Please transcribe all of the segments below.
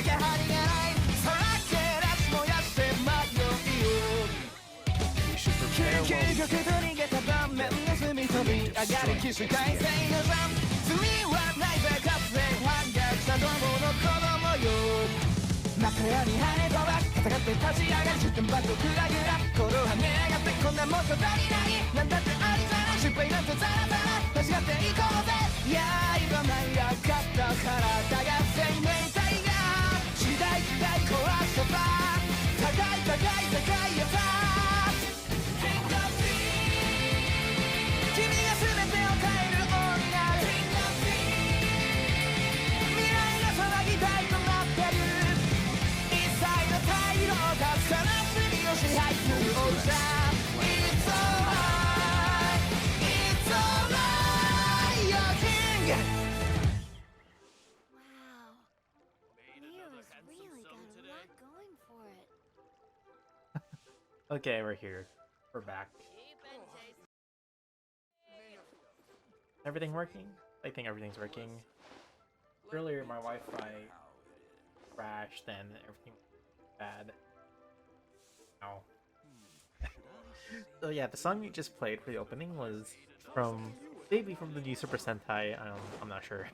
け張りがないさらけ出し燃やして迷いを We should prepare 究 well. 極と逃げた場面盗み飛び上がる起死回生のジャンプ罪はないぜかつて反逆したどもの子供よ真っ暗に跳ね飛ば戦って立ち上がる出典バットグラグラ心はね上がってこんなもんじゃ足りないなんだってありじゃない失敗なんてザラザラ間違っていこうぜいや今舞い上がった体が生命体が時代時代壊してさ高い高い世界へさ君が全てを変える王になる未来が騒ぎたいとなってる一切の太陽が悲しみを支配する王者 It's alright It's alright You're king Wow. Neo's really got a lot going for it. Okay, we're here. We're back. Everything working? I think everything's working. Earlier, my Wi-Fi crashed and everything was bad. Ow. So yeah, the song you just played for the opening was from maybe from the new Super Sentai. I'm not sure.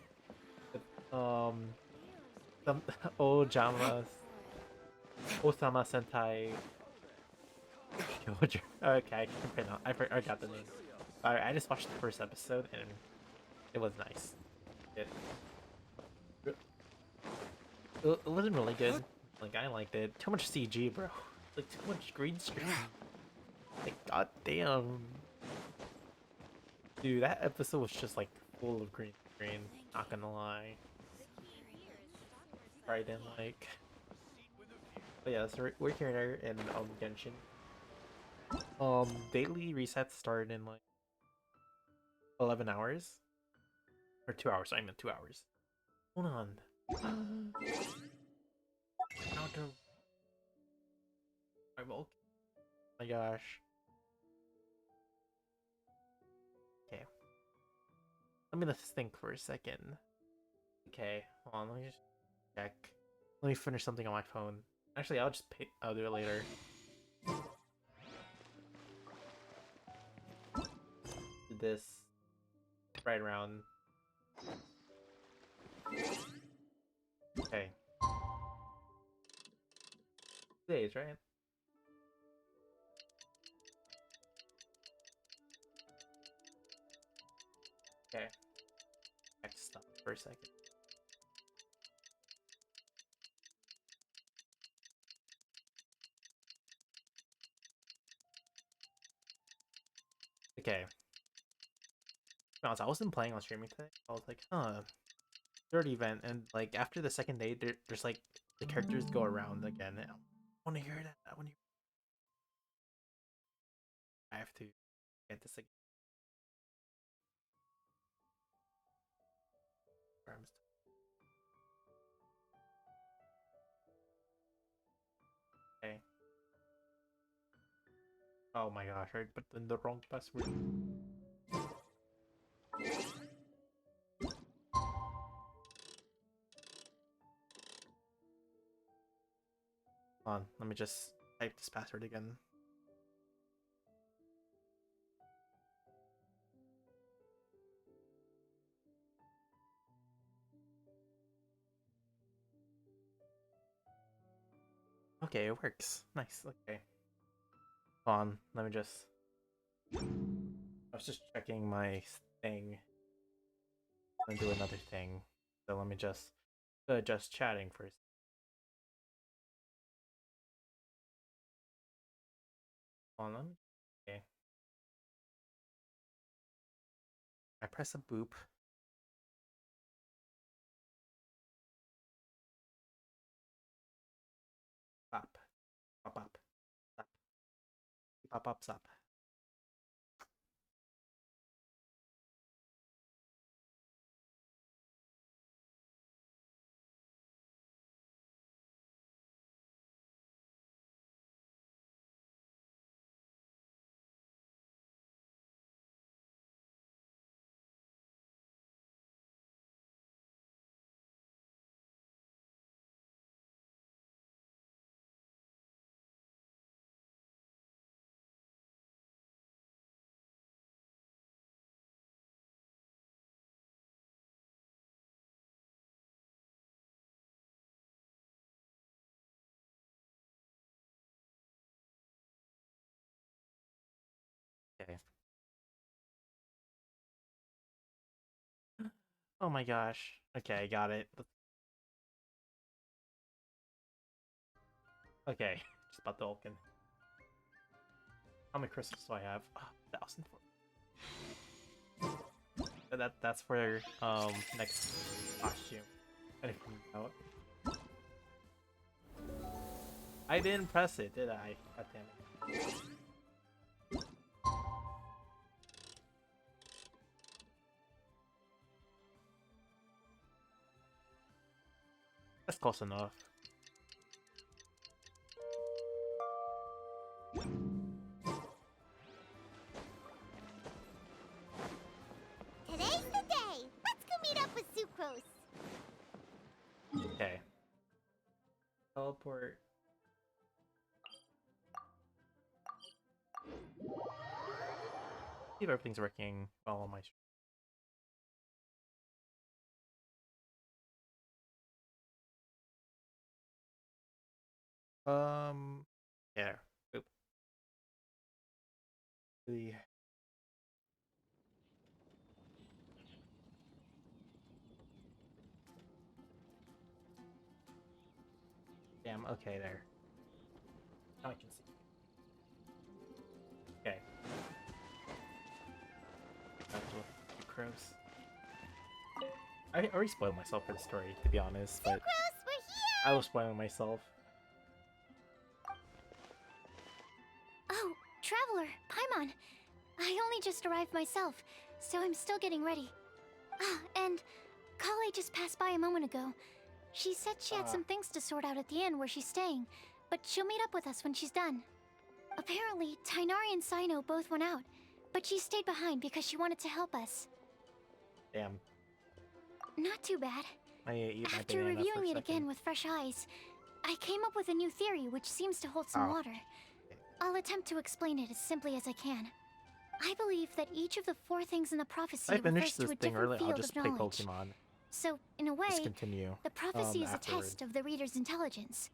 Some Ojama Osama Sentai. Okay, I can print out. I forgot the name. Alright, I just watched the first episode and it was nice. It wasn't really good. Like I liked it. Too much CG, bro. Like too much green screen. Like goddamn. Dude, that episode was just like full of green screen. Not gonna lie. I didn't like. But yeah, so we're here in Genshin. Daily resets start in like 11 hours or 2 hours. I meant 2 hours. Hold on. How to? I'm okay. My gosh. Okay. Let me just think for a second. Okay, hold on. Let me just check. Let me finish something on my phone. Actually, I'll just pay. I'll do it later. Did this right around. Okay. 2 days, right? Okay. Next stop for a second. Okay. I wasn't playing on streaming today. I was like, huh, third event, and like after the second day, there's like the characters go around again. I want to hear that. I want to. I have to get this again. Okay. Oh my gosh! I put in the wrong password. Hold on, let me just type this password again. Okay, it works. Nice. Okay. Hold on, let me just. I was just checking my thing. I'm gonna do another thing. So let me just adjust chatting first. Hold on. Okay. I press a boop. Pop. Pop up. Stop. Pop up stop. Oh my gosh. Okay, got it. Okay, just about the Vulcan. How many crystals do I have? Oh, 1,004. That's for next costume. I didn't know. I didn't press it, did I? God damn it. That's close enough. Today's the day! Let's go meet up with Sucrose! Okay. Teleport. See if everything's working well on my stream. Yeah. Oop. The damn. Okay, there. Now I can see. Okay. Back to Crows. I already spoiled myself for the story, to be honest, but Sucrose, we're here! I was spoiling myself. Oh, Traveler, Paimon. I only just arrived myself, so I'm still getting ready. Ah, and Kale just passed by a moment ago. She said she had some things to sort out at the inn where she's staying, but she'll meet up with us when she's done. Apparently, Tainari and Sino both went out, but she stayed behind because she wanted to help us. Damn. Not too bad. I need to eat my After banana for a reviewing it second. again with fresh eyes, I came up with a new theory which seems to hold some Oh. water. I'll attempt to explain it as simply as I can. I believe that each of the 4 things in the prophecy I refers finished to this a thing different early. field I'll just of play knowledge. Pokemon. So, in a way, Just continue. the prophecy is a afterward. test of the reader's intelligence.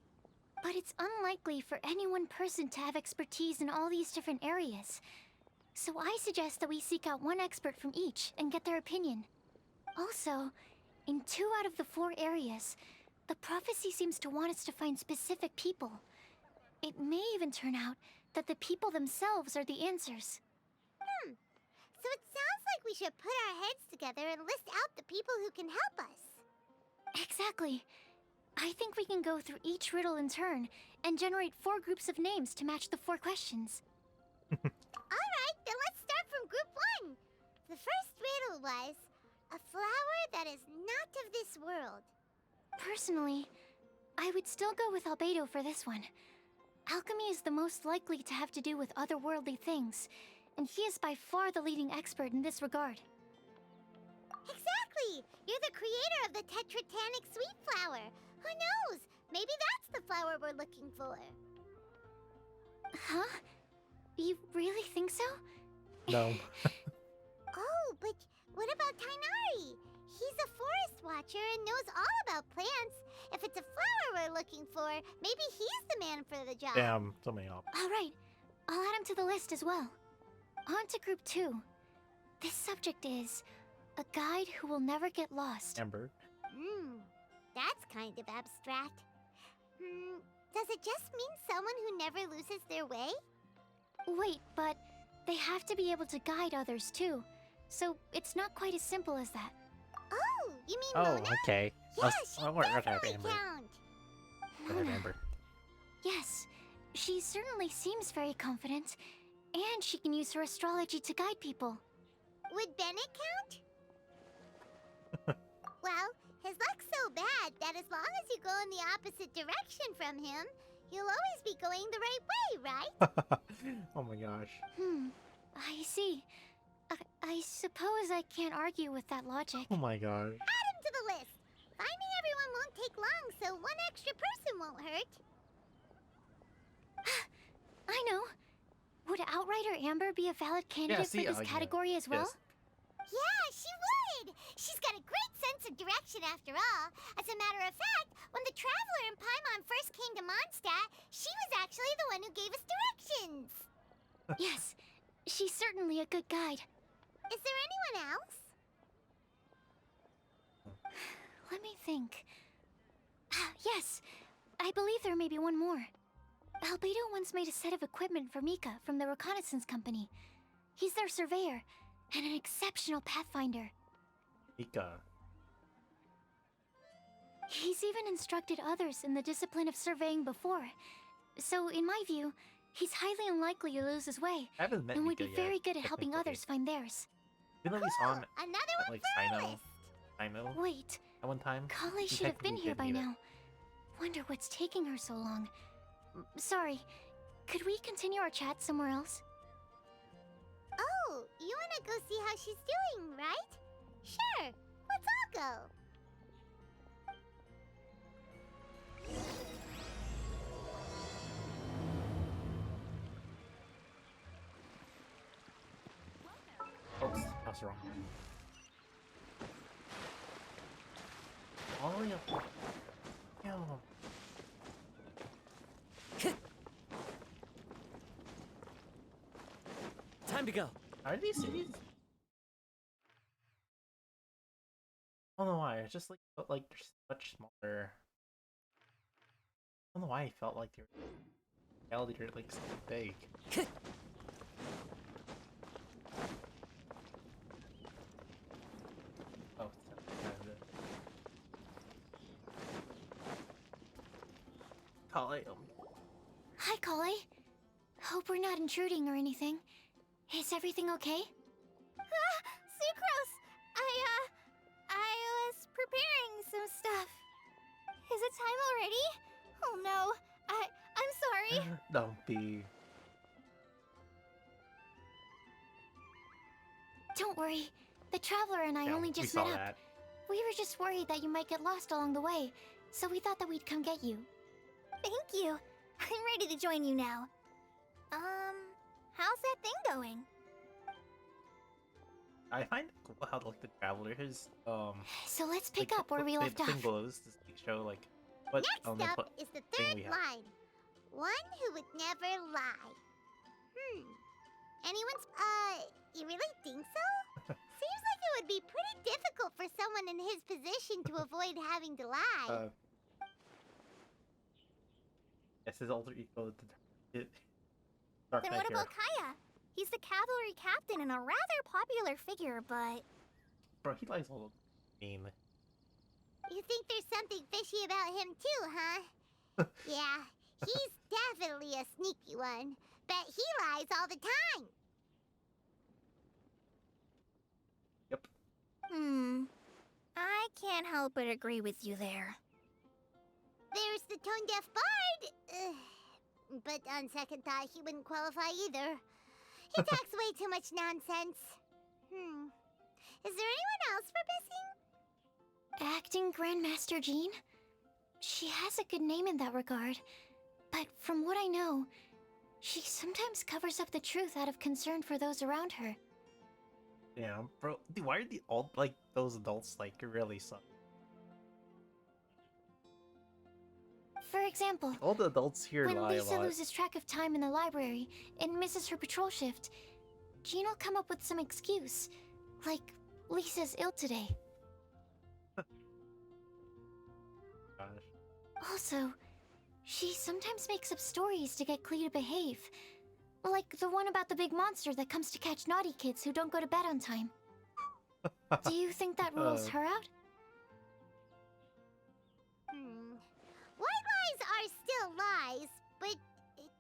But it's unlikely for any one person to have expertise in all these different areas. So I suggest that we seek out one expert from each and get their opinion. Also, in 2 out of the 4 areas, the prophecy seems to want us to find specific people. It may even turn out that the people themselves are the answers. So it sounds like we should put our heads together and list out the people who can help us. Exactly. I think we can go through each riddle in turn and generate 4 groups of names to match the 4 questions. Alright, then let's start from group 1. The first riddle was, a flower that is not of this world. Personally, I would still go with Albedo for this one. Alchemy is the most likely to have to do with otherworldly things, and he is by far the leading expert in this regard. Exactly! You're the creator of the tetratanic sweet flower. Who knows? Maybe that's the flower we're looking for. Huh? You really think so? No. Oh, but what about Tainari? He's a forest watcher and knows all about plants. If it's a flower we're looking for, maybe he's the man for the job. Damn. So many options. Alright, I'll add him to the list as well. On to group 2. This subject is a guide who will never get lost. Amber. That's kind of abstract. Does it just mean someone who never loses their way? Wait, but they have to be able to guide others too. So it's not quite as simple as that. Oh, you mean Oh, Mona? okay. Yeah, I she want to have definitely Amber. count. I have Mona. Amber. Yes, she certainly seems very confident. And she can use her astrology to guide people. Would Bennett count? Well, his luck's so bad that as long as you go in the opposite direction from him, you'll always be going the right way, right? Oh my gosh. I see. I suppose I can't argue with that logic. Oh my gosh. Add him to the list. Finding everyone won't take long, so one extra person won't hurt. I know. Would Outrider Amber be a valid candidate see, for this yeah. category as well? Yes. Yeah, she would! She's got a great sense of direction after all. As a matter of fact, when the Traveler and Paimon first came to Mondstadt, she was actually the one who gave us directions. Yes, she's certainly a good guide. Is there anyone else? think. Yes, I believe there may be one more. Albedo once made a set of equipment for Mika from the reconnaissance company. He's their surveyor, and an exceptional pathfinder. Mika. He's even instructed others in the discipline of surveying before. So, in my view, he's highly unlikely to lose his way, I haven't met and would Mika be yet, very good at helping technically. others find theirs. Even though we saw him Another at one like for our Sino, list. Sino Wait, at one time. Kale We should have been technically here did by meet it. now. Wonder what's taking her so long. Sorry, could we continue our chat somewhere else? Oh, you wanna go see how she's doing, right? Sure, let's all go. Oops, I was wrong. All the way up. Yo. Time to go. Are these cities? I don't know why. It's just like felt like they're much smaller. I don't know why I felt like they were reality they're like so big. Oh, it's kind of it. Kale. Hi, Kale. Hope we're not intruding or anything. Is everything okay? Sucrose! I was preparing some stuff. Is it time already? Oh no, I'm sorry. Don't be. Don't worry. The Traveler and I Yeah, only we just saw met up. that. We were just worried that you might get lost along the way, so we thought that we'd come get you. Thank you. I'm ready to join you now. How's that thing going? I find it cool how like the travelers So let's pick like, up where we left the thing off. glows to like, show like what Next up is the thing third we have. line. One who would never lie. Anyone's you really think so? Seems like it would be pretty difficult for someone in his position to avoid having to lie. Yes, his alter ego the Dark Then Knight what hero. about Kaya? He's the cavalry captain and a rather popular figure, but Bro, he lies all the mean. you think there's something fishy about him too, huh? Yeah, he's definitely a sneaky one. Bet he lies all the time. Yep. I can't help but agree with you there. There's the tone-deaf bard. But on second thought, he wouldn't qualify either. He talks way too much nonsense. Is there anyone else we're missing? Acting Grandmaster Jean? She has a good name in that regard, but from what I know, she sometimes covers up the truth out of concern for those around her. Yeah, bro. Dude, why are the all like those adults like really suck? For example, All the adults here when lie a Lisa lot. loses track of time in the library and misses her patrol shift, Jean will come up with some excuse, like Lisa's ill today. Gosh. Also, she sometimes makes up stories to get Klee to behave. Like the one about the big monster that comes to catch naughty kids who don't go to bed on time. Do you think that rules her out? White lies are still lies, but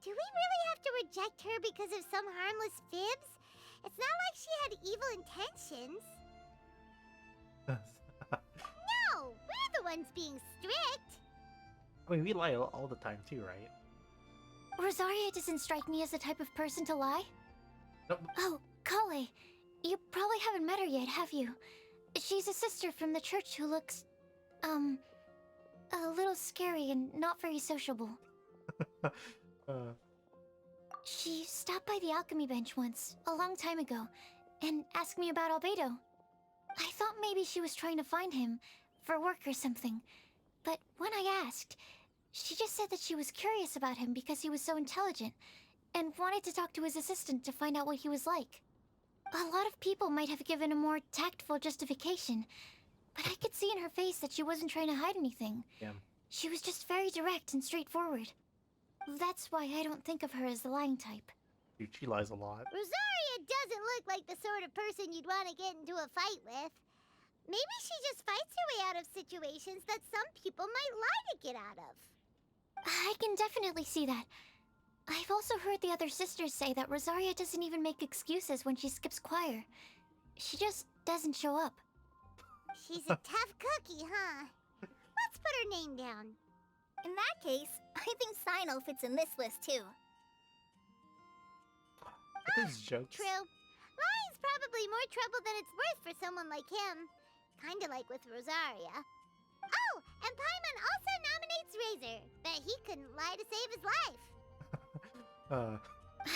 do we really have to reject her because of some harmless fibs? It's not like she had evil intentions. No, we're the ones being strict. I mean, we lie all the time too, right? Rosaria doesn't strike me as the type of person to lie. Nope. Oh, Kale, you probably haven't met her yet, have you? She's a sister from the church who looks, a little scary and not very sociable. She stopped by the alchemy bench once, a long time ago, and asked me about Albedo. I thought maybe she was trying to find him, for work or something. But when I asked, she just said that she was curious about him because he was so intelligent, and wanted to talk to his assistant to find out what he was like. A lot of people might have given a more tactful justification, But I could see in her face that she wasn't trying to hide anything. Yeah. She was just very direct and straightforward. That's why I don't think of her as the lying type. Dude, she lies a lot. Rosaria doesn't look like the sort of person you'd want to get into a fight with. Maybe she just fights her way out of situations that some people might lie to get out of. I can definitely see that. I've also heard the other sisters say that Rosaria doesn't even make excuses when she skips choir. She just doesn't show up. She's a tough cookie, huh? Let's put her name down. In that case, I think Sino fits in this list too. Those jokes. True. Lying's probably more trouble than it's worth for someone like him. Kinda like with Rosaria. Oh, and Paimon also nominates Razor. Bet he couldn't lie to save his life.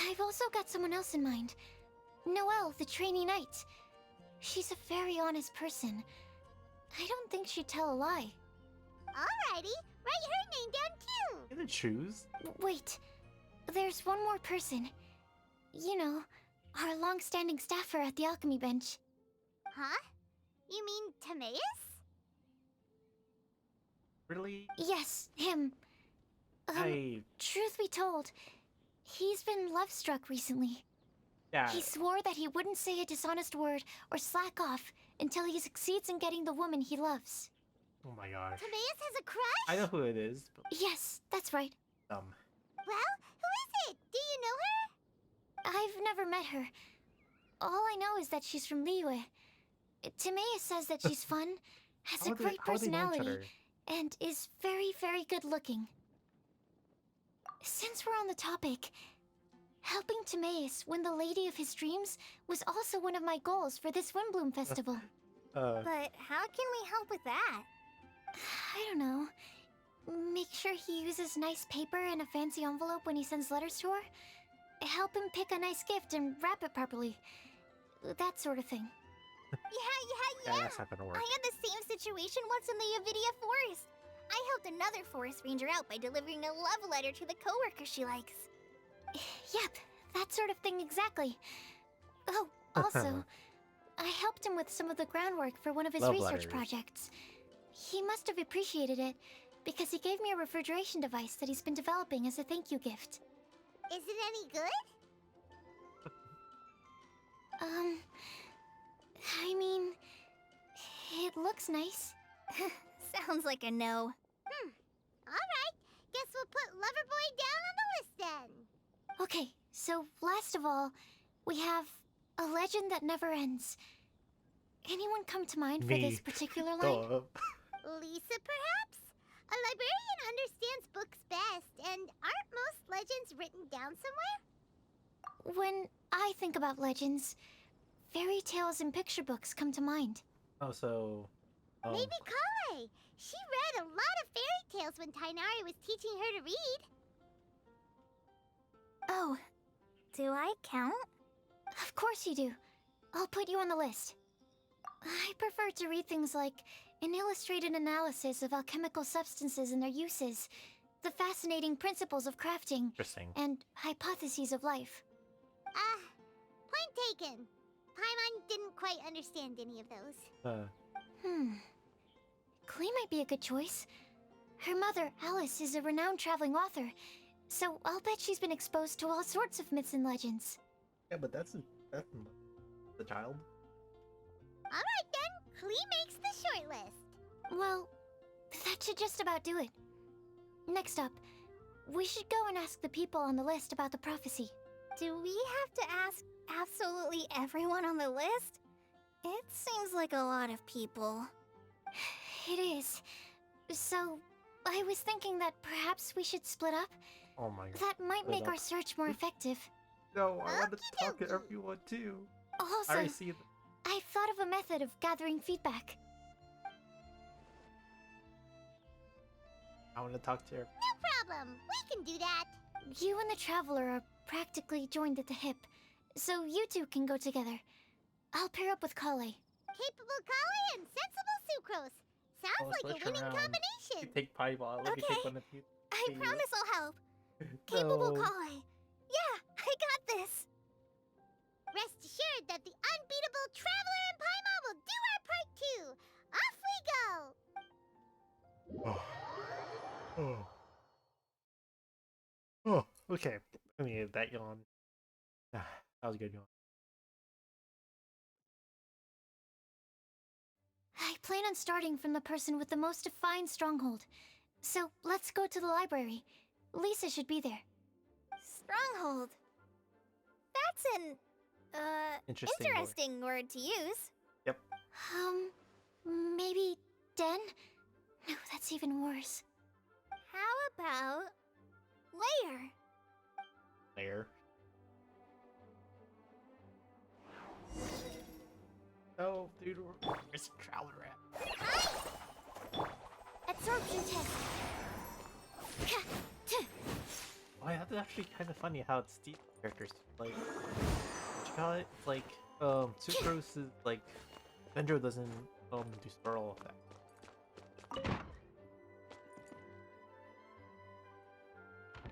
I've also got someone else in mind. Noelle, the trainee knight. She's a very honest person. I don't think she'd tell a lie. Alrighty, write her name down too. You can choose. Wait, there's one more person. You know, our long-standing staffer at the alchemy bench. Huh? You mean Timaeus? Really? Yes, him. Truth be told, he's been love-struck recently. Yeah. He swore that he wouldn't say a dishonest word or slack off until he succeeds in getting the woman he loves. Oh my gosh. Timaeus has a crush? I know who it is, but Yes, that's right. Well, who is it? Do you know her? I've never met her. All I know is that she's from Liyue. Timaeus says that she's fun, has a great how do they know each personality, other? and is very, very good looking. Since we're on the topic, helping Timaeus win the lady of his dreams was also one of my goals for this Windblume festival. But how can we help with that? I don't know. Make sure he uses nice paper and a fancy envelope when he sends letters to her. Help him pick a nice gift and wrap it properly. That sort of thing. Yeah. That's not gonna work. I had the same situation once in the Avidia forest. I helped another forest ranger out by delivering a love letter to the coworker she likes. Yep, that sort of thing exactly. Oh, also, I helped him with some of the groundwork for one of his Love research letters. projects. He must have appreciated it, because he gave me a refrigeration device that he's been developing as a thank you gift. Is it any good? I mean, it looks nice. Sounds like a no. Alright, guess we'll put Loverboy down on the list then. Okay, so last of all, we have a legend that never ends. Anyone come to mind for Me. this particular line? Duh. Lisa, perhaps? A librarian understands books best, and aren't most legends written down somewhere? When I think about legends, fairy tales and picture books come to mind. Oh, so. Maybe Kale. She read a lot of fairy tales when Tainari was teaching her to read. Oh, do I count? Of course you do. I'll put you on the list. I prefer to read things like an illustrated analysis of alchemical substances and their uses, the fascinating principles of crafting, Interesting. and hypotheses of life. Point taken. Paimon didn't quite understand any of those. Klee might be a good choice. Her mother, Alice, is a renowned traveling author, so I'll bet she's been exposed to all sorts of myths and legends. Yeah, but that's the child. Alright then, Klee makes the short list. Well, that should just about do it. Next up, we should go and ask the people on the list about the prophecy. Do we have to ask absolutely everyone on the list? It seems like a lot of people. It is. So, I was thinking that perhaps we should split up. Oh my god. That might Split make our up. search more effective. No, I want to talk to Okey-dokey. everyone too. Also, I already see. I've thought of a method of gathering feedback. I want to talk to her. No problem, we can do that. You and the Traveler are practically joined at the hip, so you two can go together. I'll pair up with Kale. Capable Kale and sensible Sucrose. Sounds like a switch winning around. You combination. take Pieball. Let me Okay. take one of you. I Yeah. promise I'll help. Capable No. Kale. Yeah, I got this. Rest assured that the unbeatable Traveler and Paimon will do our part too. Off we Oh. Oh, okay. I mean, that yawn. That was a good yawn. I plan on starting from the person with the most defined stronghold. So let's go to the library. Lisa should be there. Stronghold. That's an, Interesting word. interesting word to use. Yep. Maybe den? No, that's even worse. How about layer? There. Oh, dude, where's the traveler at? Absorption test. Oh yeah, that's actually kind of funny how it's deep characters. Like, what you call it? It's like, Sucrose is like, Benjo doesn't, do Swirl effect.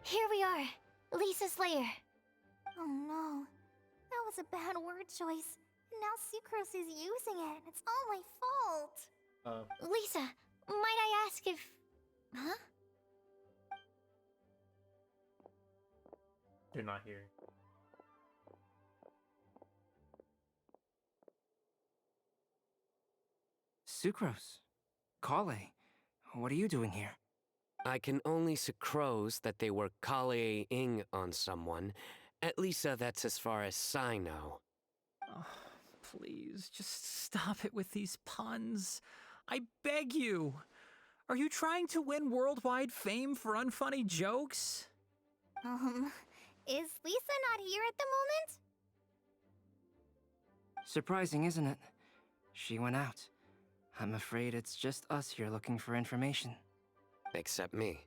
Here we are. Lisa's lair. Oh no. That was a bad word choice. And now Sucrose is using it. It's all my fault. Lisa, might I ask if... Huh? You're not here. Sucrose. Kale. What are you doing here? I can only sucrose that they were Kale-ing on someone. At least that's as far as I know. Oh, please, just stop it with these puns. I beg you. Are you trying to win worldwide fame for unfunny jokes? Is Lisa not here at the moment? Surprising, isn't it? She went out. I'm afraid it's just us here looking for information. Except me.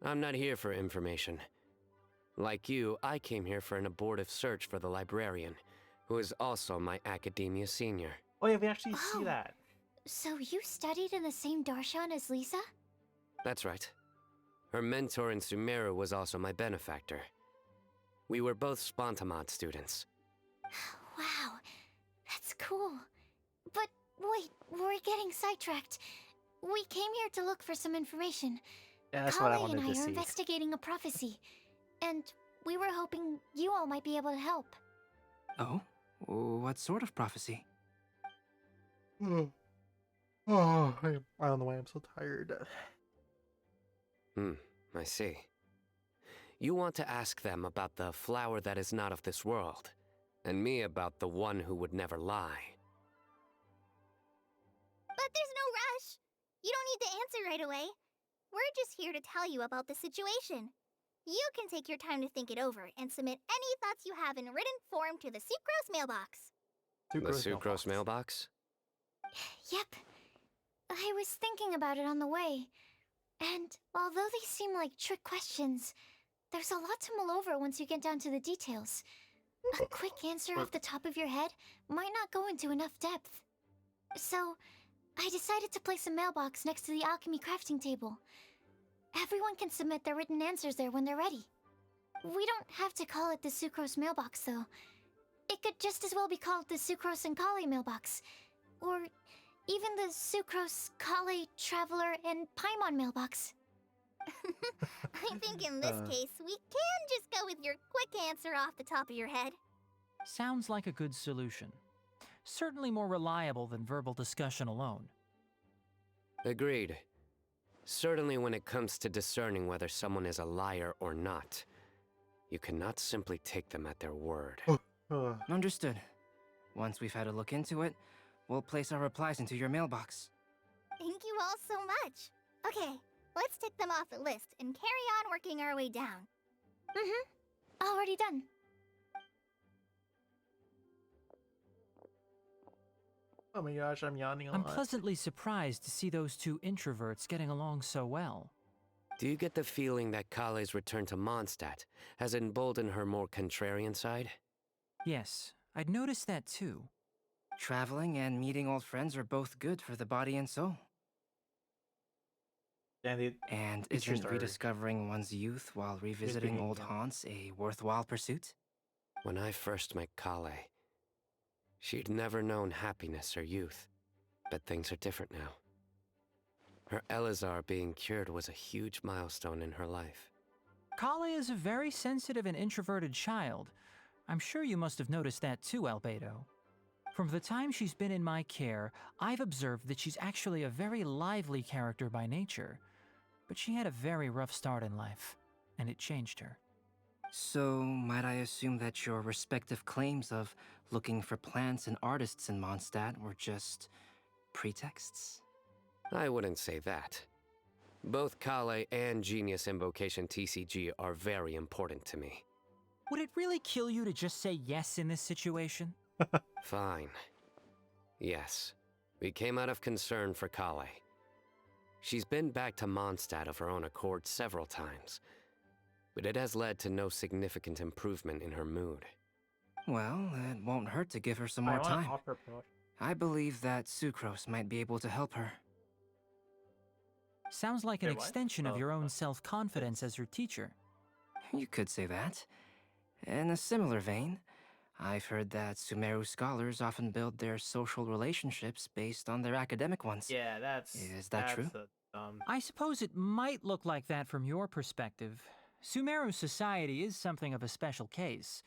I'm not here for information. Like you, I came here for an abortive search for the librarian, who is also my academia senior. Oh yeah, we actually see that. So you studied in the same darshan as Lisa? That's right. Her mentor in Sumeru was also my benefactor. We were both Spontamod students. Wow, that's cool. But wait, we're getting sidetracked. We came here to look for some information. Yeah, that's what I Kale wanted and I to are see. investigating a prophecy, and we were hoping you all might be able to help. Oh? What sort of prophecy? Oh, I don't know why I'm so tired. I see. You want to ask them about the flower that is not of this world, and me about the one who would never lie. But there's no rush. You don't need to answer right away. We're just here to tell you about the situation. You can take your time to think it over and submit any thoughts you have in written form to the Sucrose mailbox. The Sucrose mailbox? Yep. I was thinking about it on the way. And although they seem like trick questions, there's a lot to mull over once you get down to the details. A quick answer off the top of your head might not go into enough depth. So, I decided to place a mailbox next to the alchemy crafting table. Everyone can submit their written answers there when they're ready. We don't have to call it the Sucrose mailbox, though. It could just as well be called the Sucrose and Kale mailbox. Or even the Sucrose, Kale, Traveler, and Paimon mailbox. I think in this case, we can just go with your quick answer off the top of your head. Sounds like a good solution. Certainly more reliable than verbal discussion alone. Agreed. Certainly when it comes to discerning whether someone is a liar or not, you cannot simply take them at their word. Understood. Once we've had a look into it, we'll place our replies into your mailbox. Thank you all so much. Okay, let's tick them off the list and carry on working our way down. Already done. Oh my gosh, I'm yawning a I'm lot. pleasantly surprised to see those two introverts getting along so well. Do you get the feeling that Kale's return to Mondstadt has emboldened her more contrarian side? Yes, I'd noticed that too. Traveling and meeting old friends are both good for the body and soul. And And Teachers isn't are rediscovering one's youth while revisiting old haunts a worthwhile pursuit? When I first met Kale, she'd never known happiness or youth. But things are different now. Her Elazar being cured was a huge milestone in her life. Kale is a very sensitive and introverted child. I'm sure you must have noticed that too, Albedo. From the time she's been in my care, I've observed that she's actually a very lively character by nature. But she had a very rough start in life, and it changed her. So, might I assume that your respective claims of looking for plants and artists in Mondstadt were just pretexts? I wouldn't say that. Both Kale and Genius Invocation TCG are very important to me. Would it really kill you to just say yes in this situation? Fine. Yes, we came out of concern for Kale. She's been back to Mondstadt of her own accord several times, but it has led to no significant improvement in her mood. Well, it won't hurt to give her some I more wanna time. offer promotion. I believe that Sucrose might be able to help her. Sounds like an Wait, what? extension of Oh, your own what? self-confidence as her teacher. You could say that. In a similar vein, I've heard that Sumeru scholars often build their social relationships based on their academic ones. Yeah, that's Is that true? A dumb. I suppose it might look like that from your perspective. Sumeru society is something of a special case.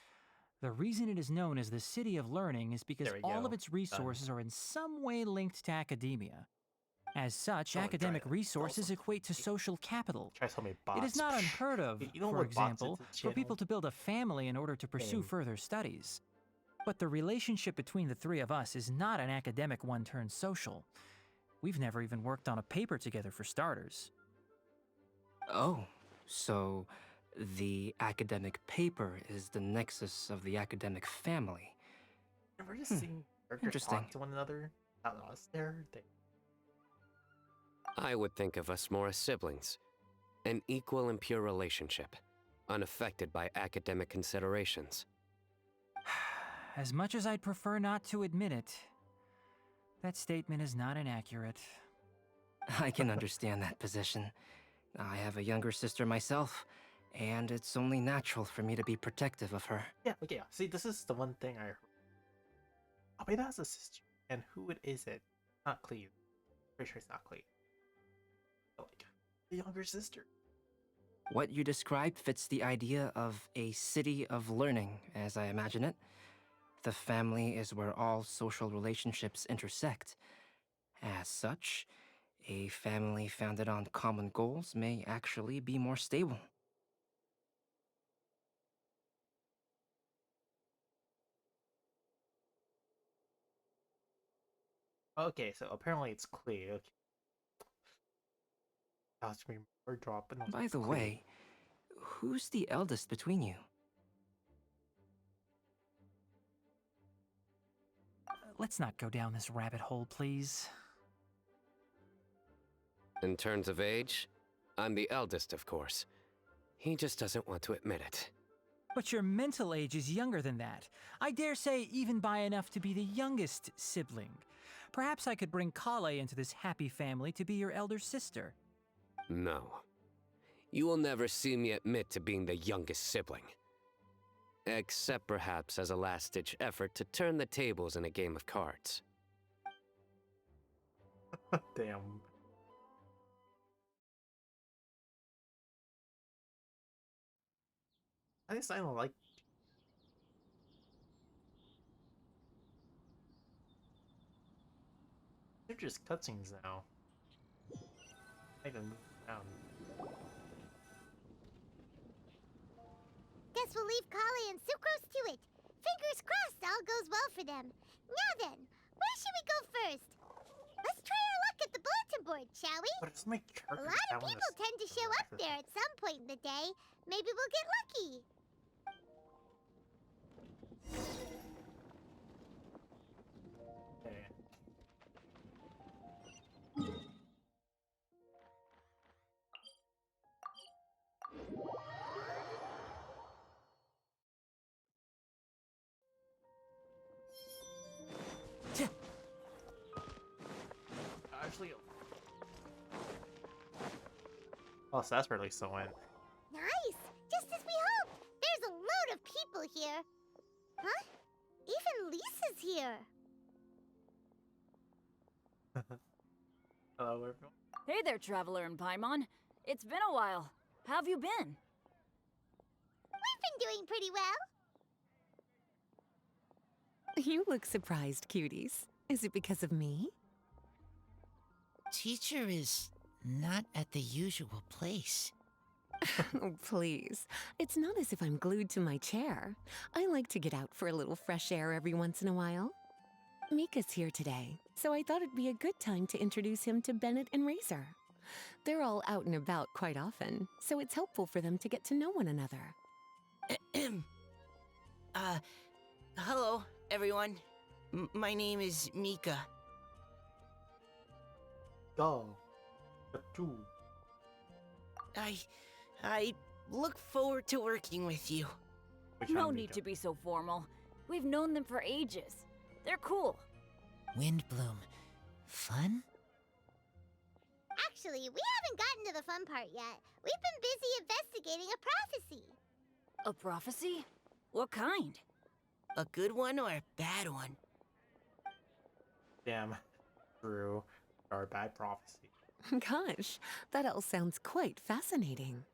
The reason it is known as the City of Learning is because There we all go. of its resources are in some way linked to academia. As such, Oh, try academic that. resources Awesome. equate to social capital. Try to tell me bots. It is not unheard of, You know for what bots example, is, for people to build a family in order to pursue Same. further studies. But the relationship between the three of us is not an academic one turned social. We've never even worked on a paper together for starters. Oh, so the academic paper is the nexus of the academic family. We're just seeing characters Interesting. talk to one another. Not us there. I would think of us more as siblings. An equal and pure relationship, unaffected by academic considerations. As much as I'd prefer not to admit it, that statement is not inaccurate. I can understand that position. I have a younger sister myself, and it's only natural for me to be protective of her. Yeah, okay, yeah. See, this is the one thing I heard. Abeda has a sister, and who is it? Not Cleve. Pretty sure it's not Cleve. But, like, the younger sister. What you described fits the idea of a city of learning, as I imagine it. The family is where all social relationships intersect. As such, a family founded on common goals may actually be more stable. Okay, so apparently it's Cleve. Okay. That's me or drop. But no, By it's the Cleve. way, who's the eldest between you? Let's not go down this rabbit hole, please. In terms of age, I'm the eldest, of course. He just doesn't want to admit it. But your mental age is younger than that. I dare say even by enough to be the youngest sibling. Perhaps I could bring Kale into this happy family to be your elder sister. No. You will never see me admit to being the youngest sibling. Except perhaps as a last-ditch effort to turn the tables in a game of cards. Damn. I guess I don't like. They're just cutscenes now. I can move down. Guess we'll leave Kali and Sucrose to it. Fingers crossed all goes well for them. Now then, where should we go first? Let's try our luck at the bulletin board, shall we? But it's my A character. lot of people tend to show up there at some point in the day. Maybe we'll get lucky. Okay. Actually, oh, so that's where Lisa went. Nice! Just as we hoped! There's a load of people here. Huh? Even Lisa's here. Hello, everyone. Hey there, Traveler and Paimon. It's been a while. How have you been? We've been doing pretty well. You look surprised, cuties. Is it because of me? Teacher is not at the usual place. Oh, please. It's not as if I'm glued to my chair. I like to get out for a little fresh air every once in a while. Mika's here today, so I thought it'd be a good time to introduce him to Bennett and Razor. They're all out and about quite often, so it's helpful for them to get to know one another. Hello, everyone. My name is Mika. Duh. The two. I look forward to working with you. No need to be so formal. We've known them for ages. They're cool. Windblume. Fun? Actually, we haven't gotten to the fun part yet. We've been busy investigating a prophecy. A prophecy? What kind? A good one or a bad one? Damn. True. Our bad prophecy. Gosh, that all sounds quite fascinating.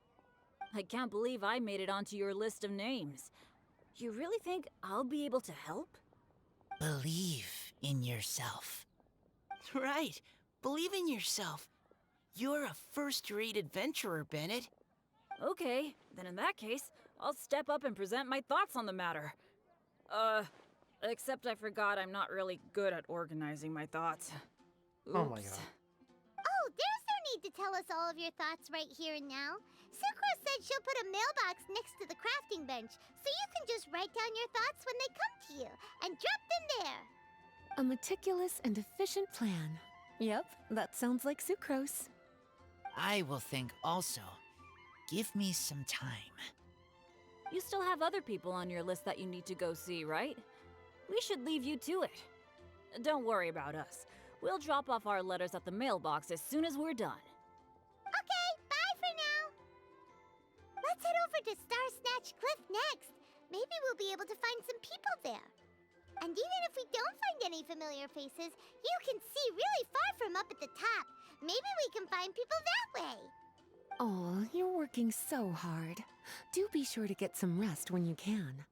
I can't believe I made it onto your list of names. You really think I'll be able to help? Believe in yourself. Right. Believe in yourself. You're a first-rate adventurer, Bennett. Okay, then in that case, I'll step up and present my thoughts on the matter. Except I forgot I'm not really good at organizing my thoughts. Oops. Oh my god. Oh, there's no need to tell us all of your thoughts right here and now. Sucro said she'll put a mailbox next to the crafting bench, so you can just write down your thoughts when they come to you, and drop them there. A meticulous and efficient plan. Yep, that sounds like sucrose. I will think also. Give me some time. You still have other people on your list that you need to go see, right? We should leave you to it. Don't worry about us. We'll drop off our letters at the mailbox as soon as we're done. Okay, bye for now. Let's head over to Star Snatch Cliff next. Maybe we'll be able to find some people there. And even if we don't find any familiar faces, you can see really far from up at the top. Maybe we can find people that way. Oh, you're working so hard. Do be sure to get some rest when you can.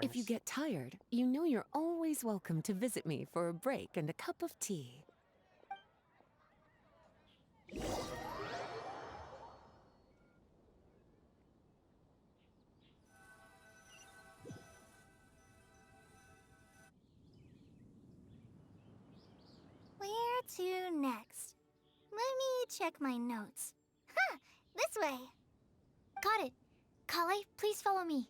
If you get tired, you know you're always welcome to visit me for a break and a cup of tea. Where to next? Let me check my notes. Huh, this way. Got it. Kale, please follow me.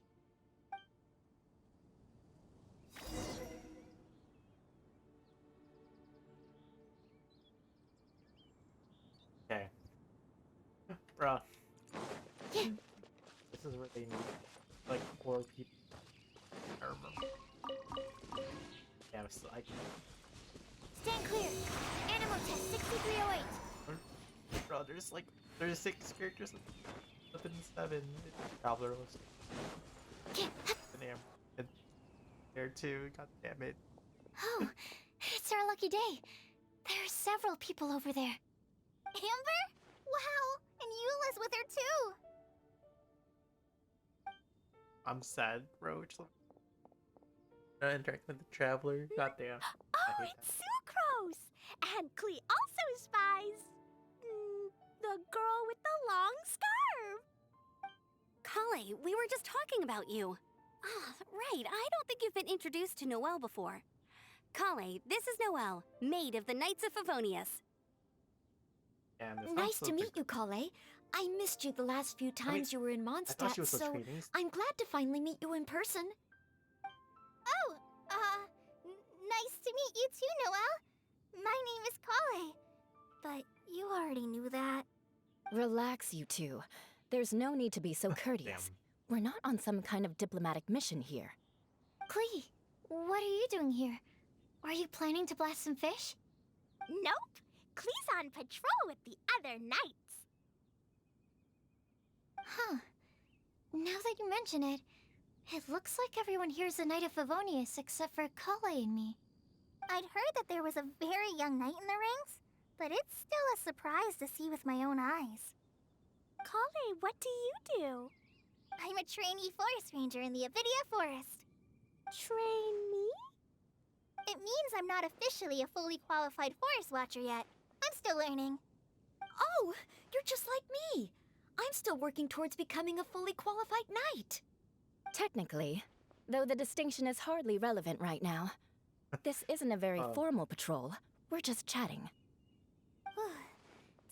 Okay. Bruh. This is where they need like 4 people. I remember. Yeah, I Stand clear. Animal test 6308. Bro, there's 6 characters within 7. Traveler was. Damn. And there too, god damn it. Oh, it's our lucky day. There are several people over there. Amber? Wow, and Eula's with her too. I'm sad, Roach. Interact with the traveler. God damn. Oh, it's Sucrose! And Klee also spies the girl with the long scarf. Kale, we were just talking about you. Ah, right, I don't think you've been introduced to Noelle before. Kale, this is Noelle, maid of the Knights of Favonius. Nice to meet you, Kale. I missed you the last few times you were in Mondstadt, so I'm glad to finally meet you in person. Oh, nice to meet you too, Noelle. My name is Kale. But you already knew that. Relax, you two. There's no need to be so courteous. We're not on some kind of diplomatic mission here. Klee, what are you doing here? Are you planning to blast some fish? Nope. Klee's on patrol with the other knights. Huh. Now that you mention it, it looks like everyone here is a Knight of Favonius except for Kale and me. I'd heard that there was a very young knight in the ranks, but it's still a surprise to see with my own eyes. Kale, what do you do? I'm a trainee forest ranger in the ENVTUBER forest. Trainee? It means I'm not officially a fully qualified forest watcher yet. I'm still learning. Oh, you're just like me. I'm still working towards becoming a fully qualified knight. Technically, though the distinction is hardly relevant right now. This isn't a very formal patrol. We're just chatting.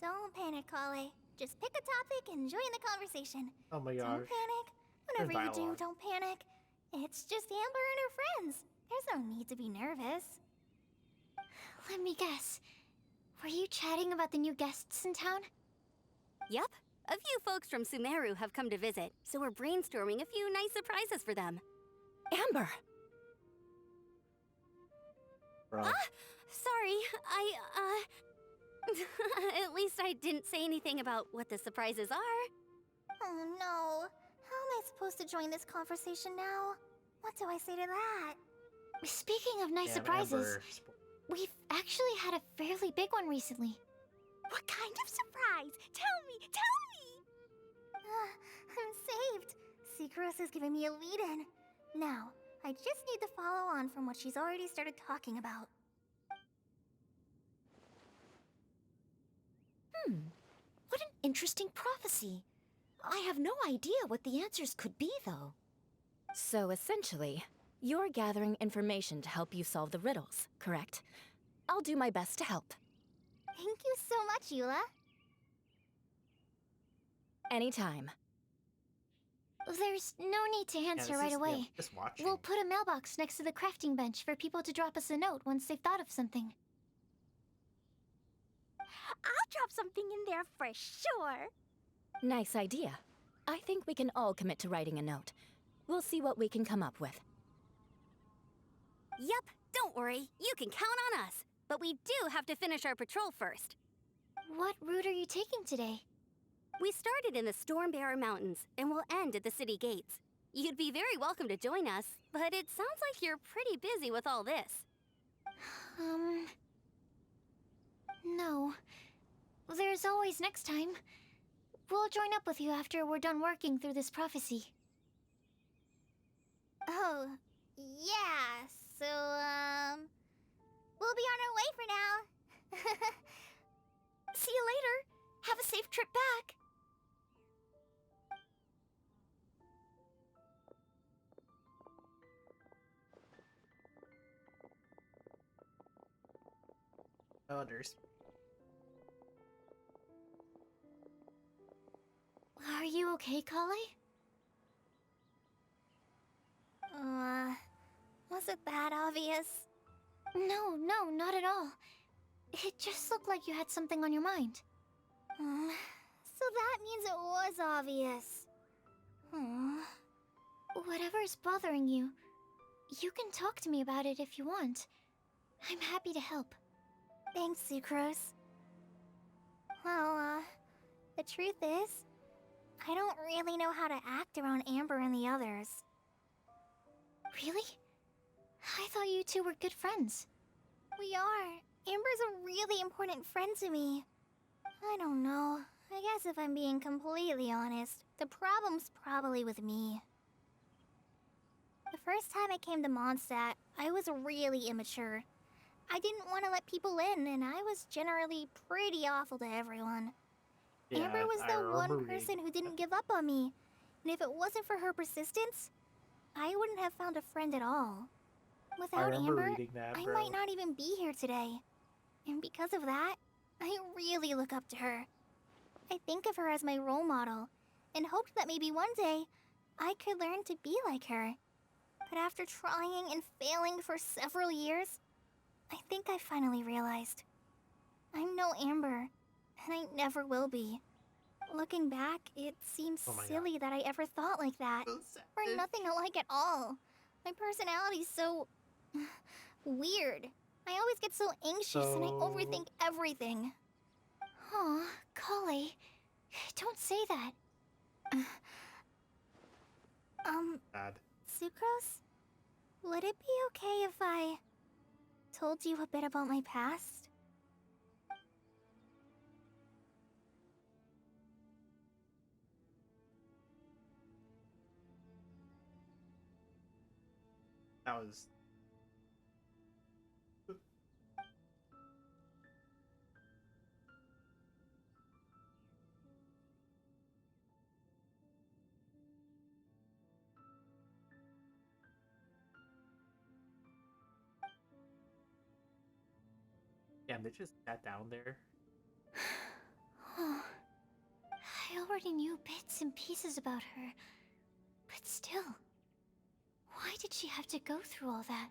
Don't panic, Kale. Just pick a topic and join the conversation. Oh my gosh. Don't panic. Whatever you do, don't panic. It's just Amber and her friends. There's no need to be nervous. Let me guess. Were you chatting about the new guests in town? Yep. A few folks from Sumeru have come to visit, so we're brainstorming a few nice surprises for them. Amber! Bro. Sorry, at least I didn't say anything about what the surprises are. Oh no. How am I supposed to join this conversation now? What do I say to that? Speaking of nice surprises, we've actually had a fairly big one recently. What kind of surprise? Tell me! I'm saved. Secros is giving me a lead-in. Now, I just need to follow on from what she's already started talking about. What an interesting prophecy. I have no idea what the answers could be, though. So essentially, you're gathering information to help you solve the riddles, correct? I'll do my best to help. Thank you so much, Eula. Anytime. There's no need to answer right away. Just watching. We'll put a mailbox next to the crafting bench for people to drop us a note once they've thought of something. I'll drop something in there for sure. Nice idea. I think we can all commit to writing a note. We'll see what we can come up with. Yep, don't worry. You can count on us. But we do have to finish our patrol first. What route are you taking today? We started in the Stormbearer Mountains, and we'll end at the city gates. You'd be very welcome to join us, but it sounds like you're pretty busy with all this. No. There's always next time. We'll join up with you after we're done working through this prophecy. Oh, yeah, so, we'll be on our way for now. See you later. Have a safe trip back. Others. Are you okay, Kale? Was it that obvious? No, not at all. It just looked like you had something on your mind. So that means it was obvious. Whatever's bothering you, you can talk to me about it if you want. I'm happy to help. Thanks, Sucrose. Well, the truth is, I don't really know how to act around Amber and the others. Really? I thought you two were good friends. We are. Amber's a really important friend to me. I don't know. I guess if I'm being completely honest, the problem's probably with me. The first time I came to Mondstadt, I was really immature. I didn't want to let people in, and I was generally pretty awful to everyone. Yeah, Amber was the one reading person who didn't give up on me, and if it wasn't for her persistence, I wouldn't have found a friend at all. Without Amber, I might not even be here today. And because of that, I really look up to her. I think of her as my role model, and hoped that maybe one day, I could learn to be like her. But after trying and failing for several years, I think I finally realized. I'm no Amber, and I never will be. Looking back, it seems silly that I ever thought like that. We're nothing alike at all. My personality's so... weird. I always get so anxious and I overthink everything. Aw, Kale. Don't say that. Bad. Sucrose? Would it be okay if I... told you a bit about my past? That was... Damn, they just sat down there. Oh, I already knew bits and pieces about her, but still, why did she have to go through all that?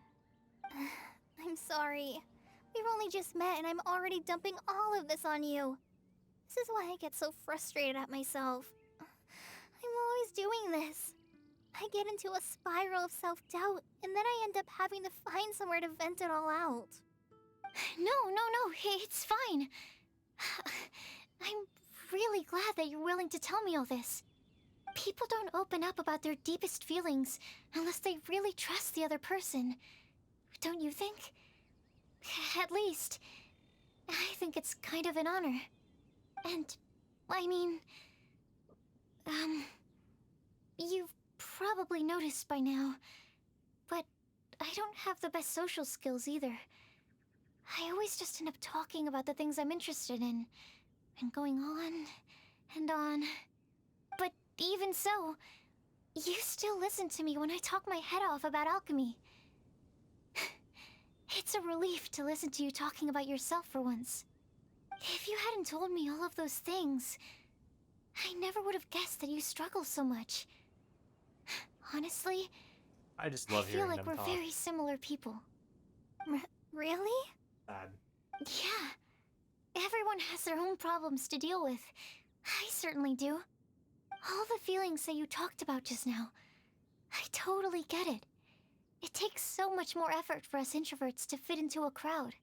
I'm sorry. We've only just met and I'm already dumping all of this on you. This is why I get so frustrated at myself. I'm always doing this. I get into a spiral of self-doubt, and then I end up having to find somewhere to vent it all out. No, it's fine. I'm really glad that you're willing to tell me all this. People don't open up about their deepest feelings unless they really trust the other person. Don't you think? At least, I think it's kind of an honor. And, I mean... You've probably noticed by now, but I don't have the best social skills either. I always just end up talking about the things I'm interested in, and going on and on. But even so, you still listen to me when I talk my head off about alchemy. It's a relief to listen to you talking about yourself for once. If you hadn't told me all of those things, I never would have guessed that you struggle so much. Honestly, I just love I feel hearing like them we're talk. very similar people. Really? Sad. Yeah. Everyone has their own problems to deal with. I certainly do. All the feelings that you talked about just now, I totally get it. It takes so much more effort for us introverts to fit into a crowd.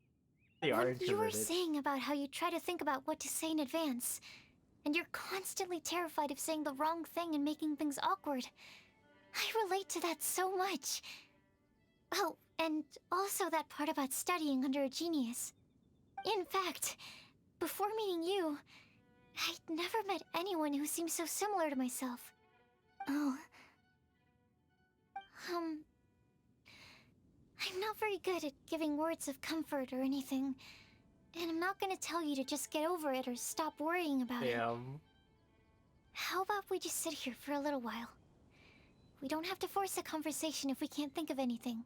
They are What you were introverted. saying about how you try to think about what to say in advance, and you're constantly terrified of saying the wrong thing and making things awkward. I relate to that so much. Oh, and also that part about studying under a genius. In fact, before meeting you, I'd never met anyone who seemed so similar to myself. Oh. I'm not very good at giving words of comfort or anything, and I'm not gonna tell you to just get over it or stop worrying about it. Damn. How about we just sit here for a little while? We don't have to force a conversation if we can't think of anything.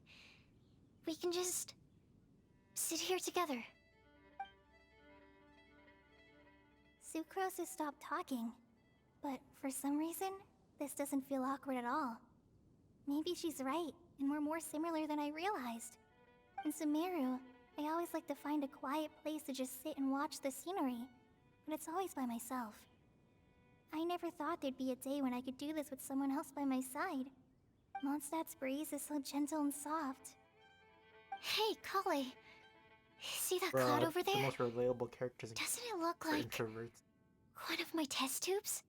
We can just sit here together. Sucrose has stopped talking, but for some reason, this doesn't feel awkward at all. Maybe she's right, and we're more similar than I realized. In Sumeru, I always like to find a quiet place to just sit and watch the scenery, but it's always by myself. I never thought there'd be a day when I could do this with someone else by my side. Mondstadt's breeze is so gentle and soft. Hey, Kale. See that Bruh, cloud over the there? most relatable characters Doesn't it look for like introverts. one of my test tubes?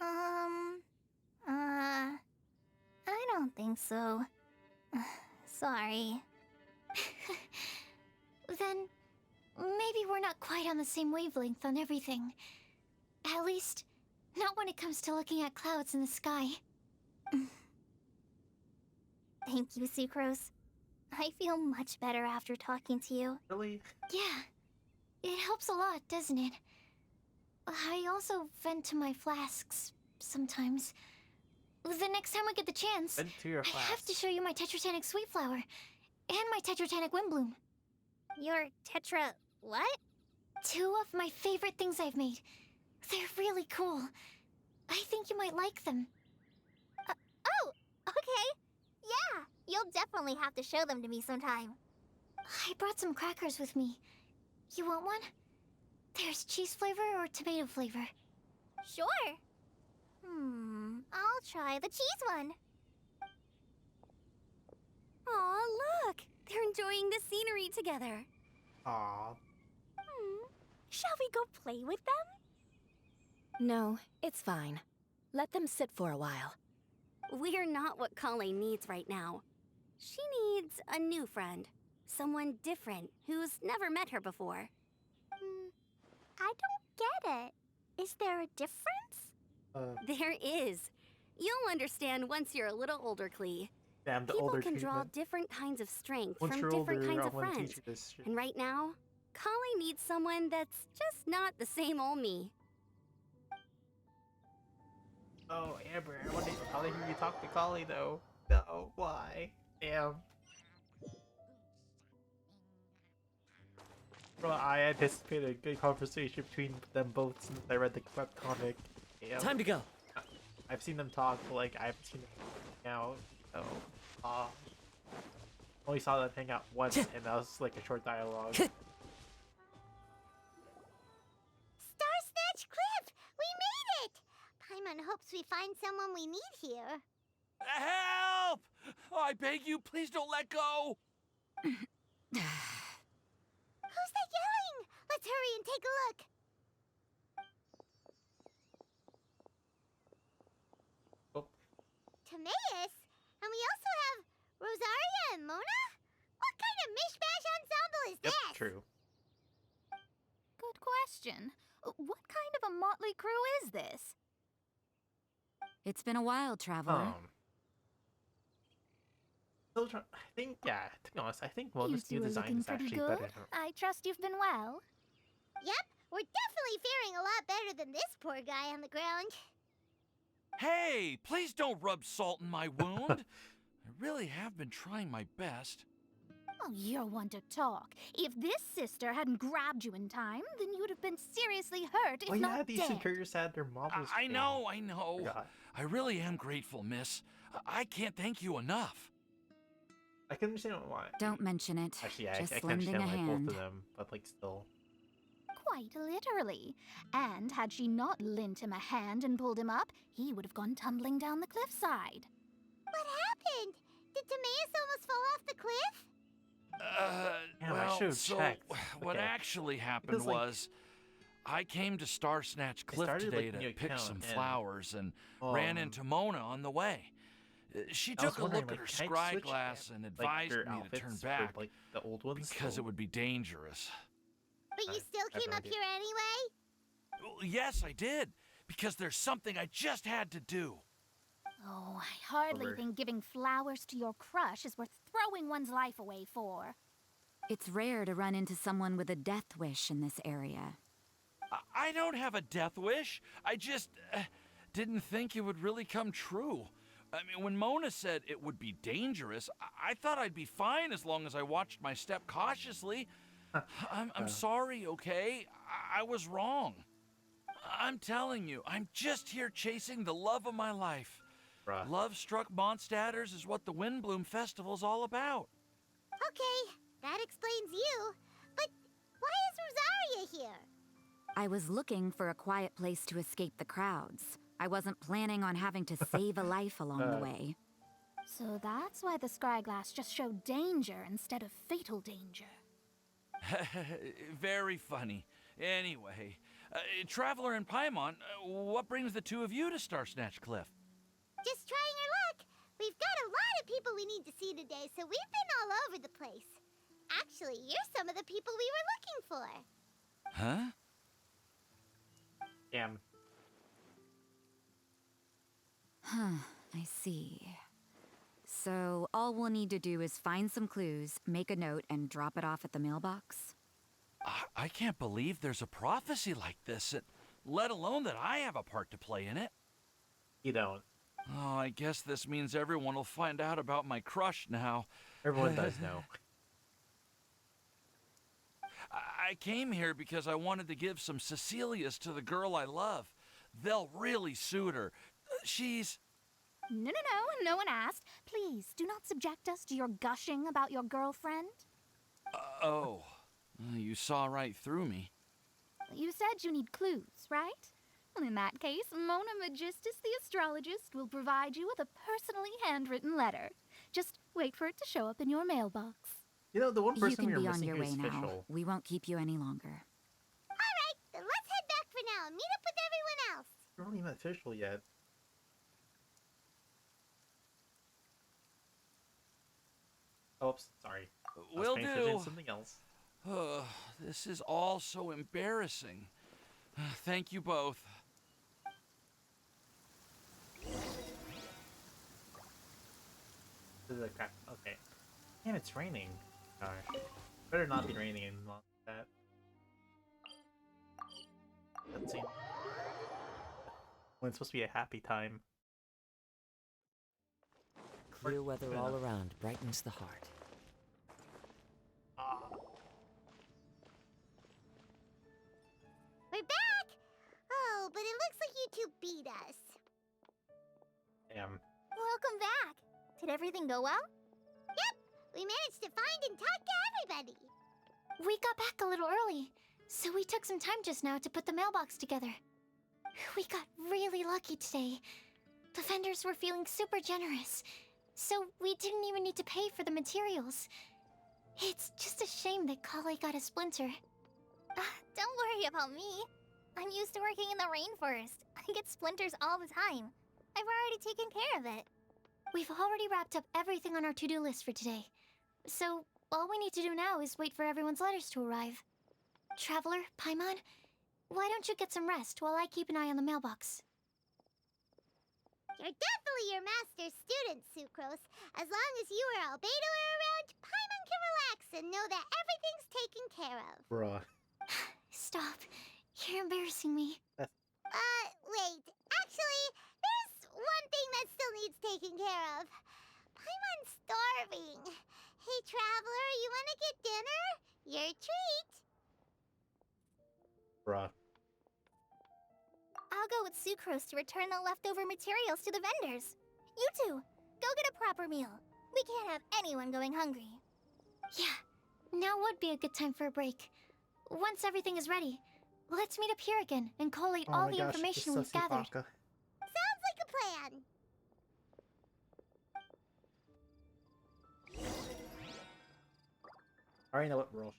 I don't think so. Sorry. Then, maybe we're not quite on the same wavelength on everything. At least, not when it comes to looking at clouds in the sky. Thank you, Sucrose. I feel much better after talking to you. Really? Yeah. It helps a lot, doesn't it? I also vent to my flasks sometimes. The next time I get the chance, Vent to your I have flask. to show you my Tetratanic Sweet Flower and my Tetratanic Windblume. Your tetra... what? Two of my favorite things I've made. They're really cool. I think you might like them. Oh, okay. Yeah, you'll definitely have to show them to me sometime. I brought some crackers with me. You want one? There's cheese flavor or tomato flavor. Sure. I'll try the cheese one. Aw, look! They're enjoying the scenery together. Aww. Shall we go play with them? No, it's fine. Let them sit for a while. We're not what Kale needs right now. She needs a new friend. Someone different who's never met her before. I don't get it. Is there a difference? There is. You'll understand once you're a little older, Klee. Damn, the People older can draw treatment. different kinds of strength Once from you're different older, kinds I of want to friends. teach you this shit. And right now, Kali needs someone that's just not the same old me. Oh, Amber, I want to hear you talk to Kali though. No, why? Damn. Bro, I anticipated a good conversation between them both since I read the webcomic. Damn. Time to go. I've seen them talk, but like I haven't seen them hang out. So, only saw them hang out once, and that was like a short dialogue. Star Snatch Cliff! We made it! Paimon hopes we find someone we need here. Help! I beg you, please don't let go! Who's that yelling? Let's hurry and take a look. Oh. Timaeus? And we also have Rosaria and Mona? What kind of mishmash ensemble is this? True. Good question. What kind of a motley crew is this? It's been a while, Traveler. I think, yeah, to be honest, I think Mona's You new two are design looking is pretty actually good. better. I trust you've been well. Yep, we're definitely faring a lot better than this poor guy on the ground. Hey, please don't rub salt in my wound. I really have been trying my best. Oh, you're one to talk. If this sister hadn't grabbed you in time, then you'd have been seriously hurt, if Oh yeah, not these dead. superiors had their mom was I killed. know, I know. Forgot. I really am grateful, miss. I can't thank you enough. I can understand why. Don't mention it. Actually, Just I can lending understand a like hand. both of them, but like still. Quite literally. And had she not lent him a hand and pulled him up, he would have gone tumbling down the cliffside. What happened? Did Timaeus almost fall off the cliff? Damn, I Well, should've so checked. what Okay. actually happened Because, like, was, I came to Star Snatch Cliff started, today like, a to new pick account, some and, flowers and ran into Mona on the way. She I was took a wondering, look like, at her can I switch, scryglass and like, advised your me to outfits turn for, back like the old ones because still? it would be dangerous. But you I still have came no up idea. here anyway? Well, yes, I did. Because there's something I just had to do. Oh, I hardly Over. think giving flowers to your crush is worth throwing one's life away for. It's rare to run into someone with a death wish in this area. I don't have a death wish. I just didn't think it would really come true. I mean, when Mona said it would be dangerous, I thought I'd be fine as long as I watched my step cautiously. I'm sorry, okay? I was wrong. I'm telling you, I'm just here chasing the love of my life. Bruh. Love-struck Mondstadters is what the Windblume Festival's all about. Okay, that explains you. But why is Rosaria here? I was looking for a quiet place to escape the crowds. I wasn't planning on having to save a life along the way. So that's why the scryglass just showed danger instead of fatal danger. Very funny. Anyway, Traveler and Paimon, what brings the two of you to Star Snatch Cliff? Just trying our luck. We've got a lot of people we need to see today, so we've been all over the place. Actually, you're some of the people we were looking for. Huh? Damn. Huh, I see. So all we'll need to do is find some clues, make a note, and drop it off at the mailbox? I can't believe there's a prophecy like this, let alone that I have a part to play in it. You don't. Oh, I guess this means everyone will find out about my crush now. Everyone does know. I came here because I wanted to give some Cecilias to the girl I love. They'll really suit her. She's... No, no one asked. Please, do not subject us to your gushing about your girlfriend. Oh, you saw right through me. You said you need clues, right? Well, in that case, Mona Magistus the astrologist will provide you with a personally handwritten letter. Just wait for it to show up in your mailbox. You know, the one You person can we were be on missing your here way is now. Official. We won't keep you any longer. All right, then let's head back for now and meet up with everyone else. We're not even official yet. Oops, sorry. I was Will paying attention do. to something else. This is all so embarrassing. Thank you both. This is a crap. Okay. Damn, it's raining. Gosh. Better not be raining in that. Let's see. When it's supposed to be a happy time. Clear weather all around brightens the heart. We're back! Oh, but it looks like you two beat us. Damn. Welcome back. Did everything go well? Yep, we managed to find and talk to everybody. We got back a little early, so we took some time just now to put the mailbox together. We got really lucky today. The vendors were feeling super generous, so we didn't even need to pay for the materials. It's just a shame that Kale got a splinter. Don't worry about me. I'm used to working in the rainforest. I get splinters all the time. I've already taken care of it. We've already wrapped up everything on our to-do list for today. So, all we need to do now is wait for everyone's letters to arrive. Traveler, Paimon, why don't you get some rest while I keep an eye on the mailbox? You're definitely your master's student, Sucrose. As long as you or Albedo are around, Paimon can relax and know that everything's taken care of. Bruh. Stop. You're embarrassing me. Wait. Actually, there's one thing that still needs taking care of. Paimon's starving. Hey, Traveler, you want to get dinner? Your treat. Bruh. I'll go with Sucrose to return the leftover materials to the vendors. You two, go get a proper meal. We can't have anyone going hungry. Yeah, now would be a good time for a break. Once everything is ready, let's meet up here again and collate all the information we've gathered. Sounds like a plan. I already know what Roll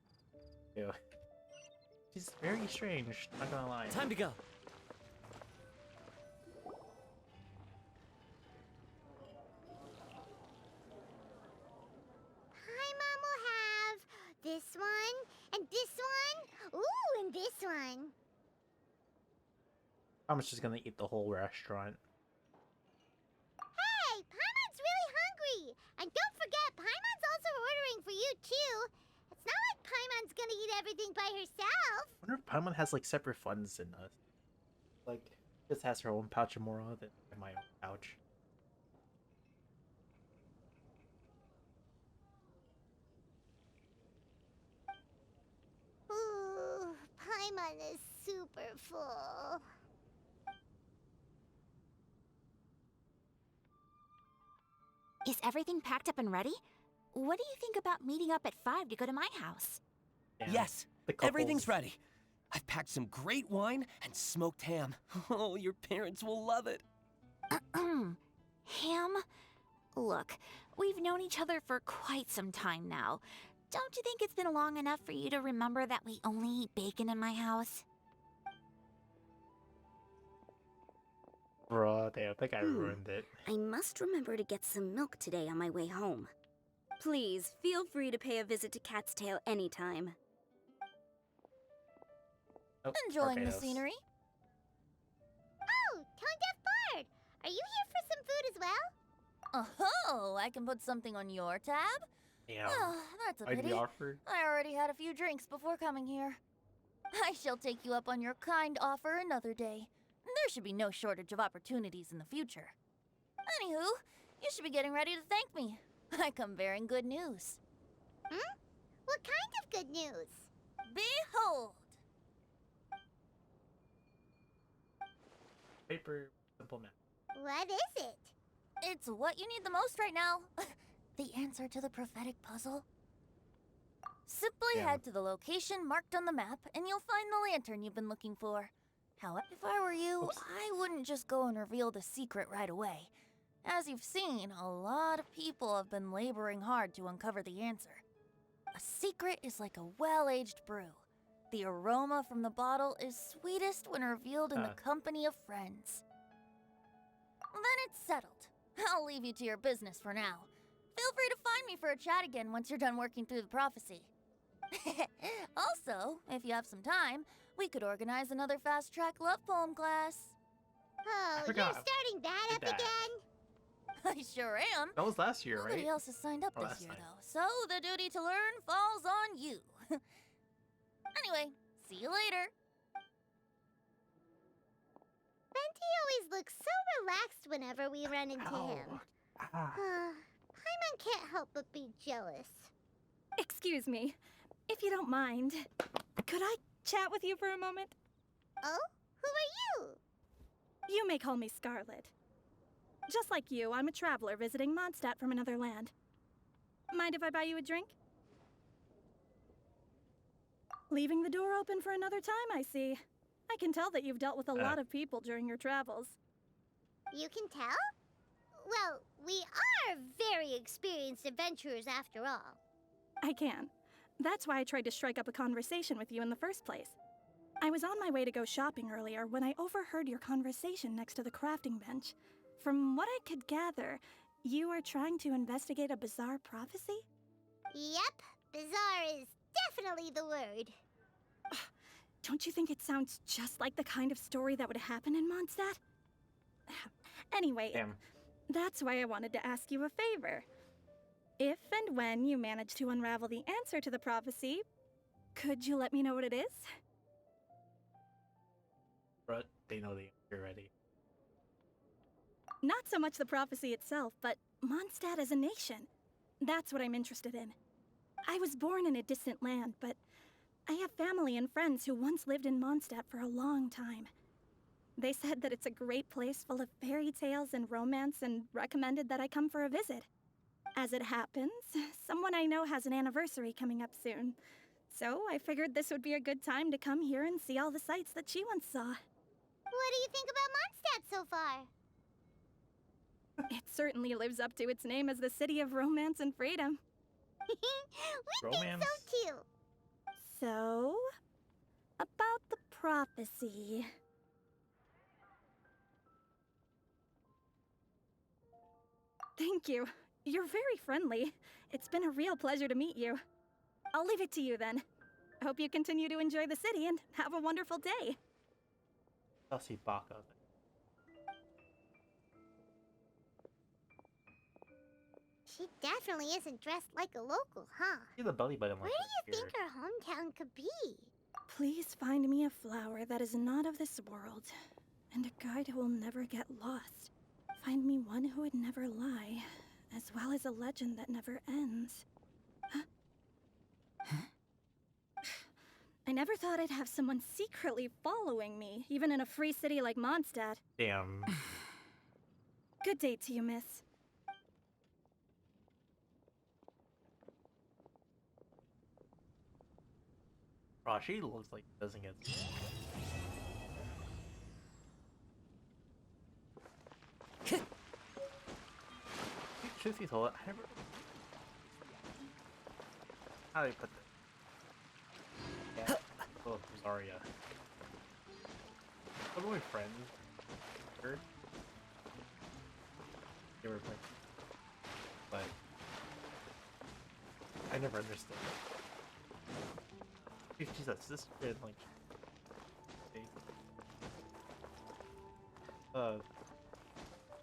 should do. She's very strange, not gonna lie. Time to go. Paimon will have this one, and this one, ooh, and this one. I'm just gonna eat the whole restaurant. Hey, Paimon's really hungry! And don't forget, Paimon's also ordering for you too. It's not like Paimon's gonna eat everything by herself. I wonder if Paimon has like separate funds than us. Like, just has her own pouch of Mora than my own pouch. Ooh, Paimon is super full. Is everything packed up and ready? What do you think about meeting up at 5 to go to my house? Yeah, yes, everything's ready. I've packed some great wine and smoked ham. Oh, your parents will love it. Ham? Look, we've known each other for quite some time now. Don't you think it's been long enough for you to remember that we only eat bacon in my house? Bruh, damn, I think I ruined it. I must remember to get some milk today on my way home. Please, feel free to pay a visit to Cat's Tail anytime. Oh, Enjoying the Barbados. scenery? Oh, Tone Deaf Bard! Are you here for some food as well? Oh, I can put something on your tab? Damn. Oh, that's a I'd be pity. offered. I already had a few drinks before coming here. I shall take you up on your kind offer another day. There should be no shortage of opportunities in the future. Anywho, you should be getting ready to thank me. I come bearing good news. Hmm? What kind of good news? Behold! Paper, simple math. What is it? It's what you need the most right now. The answer to the prophetic puzzle. Simply head to the location marked on the map, and you'll find the lantern you've been looking for. However, if I were you, I wouldn't just go and reveal the secret right away. As you've seen, a lot of people have been laboring hard to uncover the answer. A secret is like a well-aged brew. The aroma from the bottle is sweetest when revealed in the company of friends. Then it's settled. I'll leave you to your business for now. Feel free to find me for a chat again once you're done working through the prophecy. Also, if you have some time, we could organize another fast-track love poem class. Oh, you're forgot. starting that up Did that. again? I sure am. That was last year, Nobody right? else has signed up Or this last year, night. though, so the duty to learn falls on you. Anyway, see you later. Venti always looks so relaxed whenever we run into him. Paimon can't help but be jealous. Excuse me, if you don't mind, could I chat with you for a moment? Oh? Who are you? You may call me Scarlet. Just like you, I'm a traveler visiting Mondstadt from another land. Mind if I buy you a drink? Leaving the door open for another time, I see. I can tell that you've dealt with a lot of people during your travels. You can tell? Well, we are very experienced adventurers after all. I can. That's why I tried to strike up a conversation with you in the first place. I was on my way to go shopping earlier when I overheard your conversation next to the crafting bench. From what I could gather, you are trying to investigate a bizarre prophecy? Yep, bizarre is definitely the word. Don't you think it sounds just like the kind of story that would happen in Mondstadt? Anyway, that's why I wanted to ask you a favor. If and when you manage to unravel the answer to the prophecy, could you let me know what it is? But they know the answer already. Not so much the prophecy itself, but Mondstadt as a nation. That's what I'm interested in. I was born in a distant land, but I have family and friends who once lived in Mondstadt for a long time. They said that it's a great place full of fairy tales and romance and recommended that I come for a visit. As it happens, someone I know has an anniversary coming up soon. So I figured this would be a good time to come here and see all the sights that she once saw. What do you think about Mondstadt so far? It certainly lives up to its name as the city of romance and freedom. We think so too. So, about the prophecy. Thank you. You're very friendly. It's been a real pleasure to meet you. I'll leave it to you then. Hope you continue to enjoy the city and have a wonderful day. I'll see Baka. She definitely isn't dressed like a local, huh? See the belly button Where like do you think her hometown could be? Please find me a flower that is not of this world, and a guide who will never get lost. Find me one who would never lie, as well as a legend that never ends. I never thought I'd have someone secretly following me, even in a free city like Mondstadt. Damn. Good day to you, miss. Oh, she looks like she doesn't get. Truth be told, I never. How do you put that? Yeah. Oh, Zarya. What are my friends? Heard? They were playing. But. I never understood it. Jesus, this kid, like.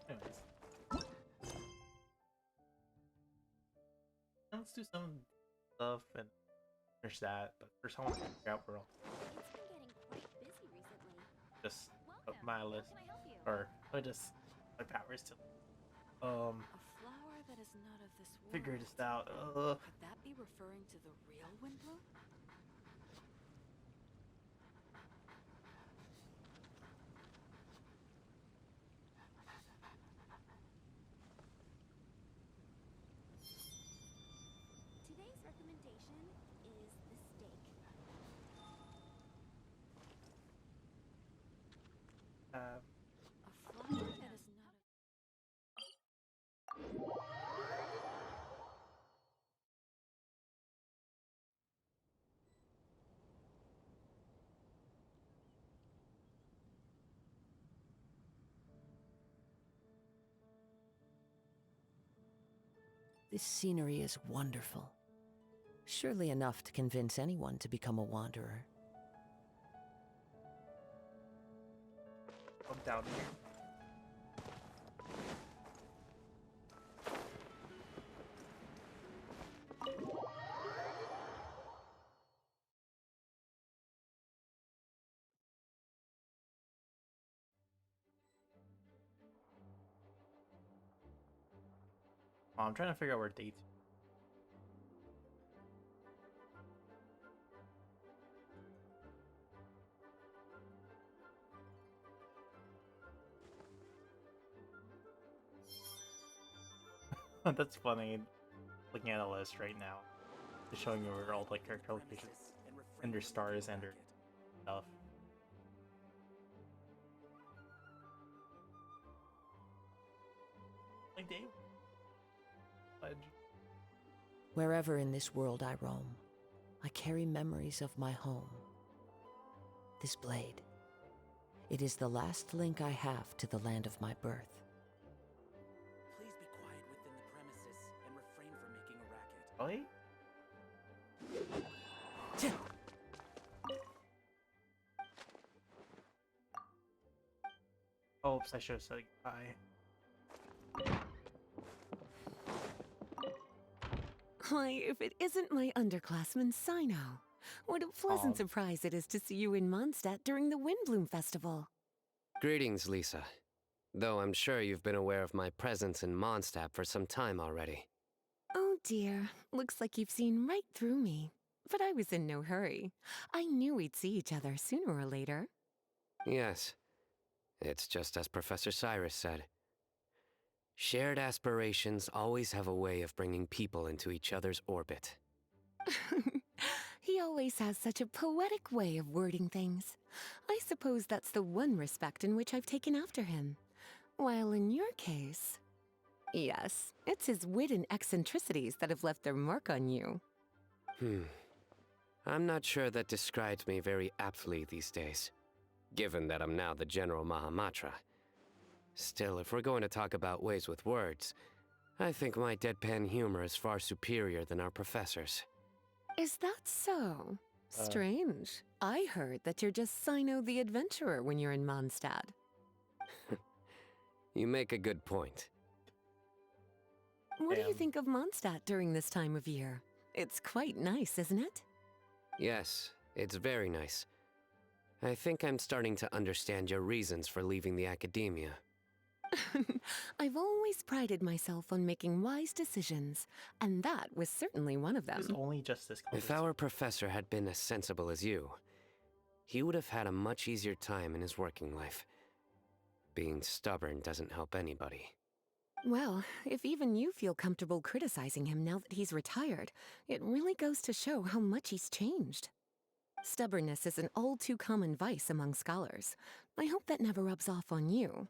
Anyways. Let's do some stuff and finish that, but first I want to figure out where else. Just up my list. Or I just my powers to A flower that is not of this world. figure this out. Could that be referring to the real Windblume? Today's recommendation is the steak. A flower that is not of... This scenery is wonderful. Surely enough to convince anyone to become a wanderer. I'm down here. Oh, I'm trying to figure out where day 2. That's funny. Looking at a list right now, just showing you where all like character locations and their stars and their stuff. Like day. Wherever in this world I roam, I carry memories of my home. This blade, it is the last link I have to the land of my birth. Please be quiet within the premises and refrain from making a racket. Oh, oops, I should have said goodbye. Why, if it isn't my underclassman, Sino. What a pleasant surprise it is to see you in Mondstadt during the Windblume Festival. Greetings, Lisa. Though I'm sure you've been aware of my presence in Mondstadt for some time already. Oh dear, looks like you've seen right through me. But I was in no hurry. I knew we'd see each other sooner or later. Yes. It's just as Professor Cyrus said. Shared aspirations always have a way of bringing people into each other's orbit. He always has such a poetic way of wording things. I suppose that's the one respect in which I've taken after him. While in your case... Yes, it's his wit and eccentricities that have left their mark on you. I'm not sure that describes me very aptly these days, given that I'm now the General Mahamatra. Still, if we're going to talk about ways with words, I think my deadpan humor is far superior than our professor's. Is that so? Strange. I heard that you're just Sino the Adventurer when you're in Mondstadt. You make a good point. What do you think of Mondstadt during this time of year? It's quite nice, isn't it? Yes, it's very nice. I think I'm starting to understand your reasons for leaving the academia. I've always prided myself on making wise decisions, and that was certainly one of them. It's only just this close. If our professor had been as sensible as you, he would have had a much easier time in his working life. Being stubborn doesn't help anybody. Well, if even you feel comfortable criticizing him now that he's retired, it really goes to show how much he's changed. Stubbornness is an all-too-common vice among scholars. I hope that never rubs off on you.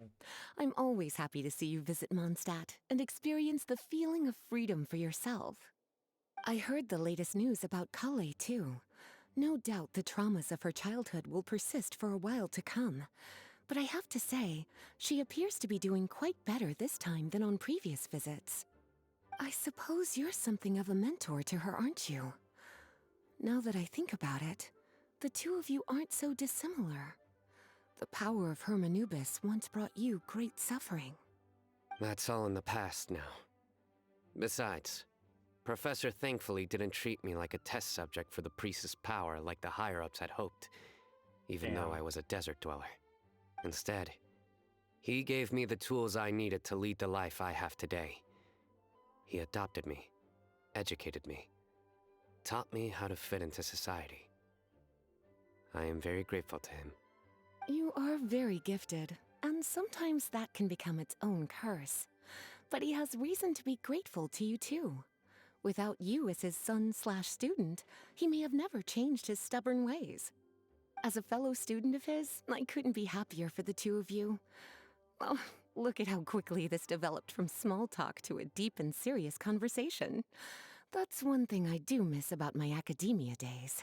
I'm always happy to see you visit Mondstadt and experience the feeling of freedom for yourself. I heard the latest news about Kale, too. No doubt the traumas of her childhood will persist for a while to come. But I have to say, she appears to be doing quite better this time than on previous visits. I suppose you're something of a mentor to her, aren't you? Now that I think about it, the two of you aren't so dissimilar. The power of Hermanubis once brought you great suffering. That's all in the past now. Besides, Professor thankfully didn't treat me like a test subject for the priestess power like the higher-ups had hoped, even though I was a desert dweller. Instead, he gave me the tools I needed to lead the life I have today. He adopted me, educated me, taught me how to fit into society. I am very grateful to him. You are very gifted, and sometimes that can become its own curse. But he has reason to be grateful to you too. Without you as his son/student, he may have never changed his stubborn ways. As a fellow student of his, I couldn't be happier for the two of you. Well, look at how quickly this developed from small talk to a deep and serious conversation. That's one thing I do miss about my academia days.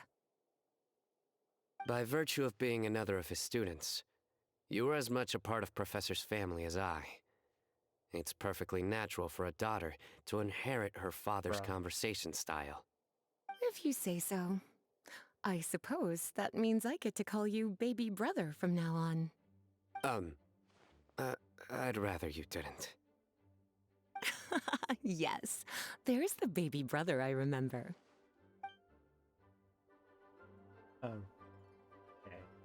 By virtue of being another of his students, you were as much a part of Professor's family as I. It's perfectly natural for a daughter to inherit her father's conversation style. If you say so. I suppose that means I get to call you baby brother from now on. I'd rather you didn't. Yes, there's the baby brother I remember. Okay,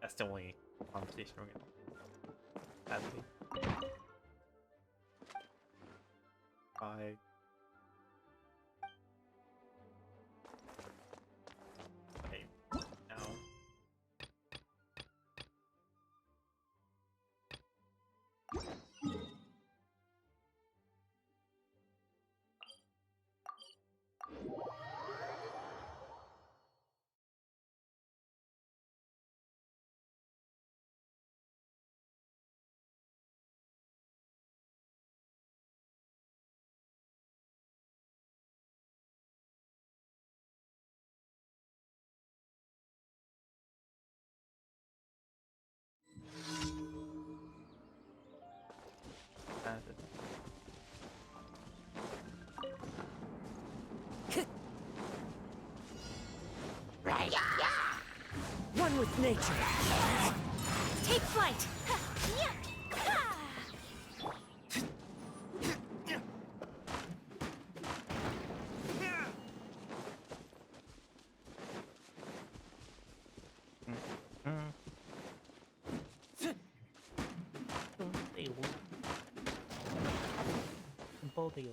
that's the only conversation we're gonna have. 5. nature. Take flight! Simple deal.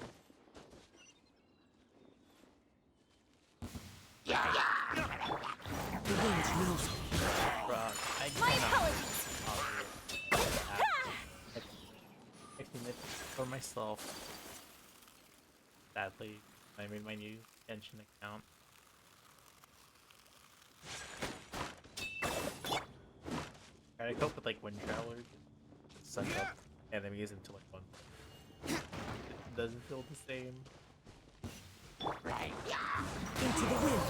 The wind knows me. My apologies! I can it for myself. Sadly, I made my new Genshin account. Try to cope with like Wind Traveler, suck up enemies into like one. It doesn't feel the same. Into the wind.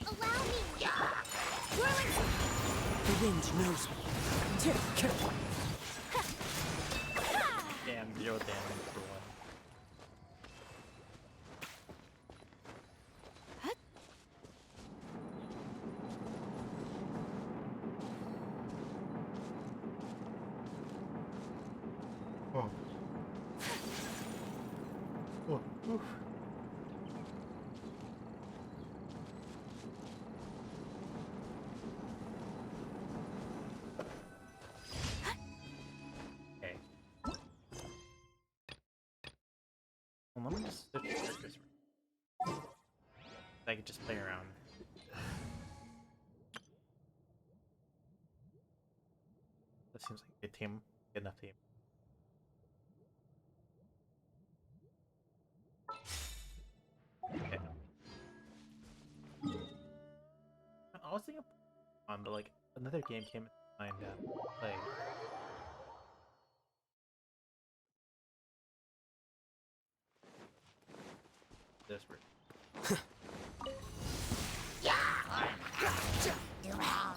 Allow me. The wind knows me. Damn, 0 damage for one. Oh. Oh. Oof. Okay. Well, let me just switch characters. I could just play around. That seems like a good team. Good enough team. Okay. I was thinking on, but like another game came to mind to play. This word.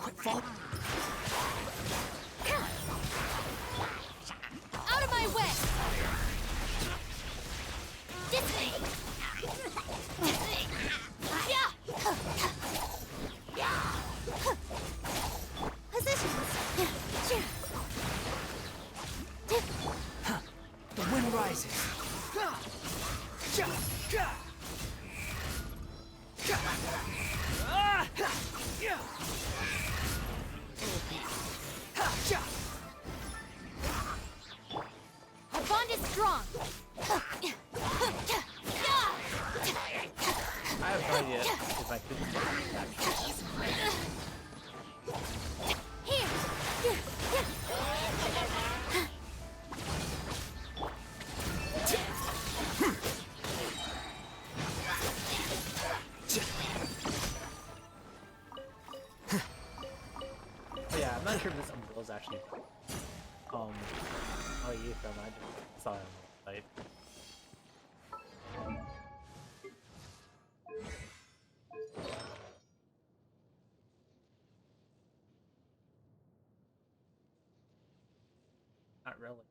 Quick fall. Out of my way! This way! The wind rises. Our bond is strong! I have no idea if I could Here! Yeah, I'm not sure if this umbrella is actually oh yeah, from I just saw it on the site. Not really.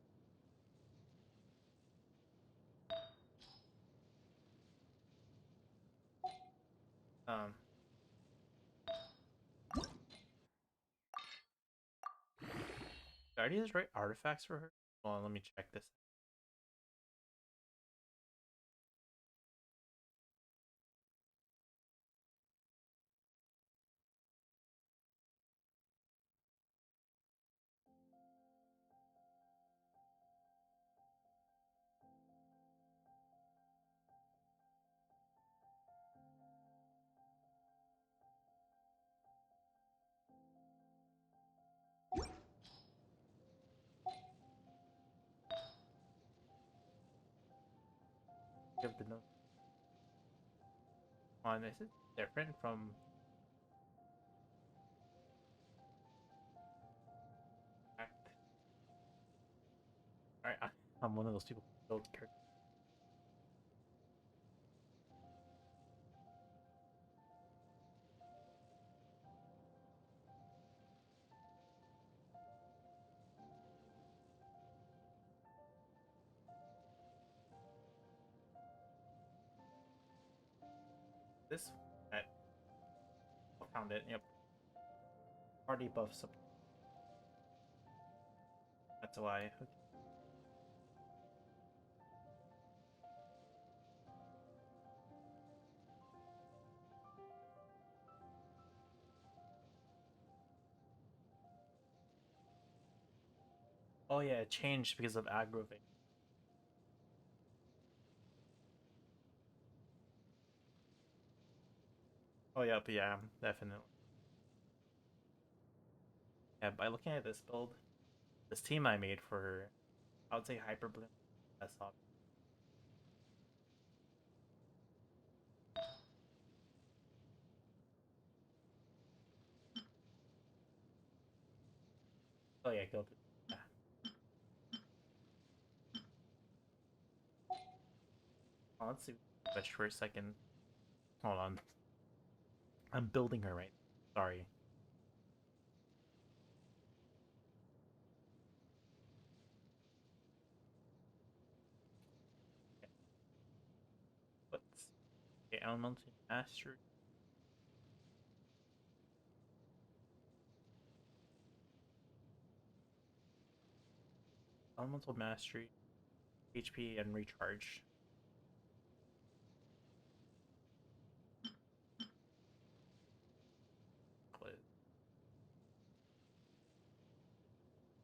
Are these right artifacts for her? Hold on, let me check this. Give the note. On, is it different from? Alright, I'm one of those people who build characters. This I found it. Yep. Party buff support. That's why. Okay. Oh yeah, it changed because of aggravate. Oh yep, yeah, definitely. Yeah, by looking at this build, this team I made for, I would say Hyperbloom, best option. Oh yeah, go. Yeah. Oh, let's see. Switch for a second. Hold on. I'm building her right. Sorry. Let's. Okay, elemental mastery. Elemental mastery, HP, and recharge.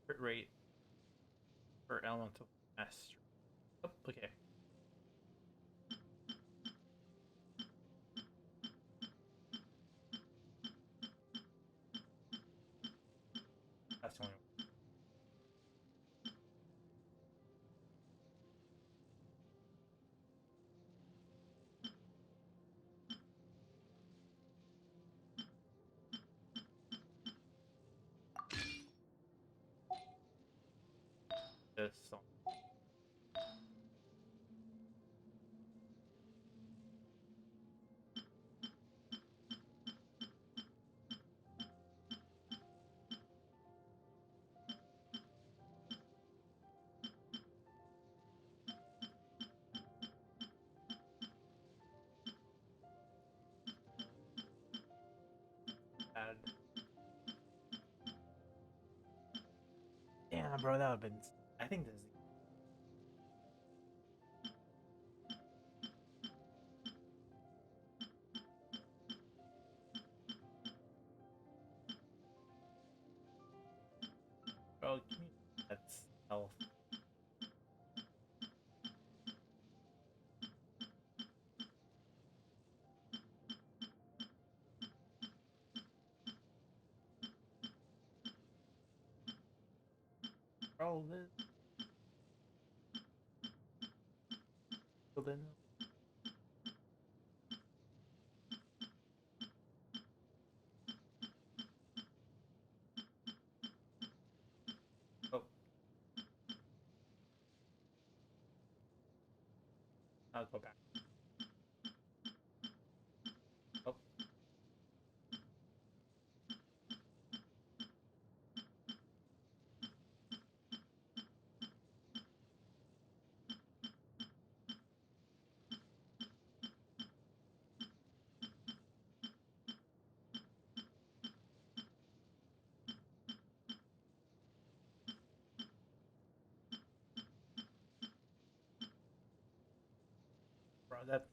Crit rate for elemental mastery. Oh, okay. That's the only one. This song. Add. Damn, bro, that would have been. I think this is. Bro, give me. That's health. Bro, this. So then. Oh. I'll go back. Oh. Bro, that's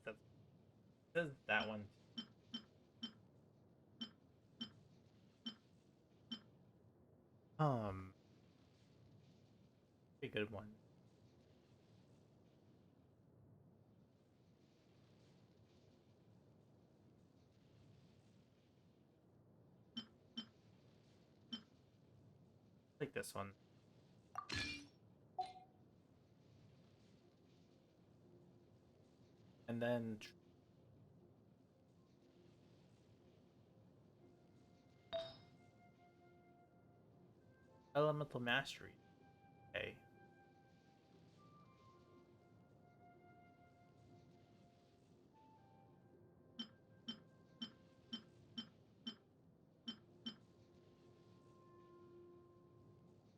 that one. A good one. Like this one. And then elemental mastery. Okay.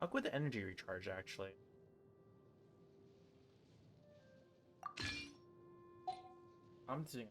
I'll go with the energy recharge actually. I'm doing.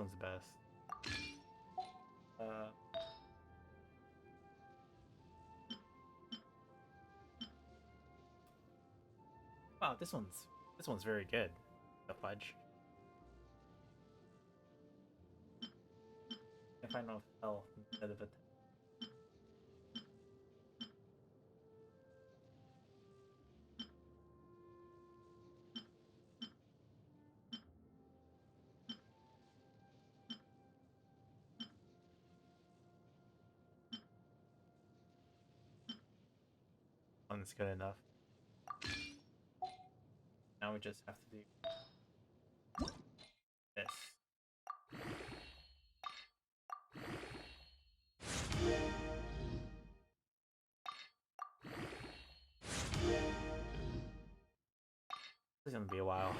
one's best. Wow, this one's very good. The fudge. If I know health instead of it. One's good enough. Now we just have to do this. This is gonna be a while.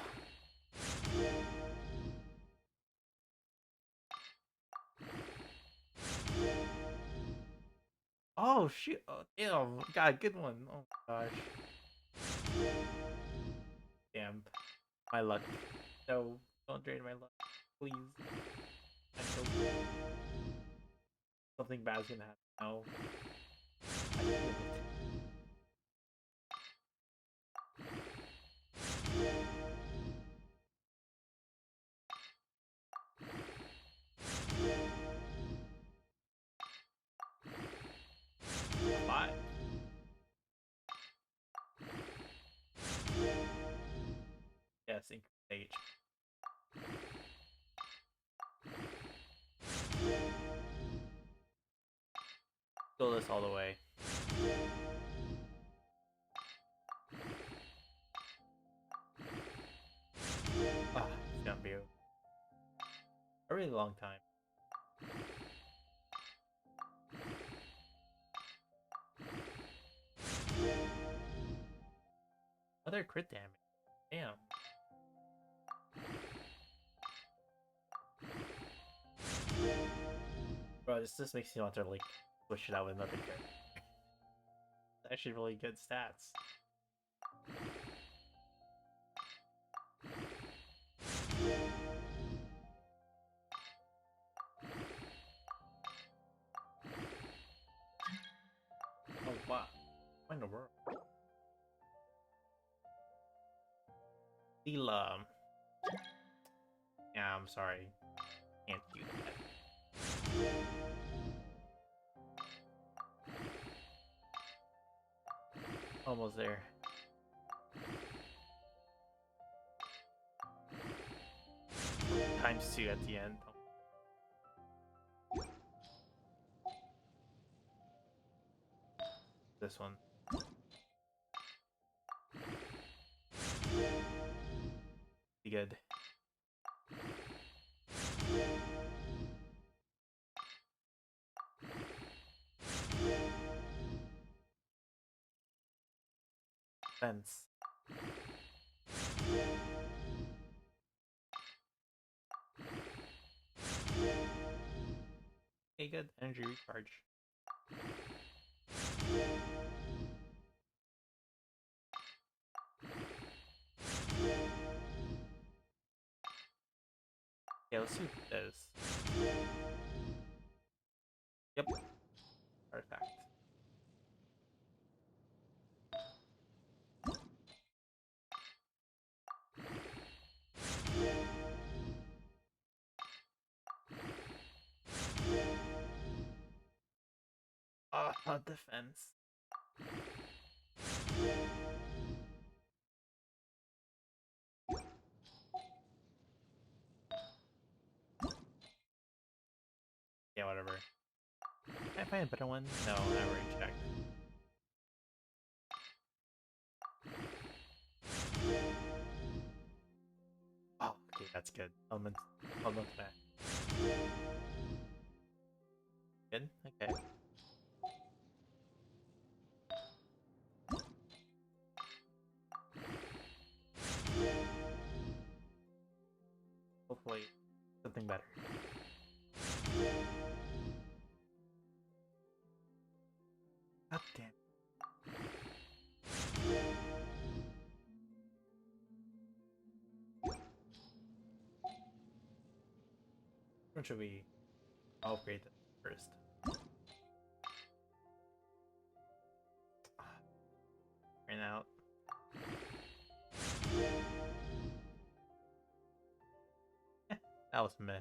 Oh shoot! Oh, damn! God, good one. Oh my gosh. Damn. My luck. No, don't drain my luck, please. I hope something bad's gonna happen. No. I feel it. Bye. Yes, increase age. Go this all the way. Ah, it's gonna be a really long time. Other crit damage. Damn. Bro, this just makes me want to like switch it out with another crit. It's actually really good stats. Oh wow. What in the world? Leela. Yeah, I'm sorry. Can't do that. Almost there. Times 2 at the end. This one. Be good. Fence. Okay, good. Energy recharge. Yeah, let's do this. Yep. Artifact. Not defense. Yeah, whatever. Can I find a better one? No, I already checked. Oh, okay, that's good. Element back. Good? Okay. Hopefully, something better. God damn. Or should we upgrade that first? Ran out. That was meh.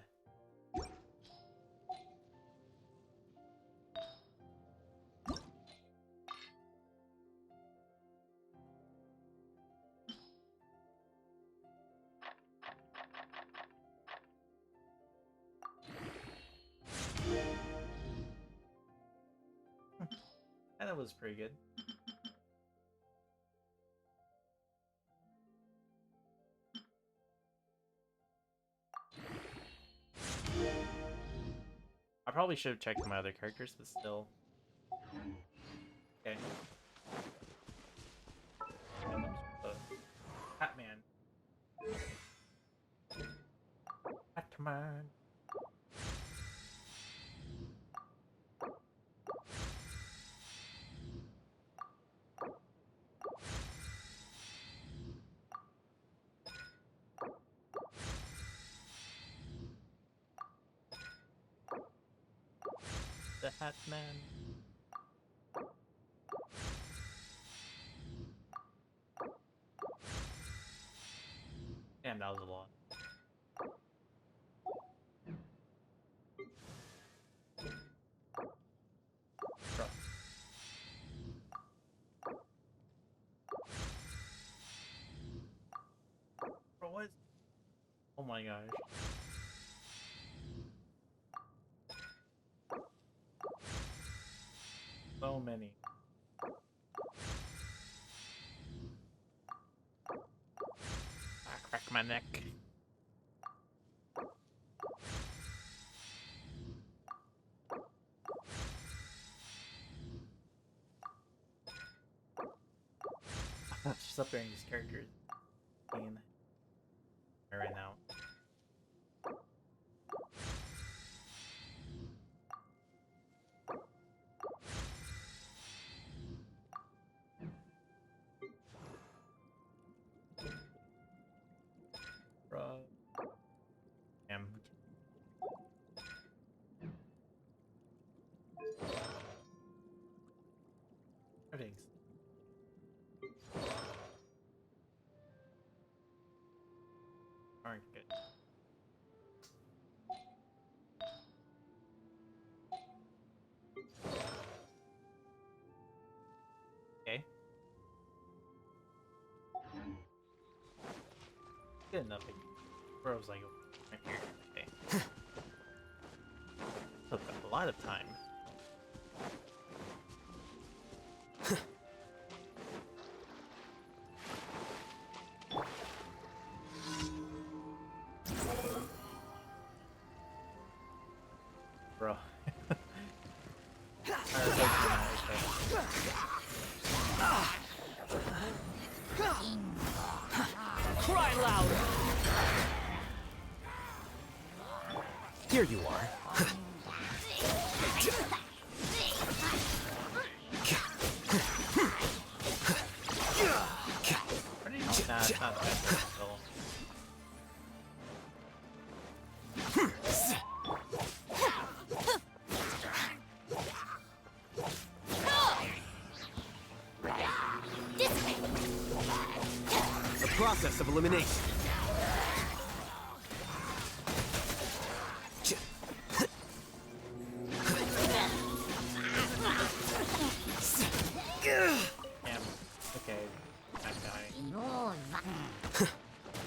And that was pretty good. I probably should have checked my other characters, but still. Okay. Batman. Batman. The Hatman. Damn, that was a lot. Bruh. Bro, what? Oh my gosh. So many. I crack my neck. She's up there in these characters. Right now. Bruh. Damn. Everything's. Aren't good. Okay. Good enough. Where I was like, right here. Okay. Took a lot of time. Bro. Cry louder! Here you are. Nah, it's not bad still. The process of elimination. Damn. Okay. I'm dying.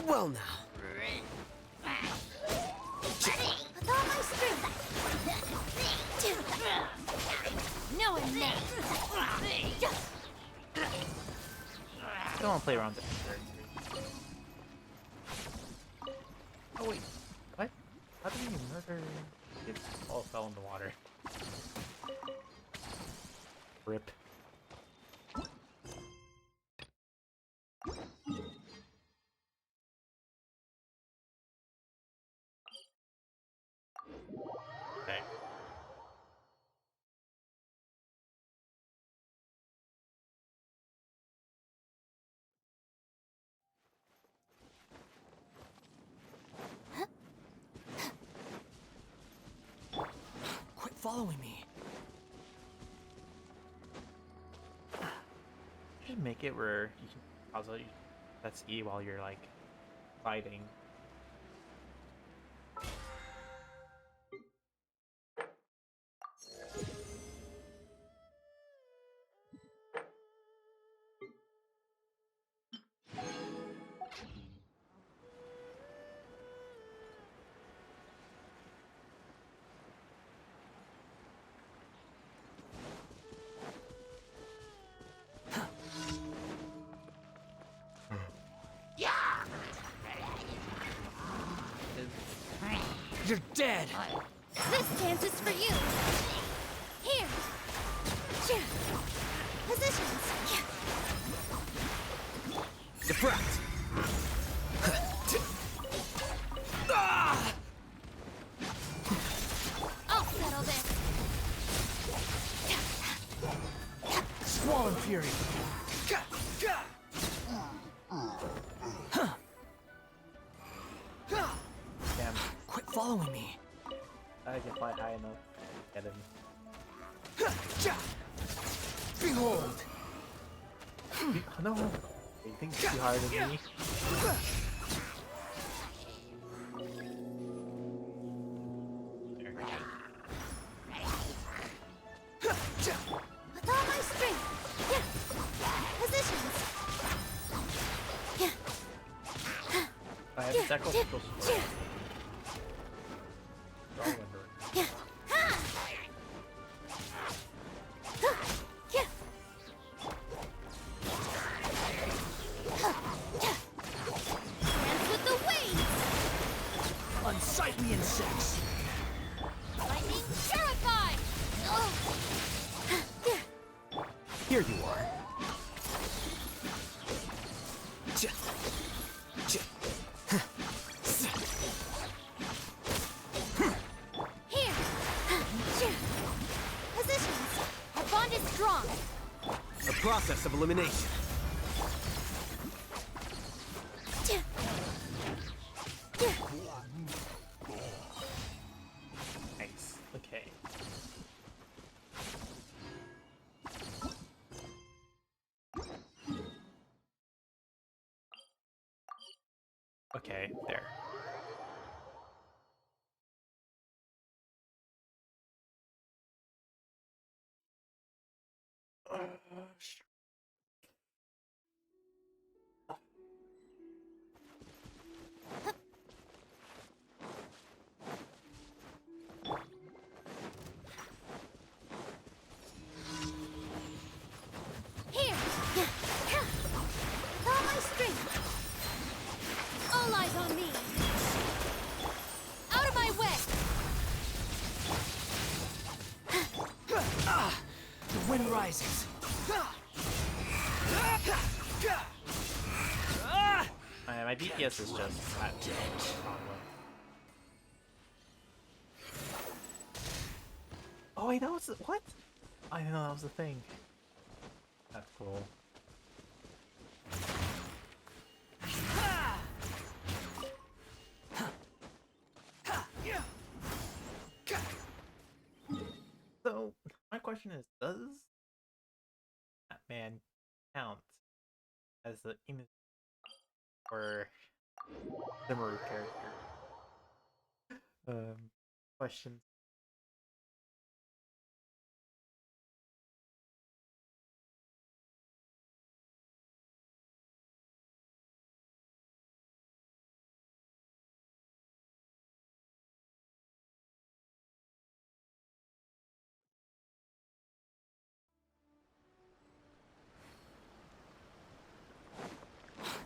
Well now. With all my strength. No one may. Don't want to play around with the characters. Oh wait. What? How did he murder? It all fell in the water. Rip. Okay. following me. Just make it where you can also press E while you're like fighting. You're dead! This dance is for you! Here! Here! Positions! Deflect! I'll settle this! Squall and Fury! Damn. Quit following me! I can fly high enough to get him. Behold! No! You think it's too hard than me? With all my strength! Positions! I have to tackle people. Dance with the waves! Unsightly insects! Lightning terrified! Here you are. Here! Positions! Our bond is strong! A process of elimination. Nice. Okay. Okay, there. Here! With all my strength! All eyes on me! Out of my way! The wind rises. My DPS is just at Oh wait, that was what? I didn't know that was the thing. That's cool. So my question is, does that man count as the image or the Maru character? Question.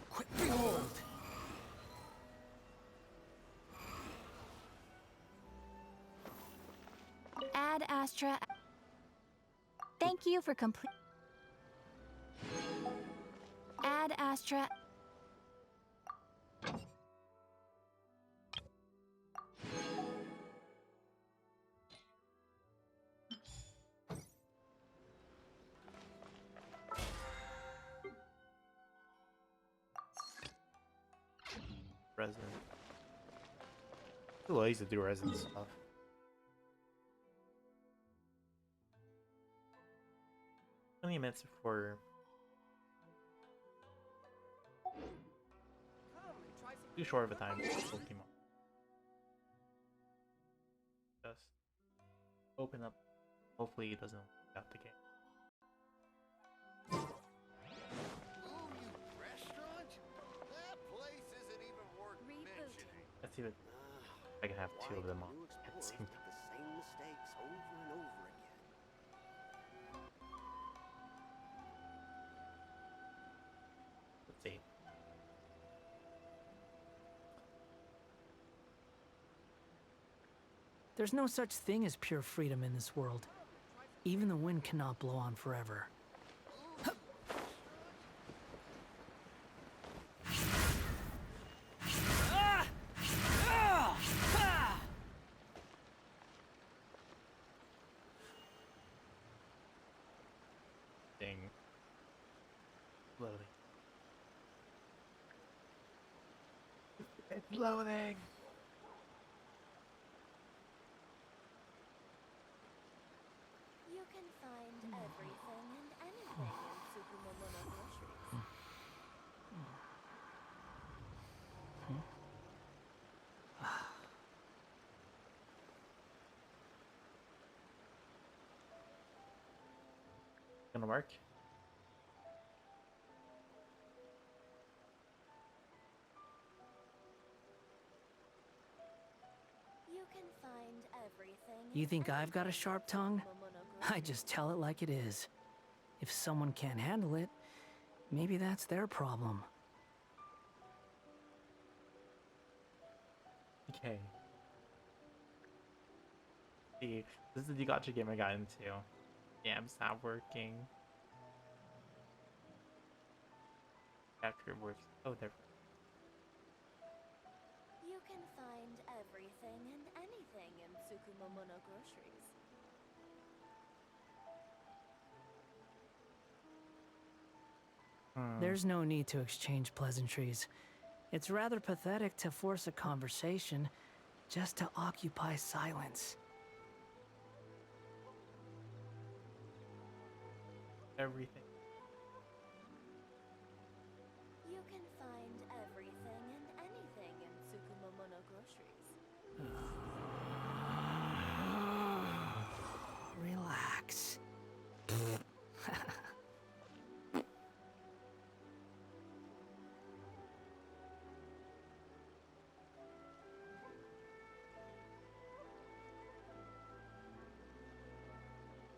Quick, behold! Ad Astra. Thank you for complete. Ad Astra. Resin. Too lazy to do resin stuff. 20 minutes before. Too short of a time for Pokemon. Just open up. Hopefully it doesn't work out the game. Restaurant? That place isn't even worth mentioning. Let's see if I can have two of them on at the same time. The same mistakes over and over again. Let's see. There's no such thing as pure freedom in this world. Even the wind cannot blow on forever. Ding. Loading. It's loading. You can find everything and anything in Tsukumomono groceries. Gonna work? You can find everything. You and think I've got a anything sharp in tongue? Tsukumomono I just tell it like it is. If someone can't handle it, maybe that's their problem. Okay. See, this is the gotcha game I got into. Yeah, it's not working. Capture words so different. You can find everything and anything in Tsukumomono groceries. There's no need to exchange pleasantries. It's rather pathetic to force a conversation just to occupy silence. Everything. You can find everything and anything in Tsukumomono groceries. Relax.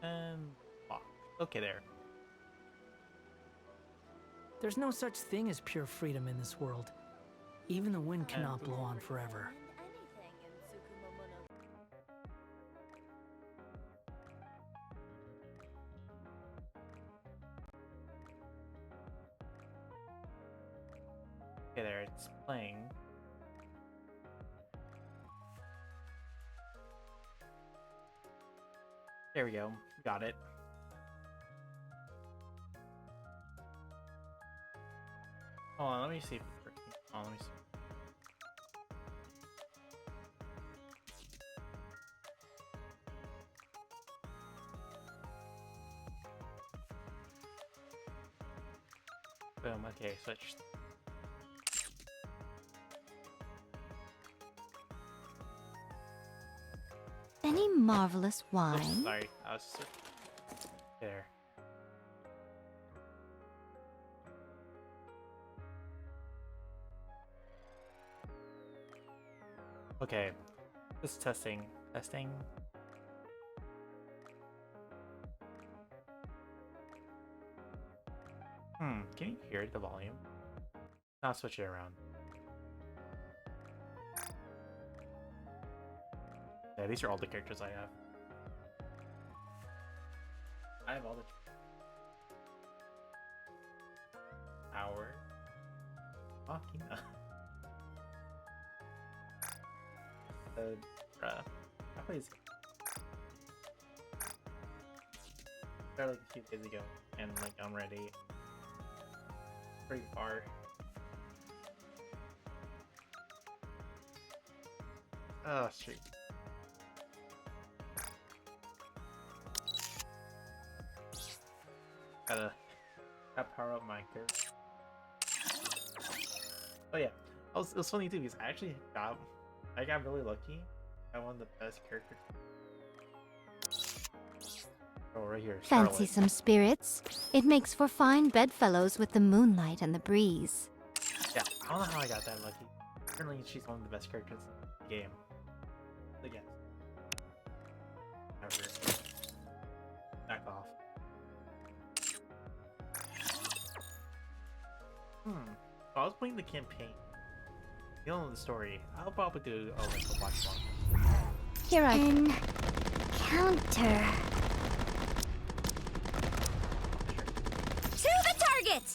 And lock. Okay, there. There's no such thing as pure freedom in this world. Even the wind cannot blow on forever. Anything in Tsukumomono. Okay, there. It's playing. There we go. Got it. Hold on, let me see if it's working. Hold on, let me see. Boom, okay, switched. Any marvelous Oops, wine? sorry, I was there. Okay, just testing. Testing. Can you hear the volume? I'll switch it around. Yeah, these are all the characters I have. I have all the power. Machina. Bruh. I played this started like a few days ago, and like I'm ready. Pretty far. Oh, shoot. Gotta power up my character. Oh yeah, it was funny too because I got really lucky. I won the best character. Oh, right here. Fancy Charlotte. some spirits? It makes for fine bedfellows with the moonlight and the breeze. Yeah, I don't know how I got that lucky. Apparently, she's one of the best characters in the game. But yes. Never. Back off. So I was playing the campaign. You don't know the story. I'll probably do like a watch one. Here I Counter. To the target!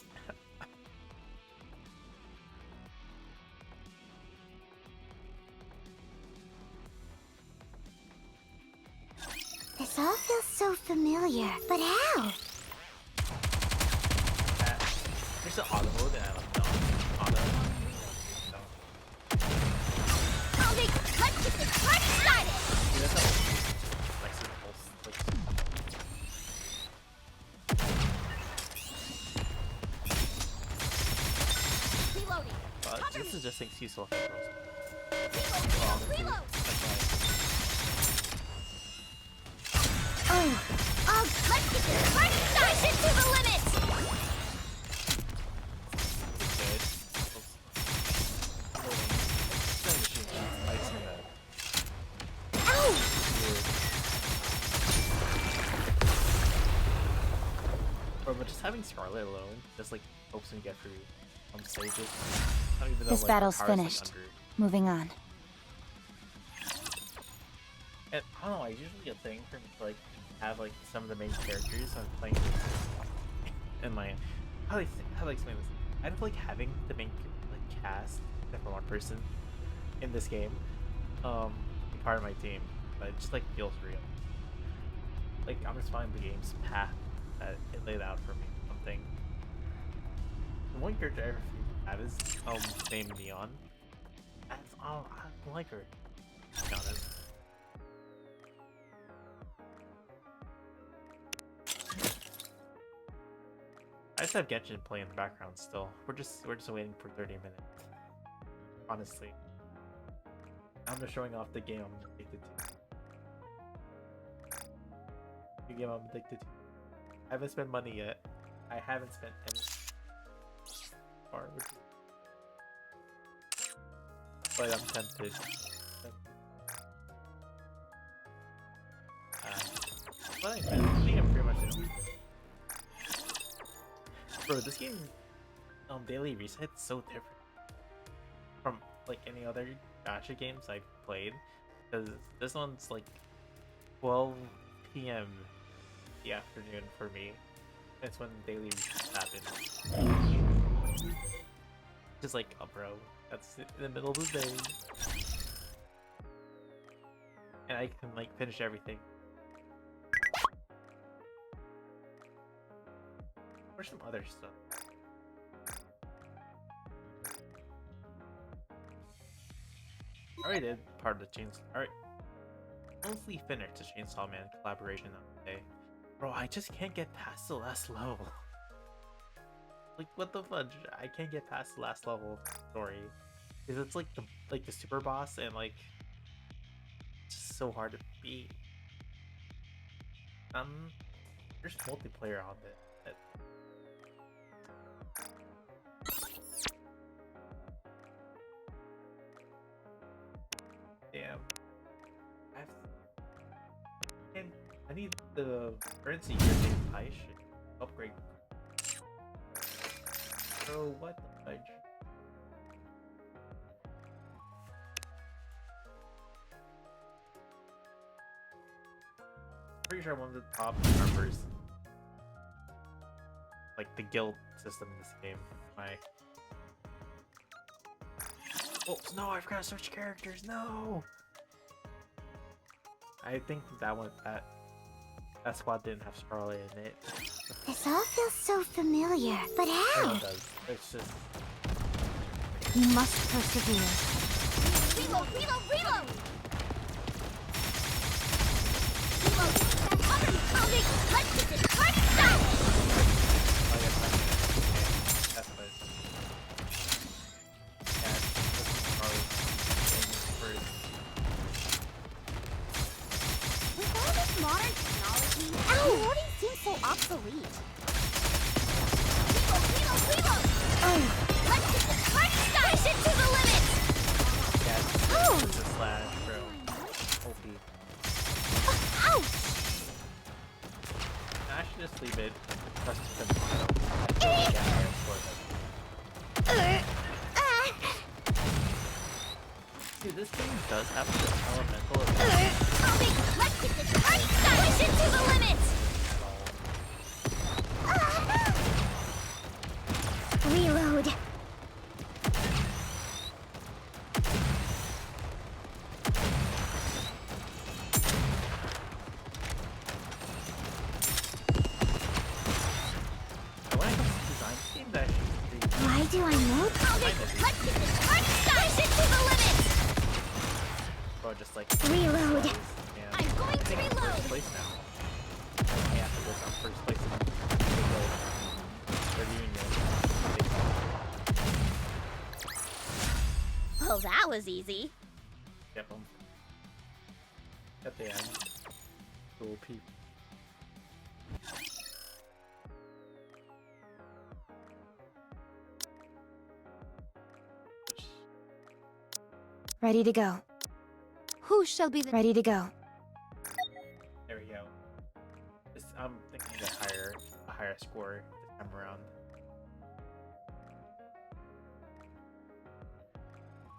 This all feels so familiar, but how? There's an auto mode and I left it on. Auto. I'll make one-sided! See, that's how like some pulse. Reloading. But this is just an excuse to look at girls. Reload! Let's get this one-sided! Push it to the limit! But just having Scarlet alone just like helps me get through stages. Even though, This like, battle's her power's, finished. Like, under. Moving on. And I don't know, it's usually a thing for me to like have like some of the main characters I'm playing in my how do I explain this? I don't like having the main like cast except for one person in this game be part of my team, but it just like feels real. Like I'm just finding the game's path that it laid out for me. Something. The one character I ever have is named Neon. I don't like her. To be honest. I just have Genshin playing in the background still. We're just waiting for 30 minutes. Honestly. I'm just showing off the game I'm addicted to. The game I'm addicted to. I haven't spent money yet. I haven't spent any far, but I'm tempted. But I think I'm pretty much in. Bro, this game, daily reset's so different from like any other gacha games I've played, because this one's like 12 p.m. the afternoon for me. That's when daily resets happen. Just like, oh bro, that's in the middle of the day, and I can like finish everything. Or some other stuff. I already did part of the Chainsaw. Alright. Mostly finished the Chainsaw Man collaboration on today. Bro, I just can't get past the last level. Like, what the fudge? I can't get past the last level of the story. Because it's like the super boss and like it's just so hard to beat. There's multiplayer on it. Damn. I need the currency here to I should upgrade. Bro, what the fudge? Pretty sure I'm one of the top members. Like the guild system in this game. Oh no, I forgot to switch characters. No. I think that squad didn't have Scarlet in it. This all feels so familiar, but how? It does. It's just You must persevere. Reload! Reload! Reload! Reload! Cover me! I'll make let's get this one-sided! this game does have this elemental Let's get this party started! Push it to the limit! Reload. Why do I know? Let's get this party started! Push it to the limit! Or just like reload. I'm going to reload. First place now. Yeah, after this, I'm first place in the reunion. Well, that was easy. Yep. At the end. Cool people. Ready to go. Who shall be the Ready to go. There we go. I'm thinking a higher score this time around.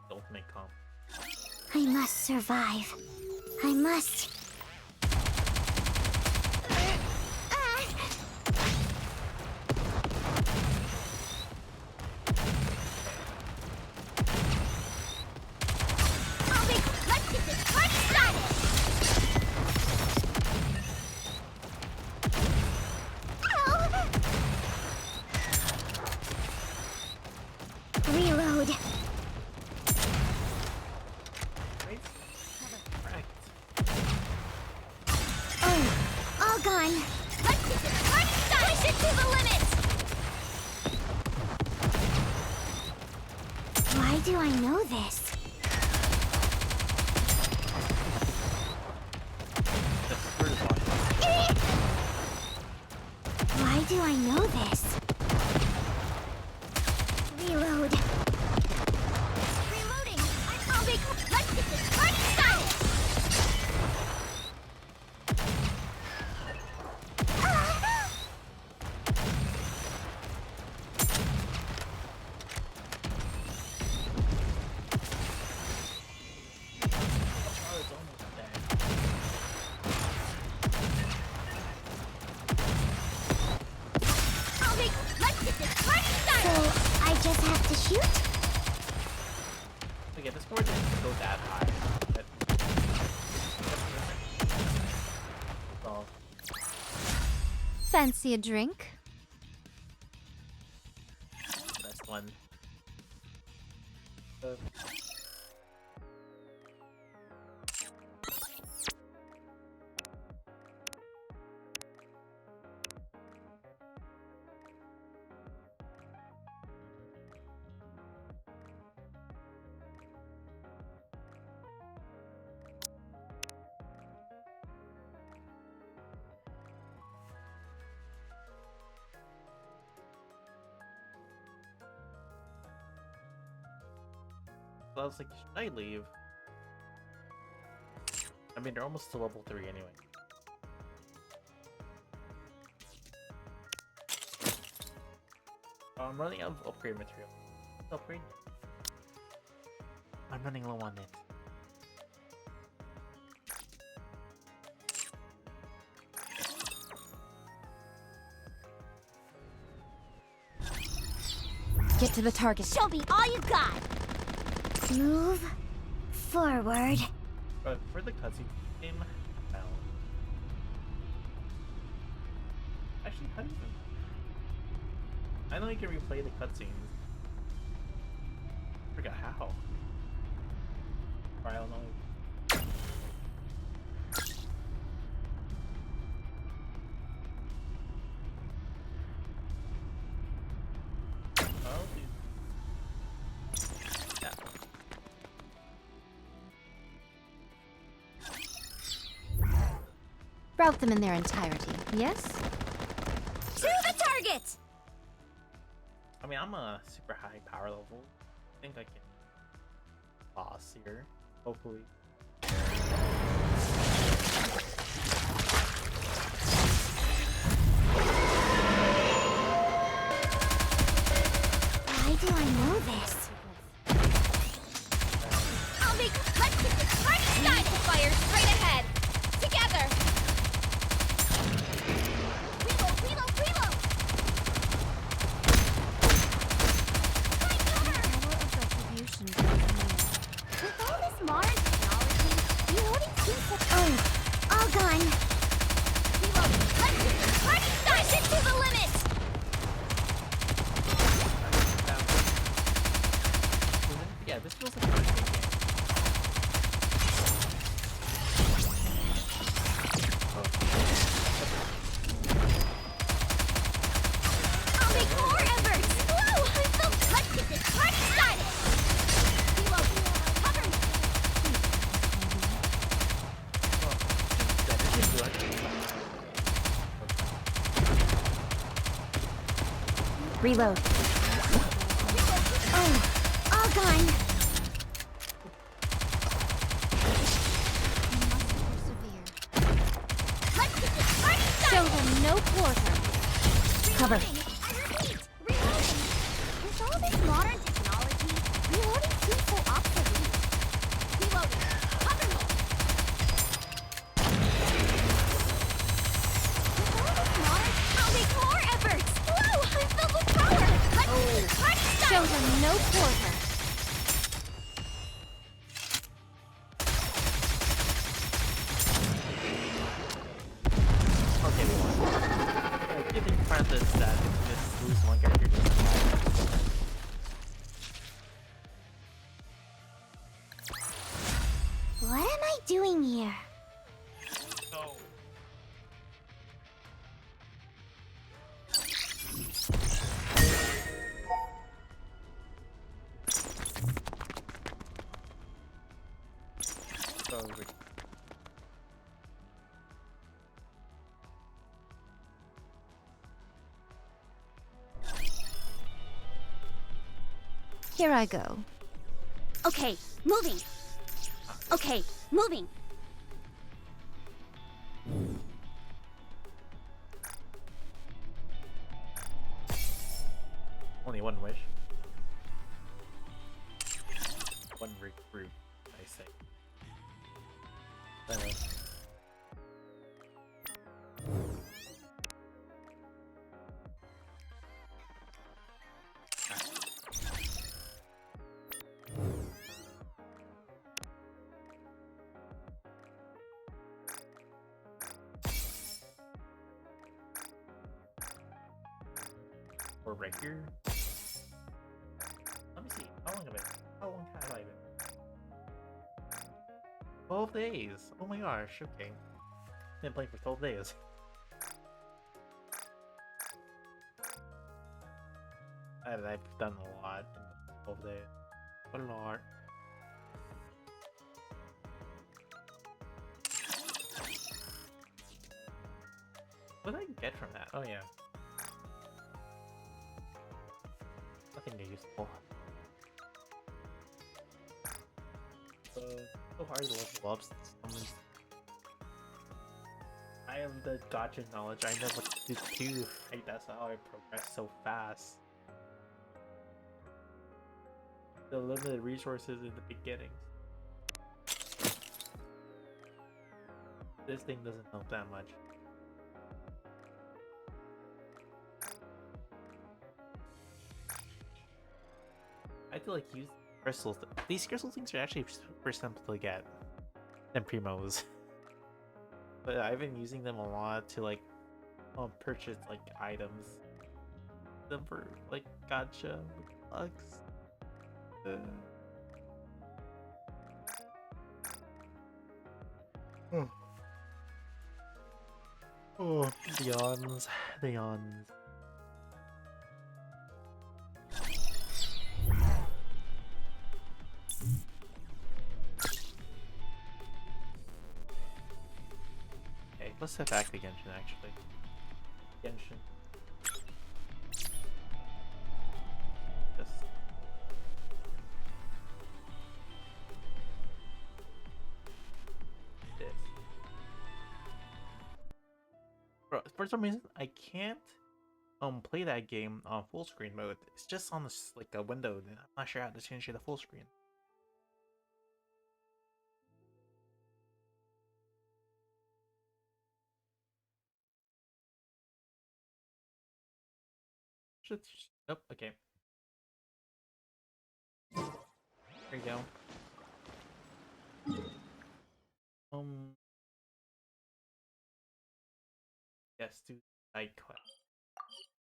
Don't make comp. I must survive. I must. Let's get this party started! Reload. All gone. Let's get this party started! Push it to the limit! Why do I know this? Why do I know this? Reload. Reloading! Let's get this party started! Let's get this party started! So, I just have to shoot? Okay, the score didn't go that high. But... well, fancy a drink? best one. I was like, should I leave? I mean, they're almost to level 3 anyway. Oh, I'm running out of upgrade material. Upgrade? I'm running low on it. Get to the target. Show me all you got! Move forward. But for the cutscene game, actually, how do you? I know you can replay the cutscenes. I forgot how. Or I don't know. Route them in their entirety, yes? To the target! I mean, I'm a super high power level. I think I can boss here, hopefully. Why do I know this? Let's yeah, this feels like a birthday game. I'll make more efforts! Whoa! I'm so let's get this party started! Reload! Cover me! Reload. Oh! All gone! Let's get this party started! Show them no quarter. Cover. I repeat, reloading! With all this modern technology, reloading seems so obsolete. Reloading! Cover me! With all this modern, I'll make more efforts! Whoa! I'm filled with power! Let's get this party started! Show them no quarter. Okay, we won. Giving Francis that just lose one character doesn't matter. What am I doing here? So, Here I go. Okay, moving. Okay, moving. only one wish. One recruit, I say. Or right here. Let me see. How long have I been? 12 days. Oh my gosh. Okay. Been playing for 12 days. I've done a lot in 12 days. A lot. What did I get from that? Oh yeah. Nothing useful. So hard to level up summons. I have the gotcha knowledge. I know what to do. Right? That's how I progress so fast. The limited resources in the beginning. This thing doesn't help that much. I feel like use crystals. These crystal things are actually super simple to get than Primos. But I've been using them a lot to like purchase like items. Them for like gotcha bucks. Oh, the yawns. The yawns. Okay, let's head back to Genshin actually. Genshin. Just this. Bro, for some reason I can't play that game on full screen mode. It's just on this like a window and I'm not sure how to change it to full screen. Nope, okay. There you go. Yes, do side quest.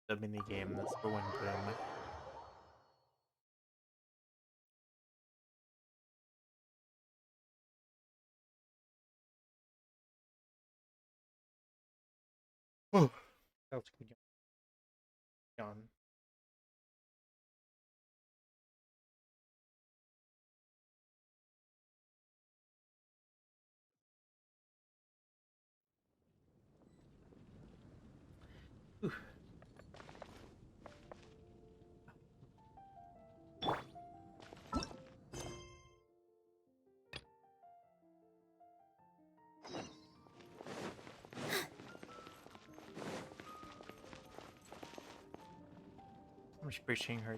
The mini game that's for Windblume. That was a good yawn. Ooh. I'm just appreciating her.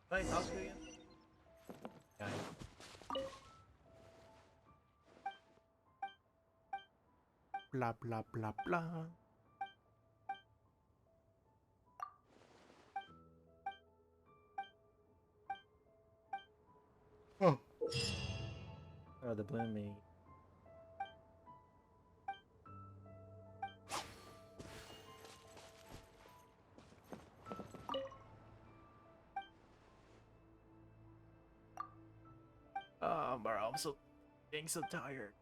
Can I talk to you again? Yeah. Blah blah blah blah. Oh. Oh, the blooming. Oh, bro, I'm so getting so tired.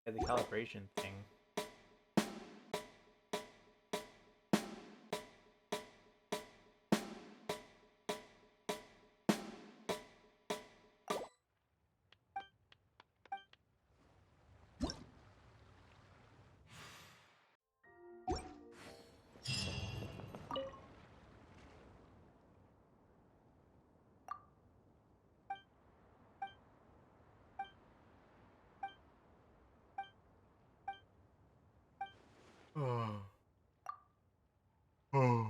Yeah, the calibration thing. Oh. Oh.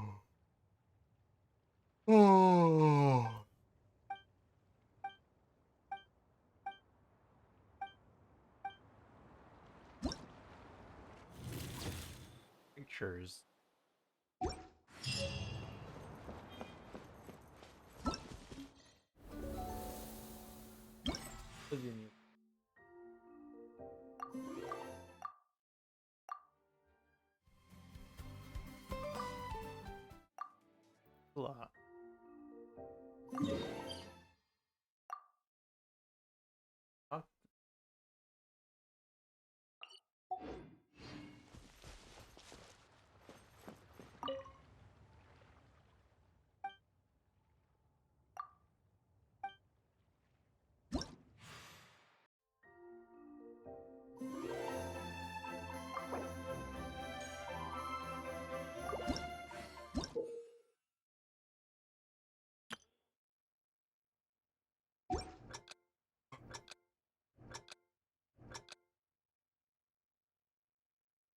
Oh. Pictures. Blah. Fuck.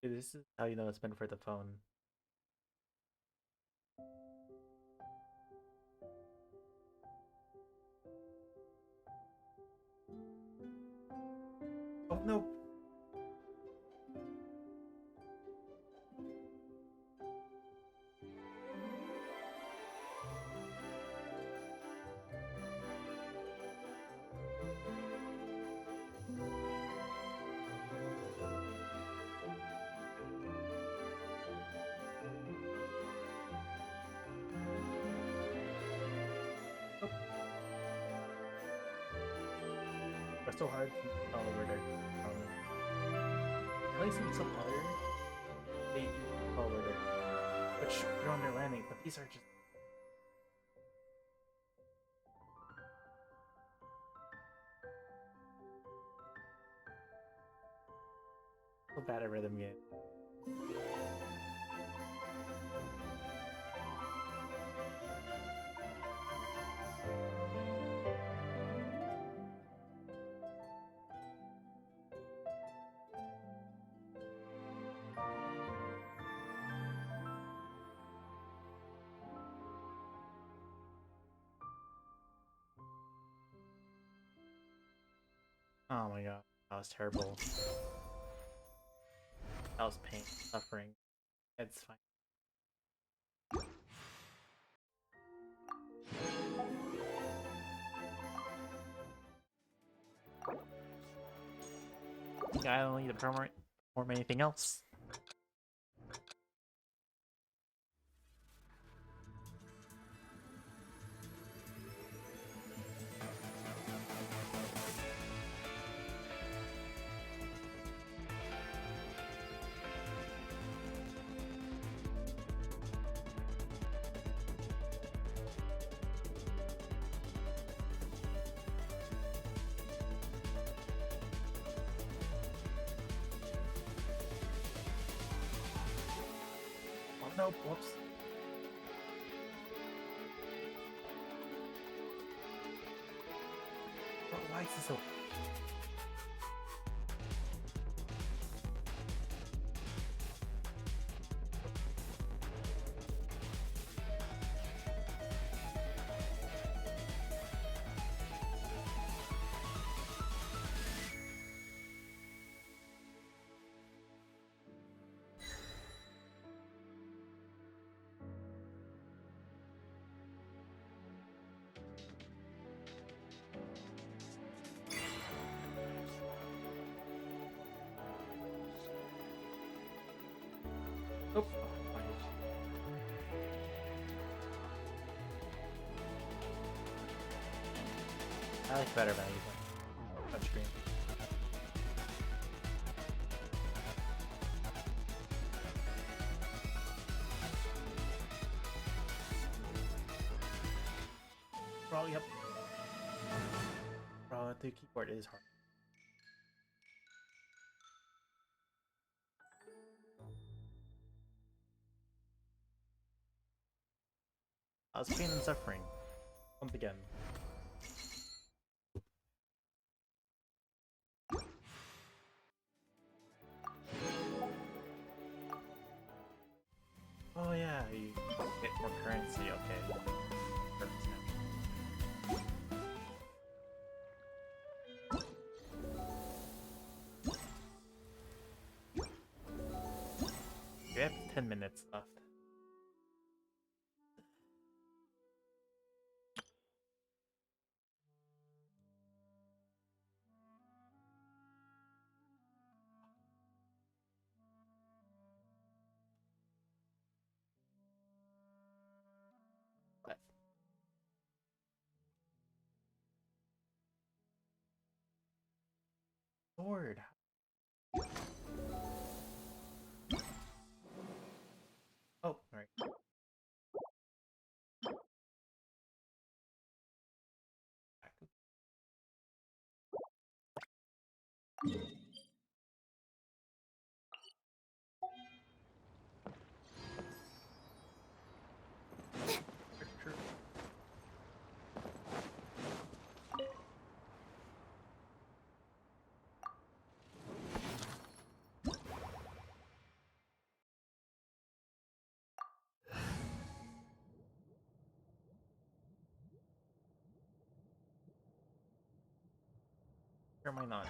Dude, this is how you know it's meant for the phone. Oh no. It's so hard to tell where they're at least in some other they tell where they're which they're on their landing, but these are just so bad at rhythm game. Oh my god, that was terrible. That was pain, suffering. It's fine. I don't need to perform anything else. Oh no, whoops. Why is this so... Oh, I like better when I use my touchscreen. Well, yep. Well, the keyboard is hard. I was pain and suffering. Once again. Oh yeah, you get more currency, okay. Perfect. We have 10 minutes left. What? Sword. Oh, alright. Or am I not?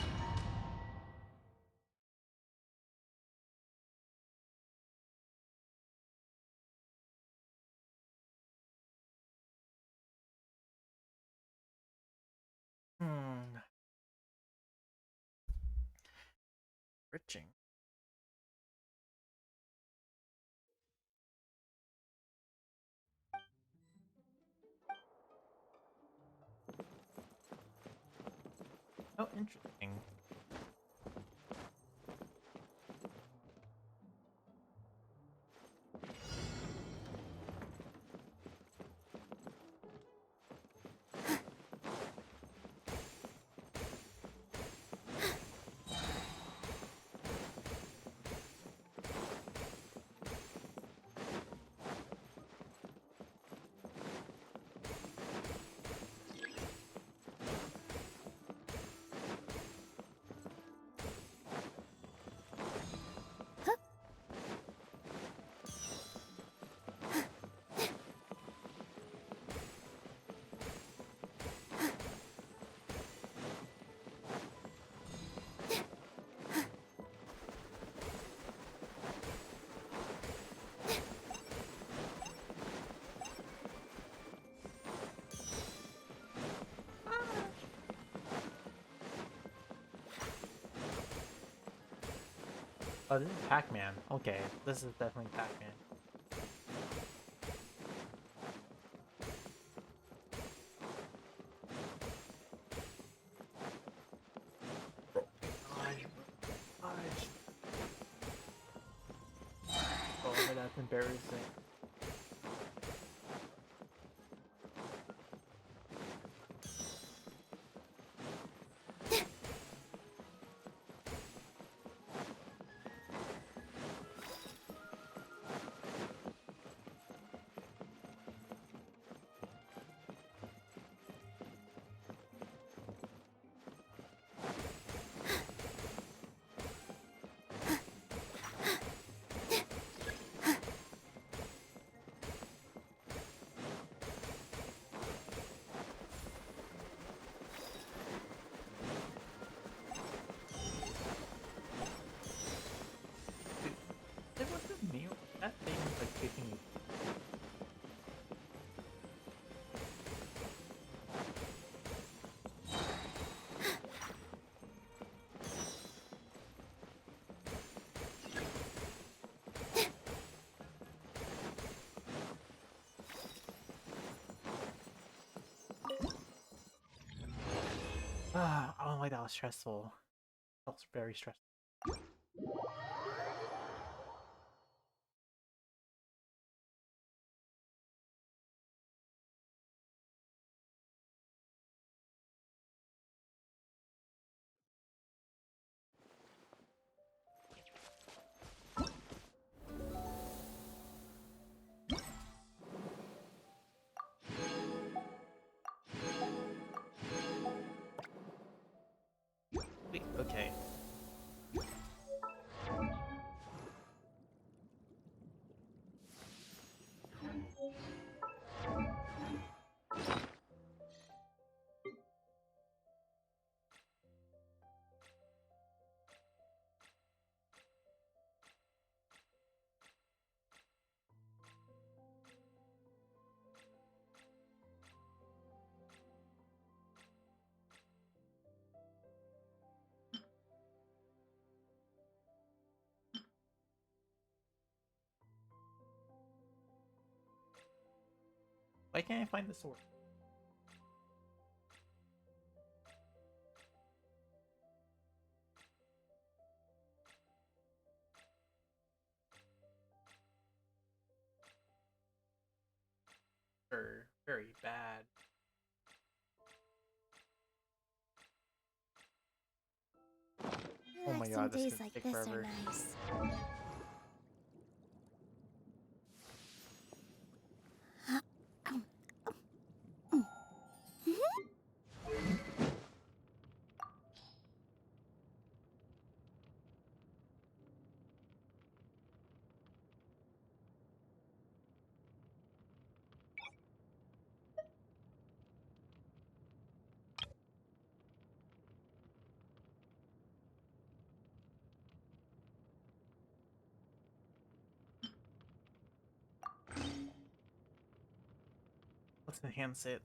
Enriching. Oh, interesting. Oh, this is Pac-Man. Okay, this is definitely Pac-Man. Oh, but that's embarrassing. It wasn't me. That thing was like kicking me. Ah, oh my, that was stressful. That was very stressful. Wait, okay. Why can't I find the sword? Very bad. Oh my god, this days could like take this forever. are nice. Let's enhance it.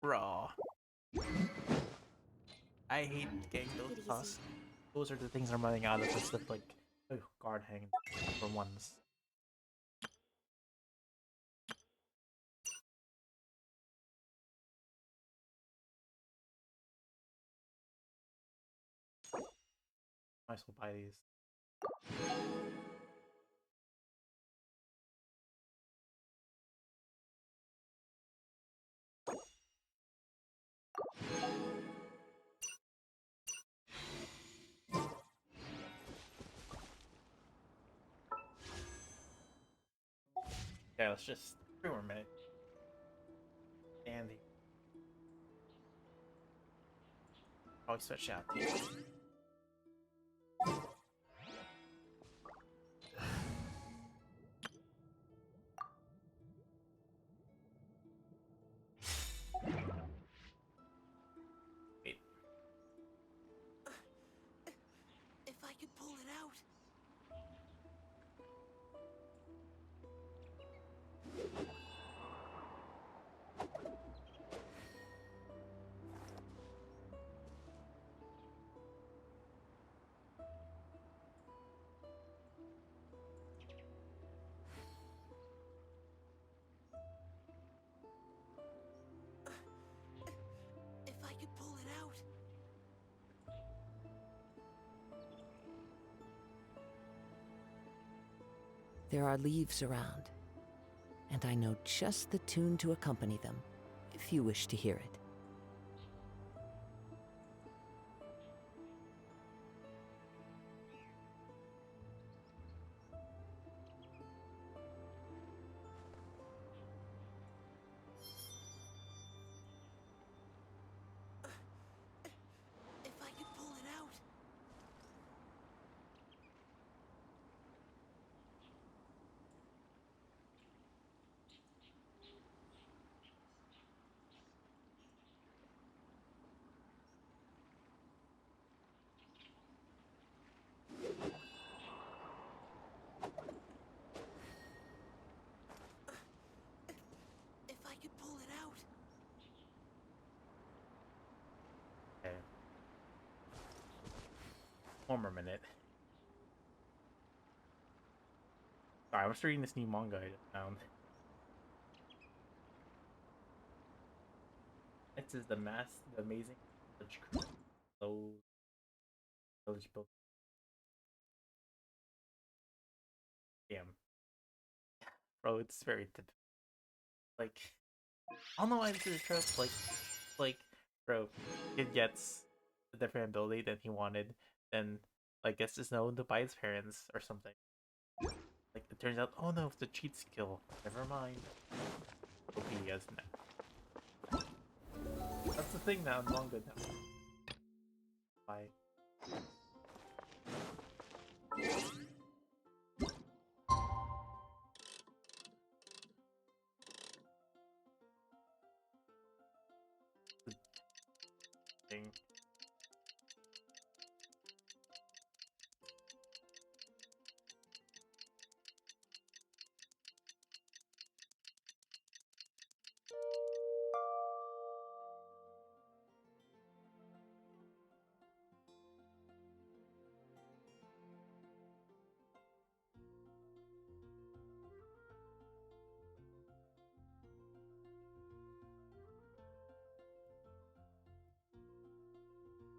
Raw. I hate getting those tossed. Those are the things I'm running out of instead of like guard hang for ones. Might as well buy these. Yeah, let's just 3 more minutes. And the probably switch out too. If I could There are leaves around, and I know just the tune to accompany them, if you wish to hear it. If I could pull it out. If I could pull it out. Okay. One more minute. Sorry, I'm just reading this new manga I just found. It says the amazing village crew. Village built. Damn. Bro, it's very typical. Like, I don't know why this is a trope. Like, bro, kid gets a different ability than he wanted, then, like, gets to know by his parents or something. Like, it turns out, oh no, it's a cheat skill. Never mind. OP, isn't it? That's the thing now in manga now. Bye. Thing.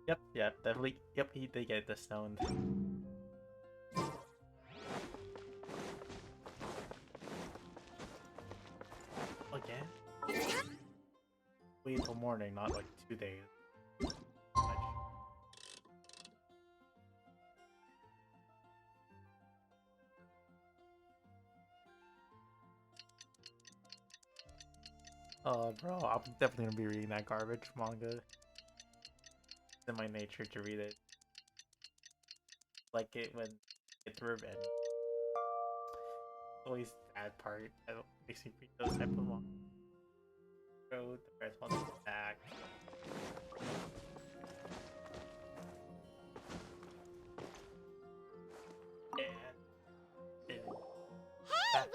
Yep, definitely. Yep, he did get the stone. Again? Wait until morning, not like 2 days. Bro, I'm definitely gonna be reading that garbage manga. It's in my nature to read it. Like it when it's revenge. Always that part. I don't makes me read those type of manga. Bro, the first one's back. Hey,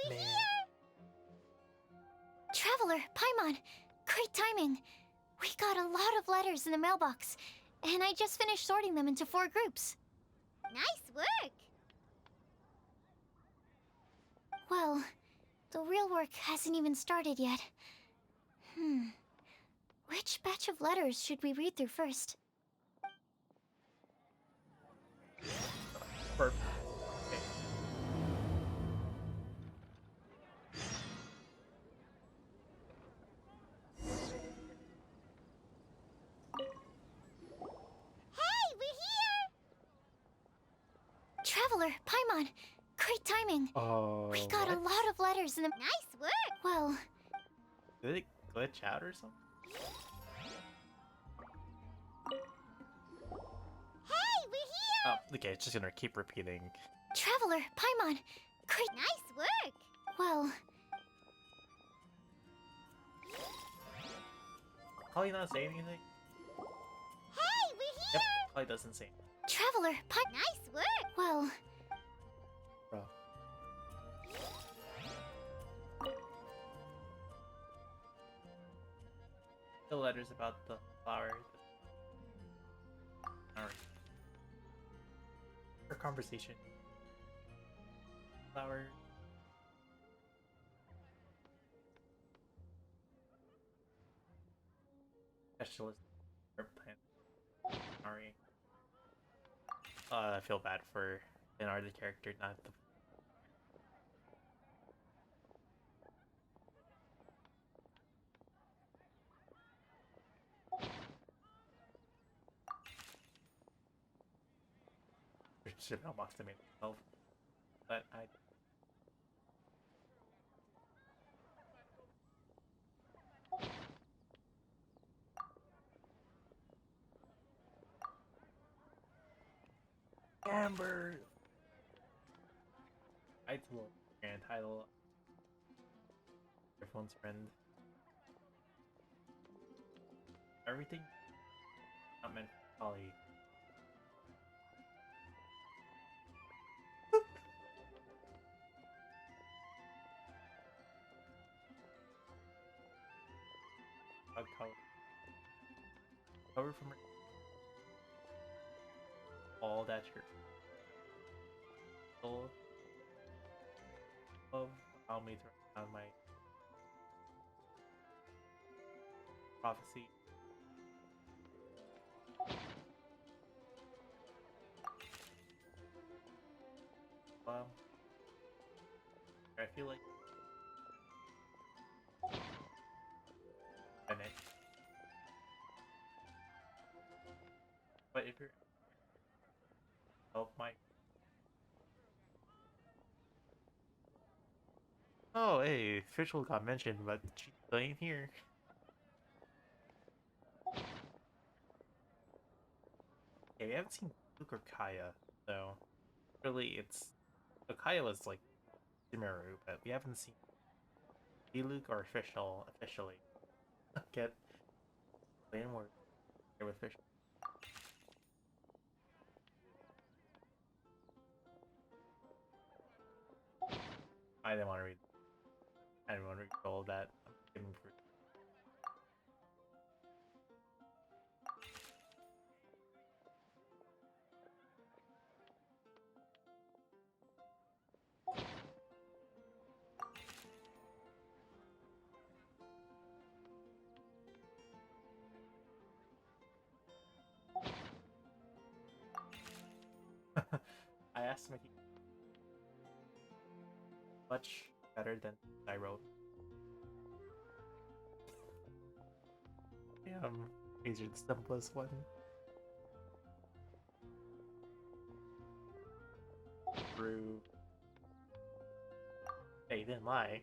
we're here! Traveler, Paimon, great timing. We got a lot of letters in the mailbox, and I just finished sorting them into 4 groups. Nice work! Well, the real work hasn't even started yet. Which batch of letters should we read through first? Perfect. Hey, we're here! Traveler, Paimon, great timing. Oh, we got a lot of letters in the... Nice work! Well... Did it glitch out or something? Hey, we're here! Oh, okay, it's just gonna keep repeating. Traveler, Paimon, great... Nice work! Well... Holly not saying anything? Hey, we're here! Yep, Holly doesn't say anything. Traveler, Nice work! Well... Bro. The letters about the flower. Alright. For conversation. Flower. Specialist. Plant. Sorry. I feel bad for Leonardo the character, not the should have mailbox to myself, but I. Amber. I told grand title. Your phone's friend. Everything not meant for Holly. I'll cover from her. All that you're full of allow me to write down my prophecy. I feel like Bennett. But if you're help my oh hey, official got mentioned, but she still ain't here. Okay, we haven't seen Luke or Kaya, so really it's so Kaya was like Sumeru, but we haven't seen Luke or officially get plain more here with fish. I didn't want to read. I didn't want to read all that. I'm kidding for. I asked Mickey much better than I wrote. These are the simplest one. True. Hey, you didn't lie.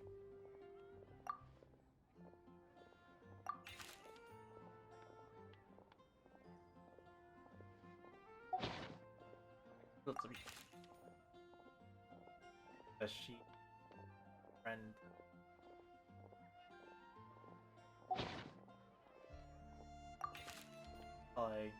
Let's see. Does she friend? Hi.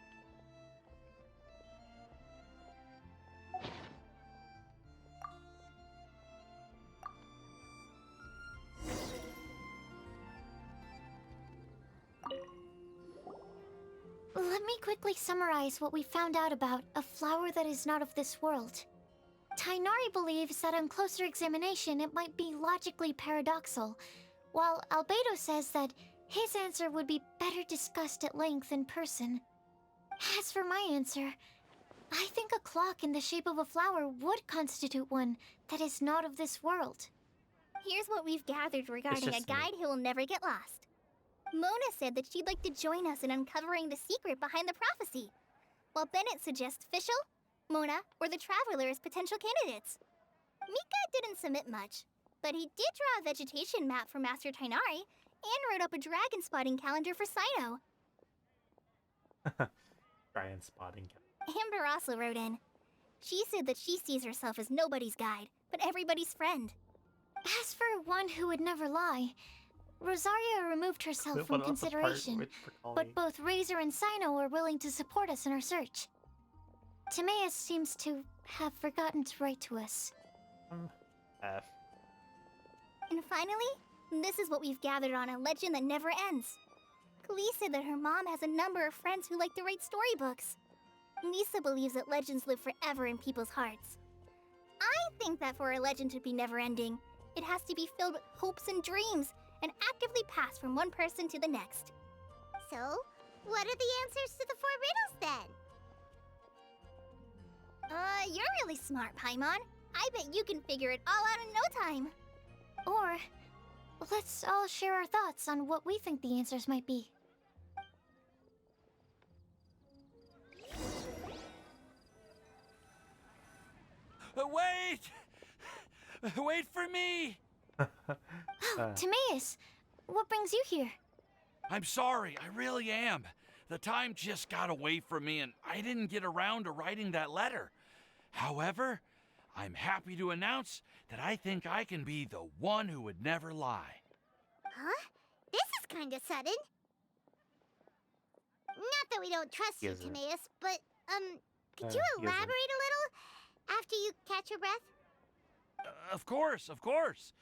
Let me quickly summarize what we found out about a flower that is not of this world. Tainari believes that on closer examination it might be logically paradoxal, while Albedo says that his answer would be better discussed at length in person. As for my answer, I think a clock in the shape of a flower would constitute one that is not of this world. Here's what we've gathered regarding a guide who will never get lost. Mona said that she'd like to join us in uncovering the secret behind the prophecy, while Bennett suggests Fischl, Mona, or the Traveler as potential candidates. Mika didn't submit much, but he did draw a vegetation map for Master Tainari and wrote up a dragon spotting calendar for Sino. Dragon spotting calendar. Amber also wrote in. She said that she sees herself as nobody's guide, but everybody's friend. As for one who would never lie, Rosaria removed herself from consideration, but both Razor and Sino were willing to support us in our search. Timaeus seems to have forgotten to write to us. F. And finally, this is what we've gathered on a legend that never ends. Klee said that her mom has a number of friends who like to write storybooks. Lisa believes that legends live forever in people's hearts. I think that for a legend to be never-ending, it has to be filled with hopes and dreams, and actively pass from one person to the next. So, what are the answers to the 4 riddles then? You're really smart, Paimon. I bet you can figure it all out in no time. Or, let's all share our thoughts on what we think the answers might be. Wait for me! Timaeus, what brings you here? I'm sorry, I really am. The time just got away from me and I didn't get around to writing that letter. However, I'm happy to announce that I think I can be the one who would never lie. Huh? This is kinda sudden. Not that we don't trust you, Timaeus, but, could you elaborate a little after you catch your breath? Of course, of course.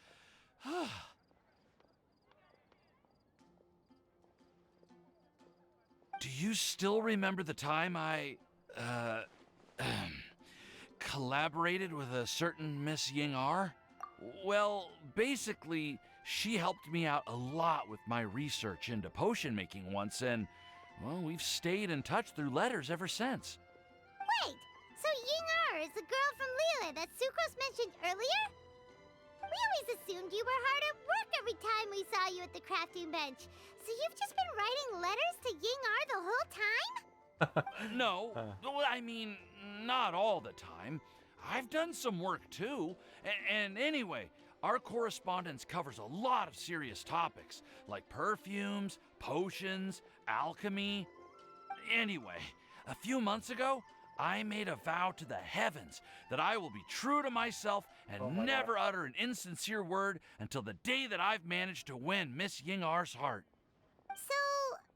Do you still remember the time I, collaborated with a certain Miss Ying-R? Well, basically, she helped me out a lot with my research into potion making once, and, well, we've stayed in touch through letters ever since. Wait, so Ying-R is the girl from Lila that Sucrose mentioned earlier? We always assumed you were hard at work every time we saw you at the crafting bench. So you've just been writing letters to Ying-R the whole time? No, I mean, not all the time. I've done some work too. And anyway, our correspondence covers a lot of serious topics, like perfumes, potions, alchemy. Anyway, a few months ago, I made a vow to the heavens that I will be true to myself and never utter an insincere word until the day that I've managed to win Miss Ying-R's heart. So,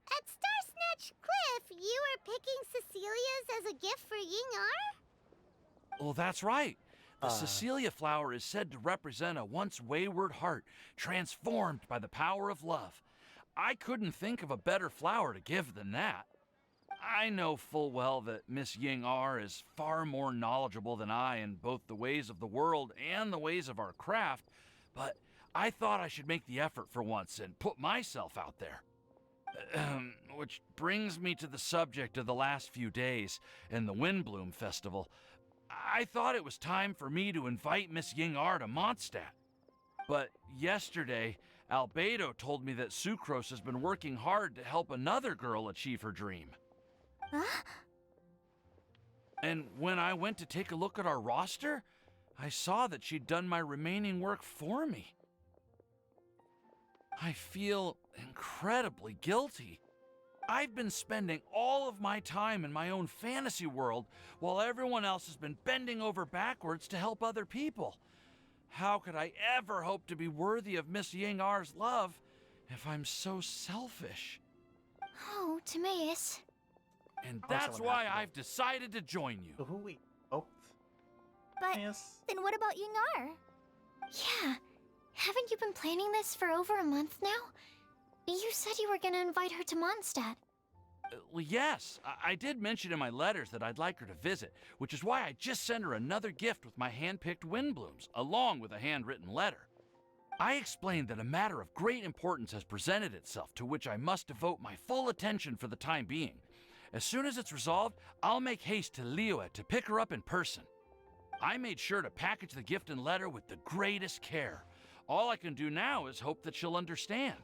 at Star Snatch Cliff, you were picking Cecilia's as a gift for Ying-R? Well, that's right. The Cecilia flower is said to represent a once wayward heart transformed by the power of love. I couldn't think of a better flower to give than that. I know full well that Miss Ying-R is far more knowledgeable than I in both the ways of the world and the ways of our craft, but I thought I should make the effort for once and put myself out there. Which brings me to the subject of the last few days and the Windblume Festival. I thought it was time for me to invite Miss Ying-R to Mondstadt. But yesterday, Albedo told me that Sucrose has been working hard to help another girl achieve her dream. Huh? And when I went to take a look at our roster, I saw that she'd done my remaining work for me. I feel incredibly guilty. I've been spending all of my time in my own fantasy world while everyone else has been bending over backwards to help other people. How could I ever hope to be worthy of Miss Ying-R's love if I'm so selfish? Oh, Timaeus. And that's why I've decided to join you. Oh. But then what about Ying-R? Yeah. Haven't you been planning this for over a month now? You said you were gonna invite her to Mondstadt. Well, yes, I did mention in my letters that I'd like her to visit, which is why I just sent her another gift with my hand-picked Windblooms, along with a handwritten letter. I explained that a matter of great importance has presented itself to which I must devote my full attention for the time being. As soon as it's resolved, I'll make haste to Liyue to pick her up in person. I made sure to package the gift and letter with the greatest care. All I can do now is hope that she'll understand.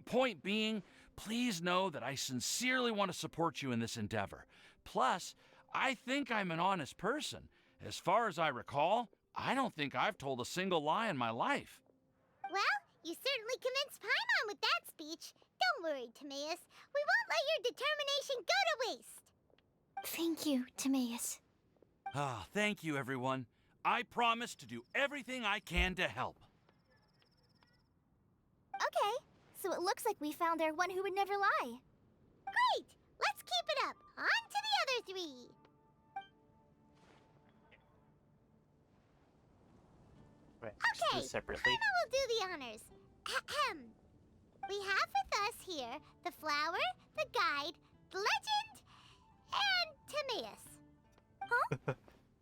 Point being, please know that I sincerely want to support you in this endeavor. Plus, I think I'm an honest person. As far as I recall, I don't think I've told a single lie in my life. Well, you certainly convinced Paimon with that speech. Don't worry, Timaeus. We won't let your determination go to waste. Thank you, Timaeus. Ah, thank you, everyone. I promise to do everything I can to help. Okay, so it looks like we found our one who would never lie. Great! Let's keep it up. On to the other three. Right, Okay, separately. Paimon will do the honors. Ahem. We have with us here the flower, the guide, the legend, and Timaeus. Huh?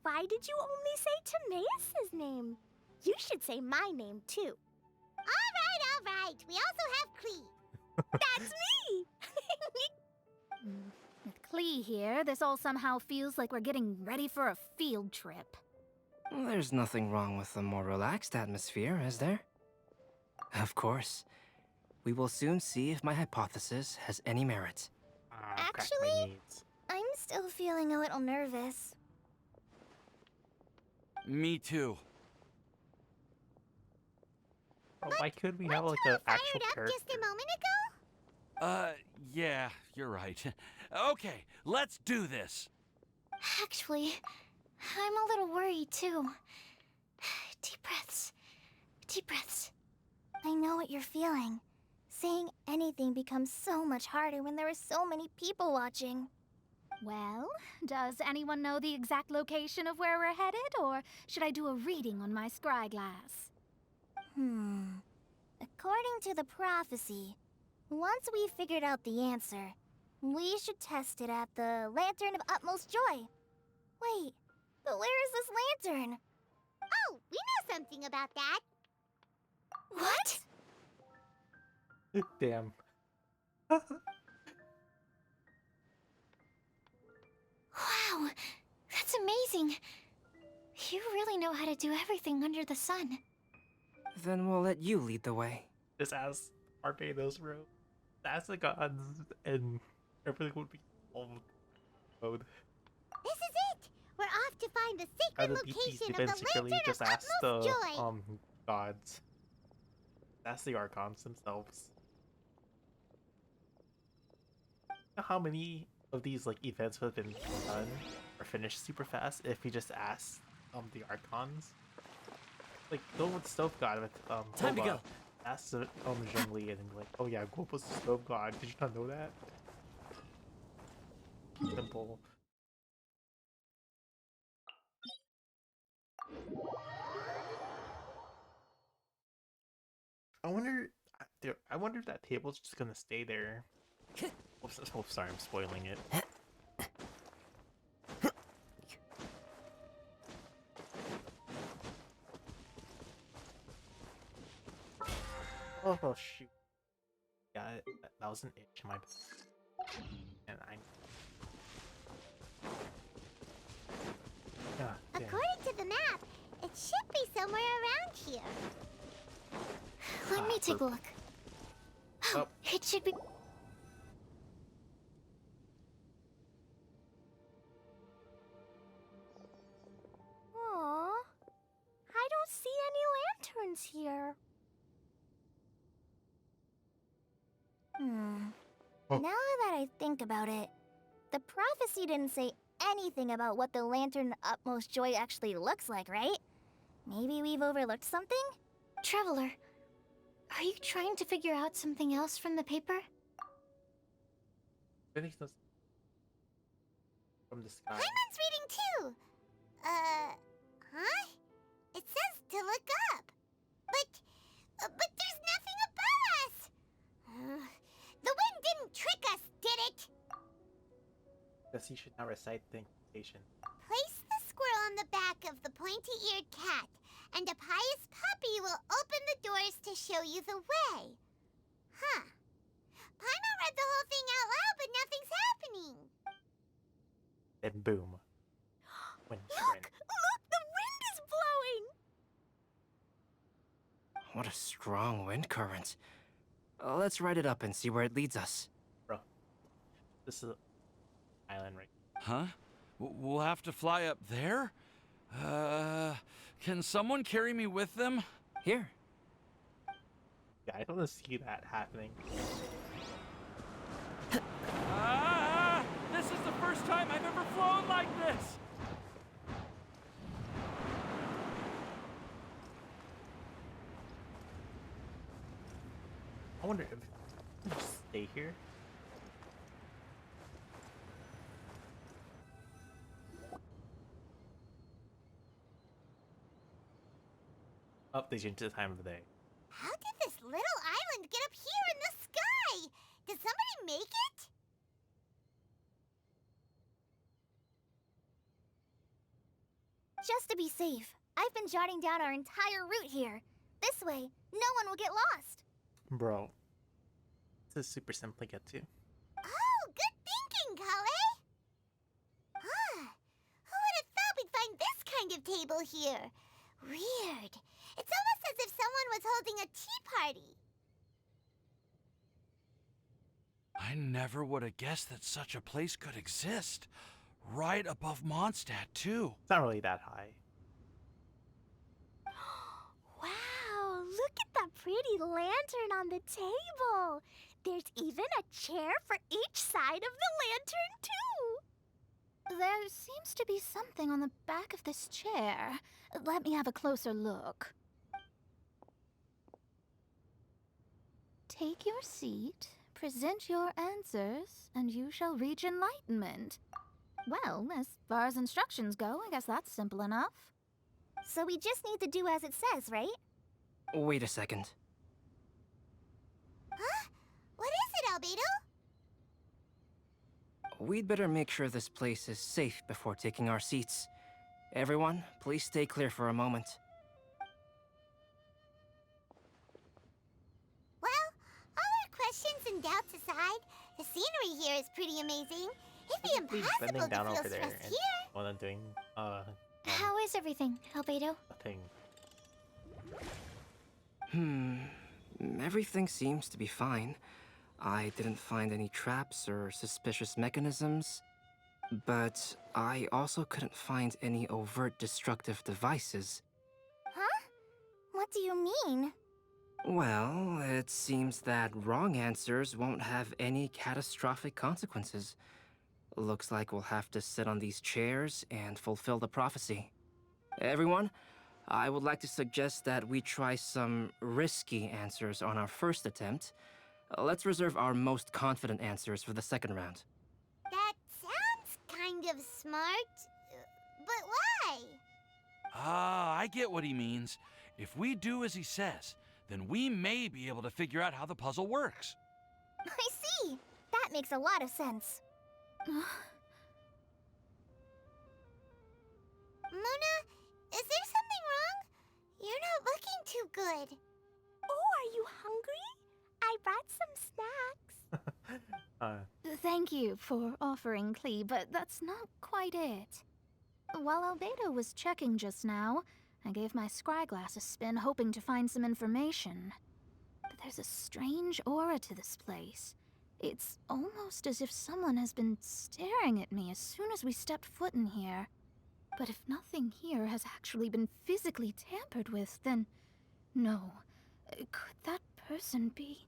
Why did you only say Timaeus' name? You should say my name, too. All right. We also have Klee. That's me! With Klee here, this all somehow feels like we're getting ready for a field trip. There's nothing wrong with a more relaxed atmosphere, is there? Of course. We will soon see if my hypothesis has any merit. Actually, I'm still feeling a little nervous. Me too. Bro, why couldn't we have like an actual character? Just a moment ago? Yeah, you're right. Okay, let's do this. Actually, I'm a little worried too. Deep breaths. Deep breaths. I know what you're feeling. Saying anything becomes so much harder when there are so many people watching. Well, does anyone know the exact location of where we're headed, or should I do a reading on my scry glass? According to the prophecy, once we've figured out the answer, we should test it at the Lantern of Utmost Joy. Wait, but where is this lantern? Oh, we know something about that. What? Damn. Wow, that's amazing. You really know how to do everything under the sun. Then we'll let you lead the way. Just ask Barbados, bro. Ask the gods, and everything would be solved. Mode. This is it! We're off to find the sacred location of the secretly Lantern just of ask Utmost the Joy! gods. Ask the archons themselves. You know how many of these like events would have been done or finished super fast if we just asked the archons? Like go with Stove God with Time to Boba. go. Ask the Zhongli and like, oh yeah, Gopa's the Stove God. Did you not know that? Simple. I wonder if that table's just gonna stay there. Oh, sorry, I'm spoiling it. Oh shoot! Yeah, that was an itch in my back. And According to the map, it should be somewhere around here. Let me take a look. Oh, it should be... Aww. I don't see any lanterns here. Now that I think about it, the prophecy didn't say anything about what the Lantern of Utmost Joy actually looks like, right? Maybe we've overlooked something? Traveler, are you trying to figure out something else from the paper? from the sky. Paimon's reading too! Huh? It says to look up. But there's nothing above us! The wind didn't trick us, did it? Guess you should not recite the incantation. Place the squirrel on the back of the pointy-eared cat, and a pious puppy will open the doors to show you the way. Huh. Paimon read the whole thing out loud, but nothing's happening. Then boom. Wind Look! Look! The wind is blowing! What a strong wind current. Let's ride it up and see where it leads us. Bro, this is an island right Huh? We'll have to fly up there? Can someone carry me with them? Here. Yeah, I don't want to see that happening. This is the first time I've ever flown like this! I wonder if we just stay here. Oh, they changed the time of the day. How did this little island get up here in the sky? Did somebody make it? Just to be safe, I've been jotting down our entire route here. This way, no one will get lost. Bro, this is super simple to get to. Oh, good thinking, Kale! Who would have thought we'd find this kind of table here? Weird. It's almost as if someone was holding a tea party. I never would have guessed that such a place could exist. Right above Mondstadt, too. It's not really that high. Wow, look Look at that pretty lantern on the table. There's even a chair for each side of the lantern, too. There seems to be something on the back of this chair. Let me have a closer look. Take your seat, present your answers, and you shall reach enlightenment. Well, as far as instructions go, I guess that's simple enough. So we just need to do as it says, right? Wait a second. Huh? What is it, Albedo? We'd better make sure this place is safe before taking our seats. Everyone, please stay clear for a moment. Well, all our questions and doubts aside, the scenery here is pretty amazing. It'd be impossible bending to down feel over there stressed and here. while I'm doing How is everything, Albedo? a thing. Everything seems to be fine. I didn't find any traps or suspicious mechanisms, but I also couldn't find any overt destructive devices. Huh? What do you mean? Well, it seems that wrong answers won't have any catastrophic consequences. Looks like we'll have to sit on these chairs and fulfill the prophecy. Everyone, I would like to suggest that we try some risky answers on our first attempt. Let's reserve our most confident answers for the second round. That sounds kind of smart. But why? Ah, I get what he means. If we do as he says, then we may be able to figure out how the puzzle works. I see. That makes a lot of sense. Mona, is there something wrong? You're not looking too good. Oh, are you hungry? I brought some snacks. Thank you for offering, Klee, but that's not quite it. While Albedo was checking just now, I gave my scryglass a spin, hoping to find some information. But there's a strange aura to this place. It's almost as if someone has been staring at me as soon as we stepped foot in here. But if nothing here has actually been physically tampered with, then no. Could that person be?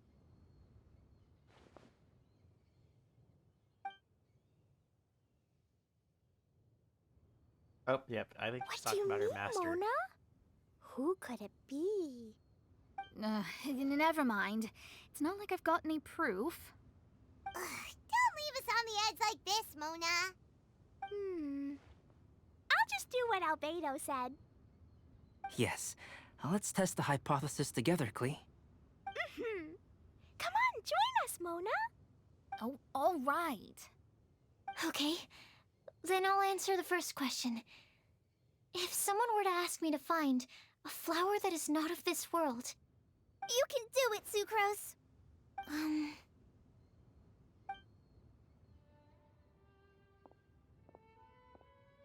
Oh, yep, I think she's What do talking you about her mean, master. Mona? Who could it be? Never mind. It's not like I've got any proof. Don't leave us on the edge like this, Mona. I'll just do what Albedo said. Yes, let's test the hypothesis together, Klee. Come on, join us, Mona. Oh, all right. Okay, then I'll answer the first question. If someone were to ask me to find a flower that is not of this world... You can do it, Sucrose.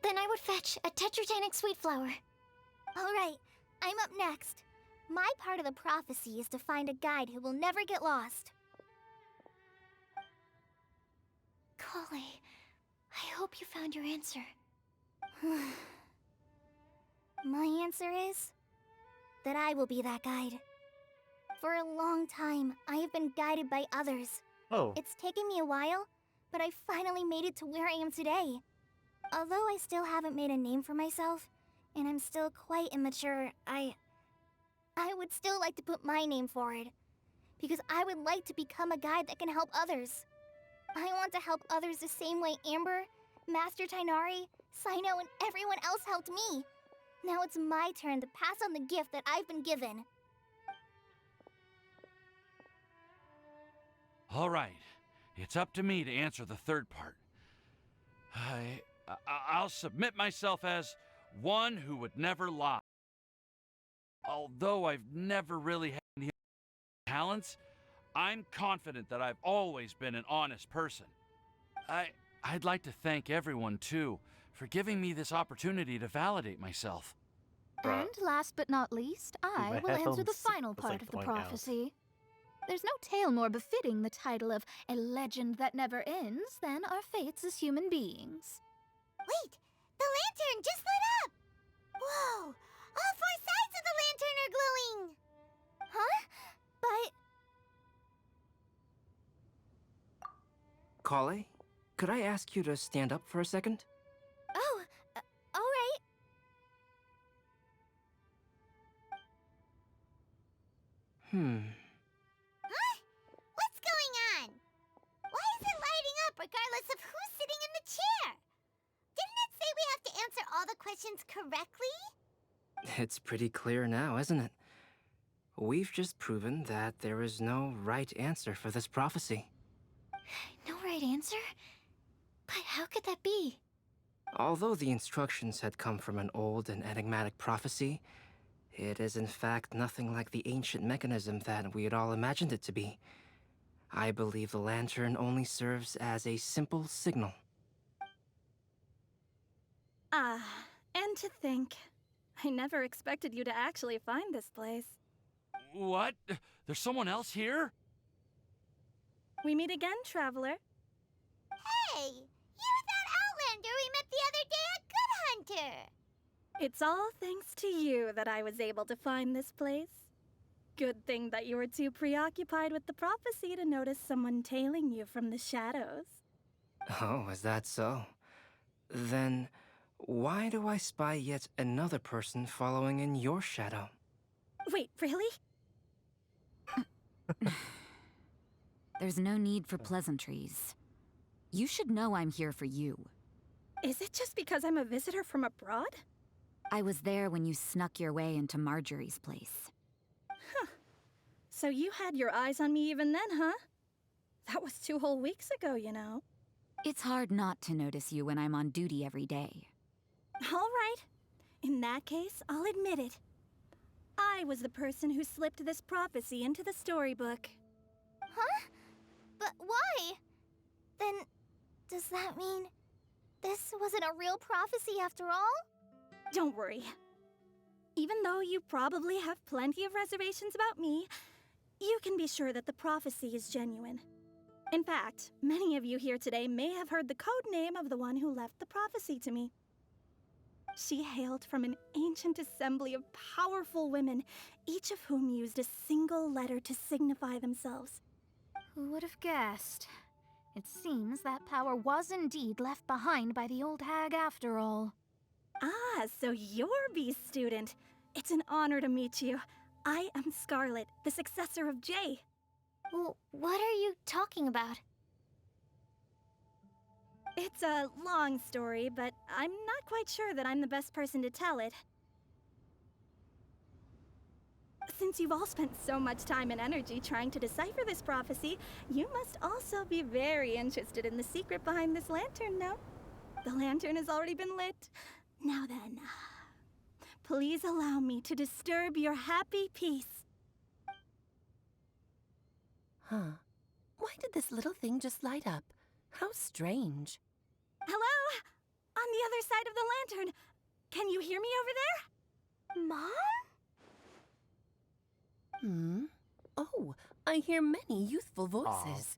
Then I would fetch a tetratanic sweet flower. All right, I'm up next. My part of the prophecy is to find a guide who will never get lost. Kale, I hope you found your answer. My answer is that I will be that guide. For a long time, I have been guided by others. Oh. It's taken me a while, but I finally made it to where I am today. Although I still haven't made a name for myself, and I'm still quite immature, I would still like to put my name forward. Because I would like to become a guide that can help others. I want to help others the same way Amber, Master Tainari, Sino, and everyone else helped me. Now it's my turn to pass on the gift that I've been given. All right, it's up to me to answer the third part. I'll submit myself as one who would never lie. Although I've never really had any talents, I'm confident that I've always been an honest person. I'd like to thank everyone, too, for giving me this opportunity to validate myself. And last but not least, I will answer the final was, part like, of the going out. prophecy. There's no tale more befitting the title of a legend that never ends than our fates as human beings. Wait, the lantern just lit up! Whoa, all four sides of the lantern are glowing! Huh? But... Kale, could I ask you to stand up for a second? Oh, alright. Huh? What's going on? Why is it lighting up regardless of who's sitting in the chair? Didn't it say we have to answer all the questions correctly? It's pretty clear now, isn't it? We've just proven that there is no right answer for this prophecy. No right answer? But how could that be? Although the instructions had come from an old and enigmatic prophecy, it is in fact nothing like the ancient mechanism that we had all imagined it to be. I believe the lantern only serves as a simple signal. Ah, and to think, I never expected you to actually find this place. What? There's someone else here? We meet again, traveler. Hey, you're that Outlander we met the other day at Good Hunter. It's all thanks to you that I was able to find this place. Good thing that you were too preoccupied with the prophecy to notice someone tailing you from the shadows. Oh, is that so? Then, why do I spy yet another person following in your shadow? Wait, really? There's no need for pleasantries. You should know I'm here for you. Is it just because I'm a visitor from abroad? I was there when you snuck your way into Marjorie's place. Huh. So you had your eyes on me even then, huh? That was 2 whole weeks ago, you know. It's hard not to notice you when I'm on duty every day. All right. In that case, I'll admit it. I was the person who slipped this prophecy into the storybook. Huh? But why? Then, does that mean this wasn't a real prophecy after all? Don't worry. Even though you probably have plenty of reservations about me, you can be sure that the prophecy is genuine. In fact, many of you here today may have heard the code name of the one who left the prophecy to me. She hailed from an ancient assembly of powerful women, each of whom used a single letter to signify themselves. Who would have guessed? It seems that power was indeed left behind by the old hag after all. Ah, so you're B's student. It's an honor to meet you. I am Scarlet, the successor of Jay. Well, what are you talking about? It's a long story, but I'm not quite sure that I'm the best person to tell it. Since you've all spent so much time and energy trying to decipher this prophecy, you must also be very interested in the secret behind this lantern, no? The lantern has already been lit. Now then, please allow me to disturb your happy peace. Huh. Why did this little thing just light up? How strange. Hello? On the other side of the lantern. Can you hear me over there? Hmm? Mom? Oh, I hear many youthful voices.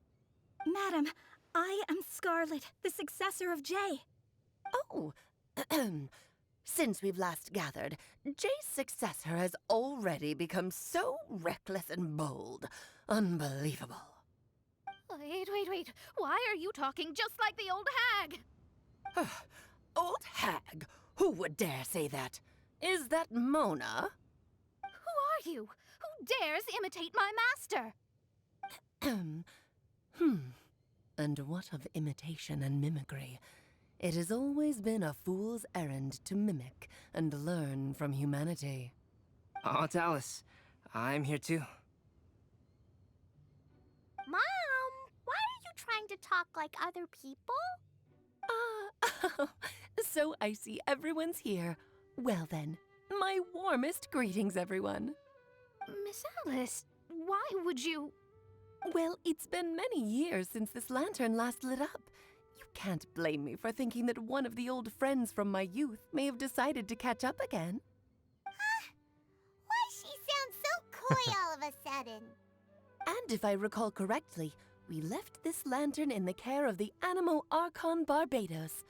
Madam, I am Scarlet, the successor of Jay. Oh, since we've last gathered, Jay's successor has already become so reckless and bold. Unbelievable. Wait. Why are you talking just like the old hag? Old hag? Who would dare say that? Is that Mona? Who are you? Who dares imitate my master? And what of imitation and mimicry? It has always been a fool's errand to mimic and learn from humanity. Oh, it's Alice. I'm here too. Mom, why are you trying to talk like other people? So I see everyone's here. Well then, my warmest greetings, everyone. Miss Alice, why would you... Well, it's been many years since this lantern last lit up. You can't blame me for thinking that one of the old friends from my youth may have decided to catch up again. Why she sounds so coy all of a sudden? And if I recall correctly, we left this lantern in the care of the Animo Archon Barbados.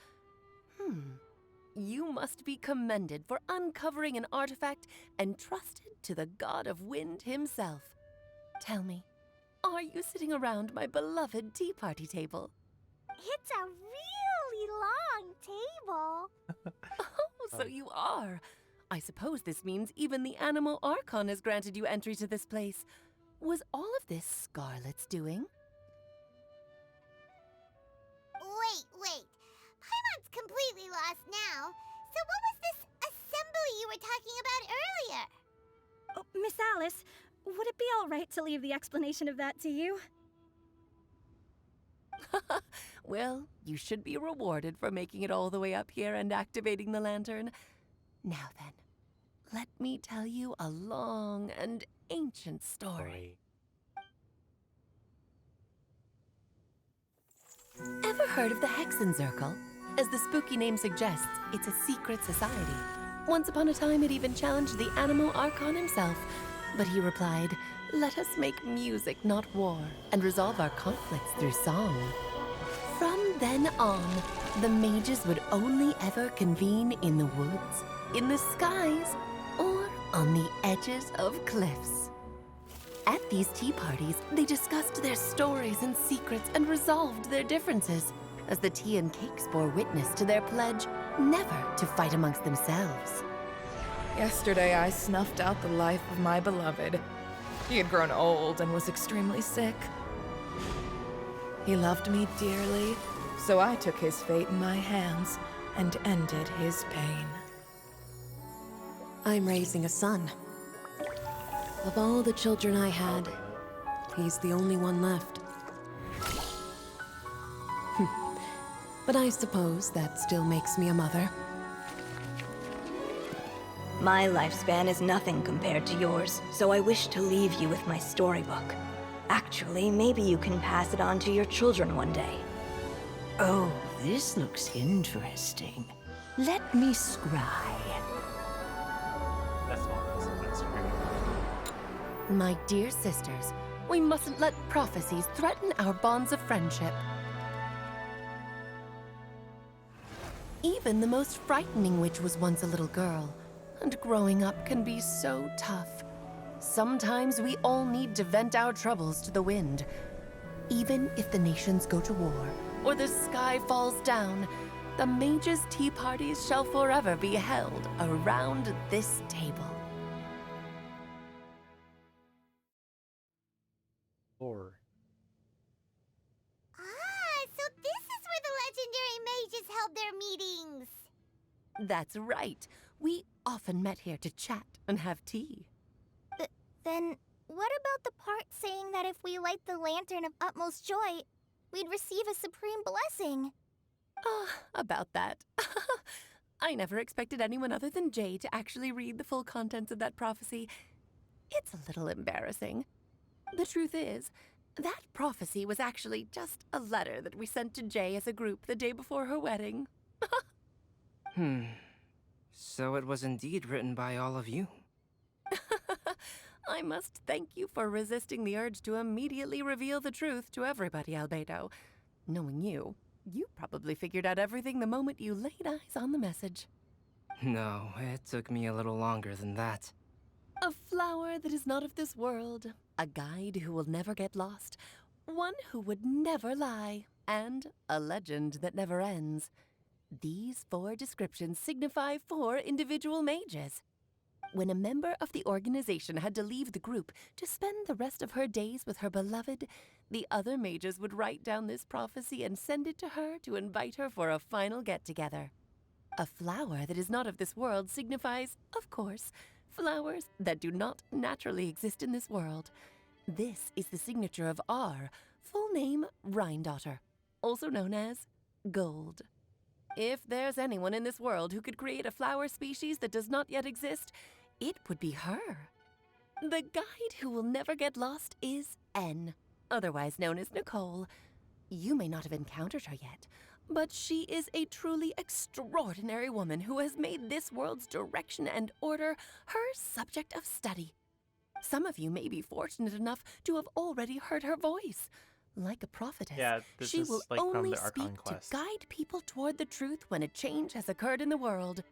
you must be commended for uncovering an artifact entrusted to the god of wind himself. Tell me, are you sitting around my beloved tea party table? It's a really long table. Oh, so you are. I suppose this means even the Animal Archon has granted you entry to this place. Was all of this Scarlet's doing? Wait. Paimon's completely lost now. So what was this assembly you were talking about earlier? Oh, Miss Alice, would it be all right to leave the explanation of that to you? Well, you should be rewarded for making it all the way up here and activating the lantern. Now then, let me tell you a long and ancient story. Ever heard of the Hexenzirkel? As the spooky name suggests, it's a secret society. Once upon a time, it even challenged the Animal Archon himself. But he replied, "Let us make music, not war, and resolve our conflicts through song." From then on, the mages would only ever convene in the woods, in the skies, or on the edges of cliffs. At these tea parties, they discussed their stories and secrets and resolved their differences, as the tea and cakes bore witness to their pledge never to fight amongst themselves. Yesterday, I snuffed out the life of my beloved. He had grown old and was extremely sick. He loved me dearly, so I took his fate in my hands and ended his pain. I'm raising a son. Of all the children I had, he's the only one left. But I suppose that still makes me a mother. My lifespan is nothing compared to yours, so I wish to leave you with my storybook. Actually, maybe you can pass it on to your children one day. Oh, this looks interesting. Let me scry. My dear sisters, we mustn't let prophecies threaten our bonds of friendship. Even the most frightening witch was once a little girl, and growing up can be so tough. Sometimes we all need to vent our troubles to the wind. Even if the nations go to war, or the sky falls down, the mages' tea parties shall forever be held around this table. Or So this is where the legendary mages held their meetings. That's right. We often met here to chat and have tea. Then, what about the part saying that if we light the lantern of utmost joy, we'd receive a supreme blessing? About that. I never expected anyone other than Jay to actually read the full contents of that prophecy. It's a little embarrassing. The truth is, that prophecy was actually just a letter that we sent to Jay as a group the day before her wedding. So it was indeed written by all of you. I must thank you for resisting the urge to immediately reveal the truth to everybody, Albedo. Knowing you, you probably figured out everything the moment you laid eyes on the message. No, it took me a little longer than that. A flower that is not of this world, a guide who will never get lost, one who would never lie, and a legend that never ends. These 4 descriptions signify 4 individual mages. When a member of the organization had to leave the group to spend the rest of her days with her beloved, the other mages would write down this prophecy and send it to her to invite her for a final get-together. A flower that is not of this world signifies, of course, flowers that do not naturally exist in this world. This is the signature of our full name, Rhindaughter, also known as Gold. If there's anyone in this world who could create a flower species that does not yet exist, it would be her. The guide who will never get lost is N, otherwise known as Nicole. You may not have encountered her yet, but she is a truly extraordinary woman who has made this world's direction and order her subject of study. Some of you may be fortunate enough to have already heard her voice. Like a prophetess, Yeah, this she is will like from only the Archon speak quest. to guide people toward the truth when a change has occurred in the world.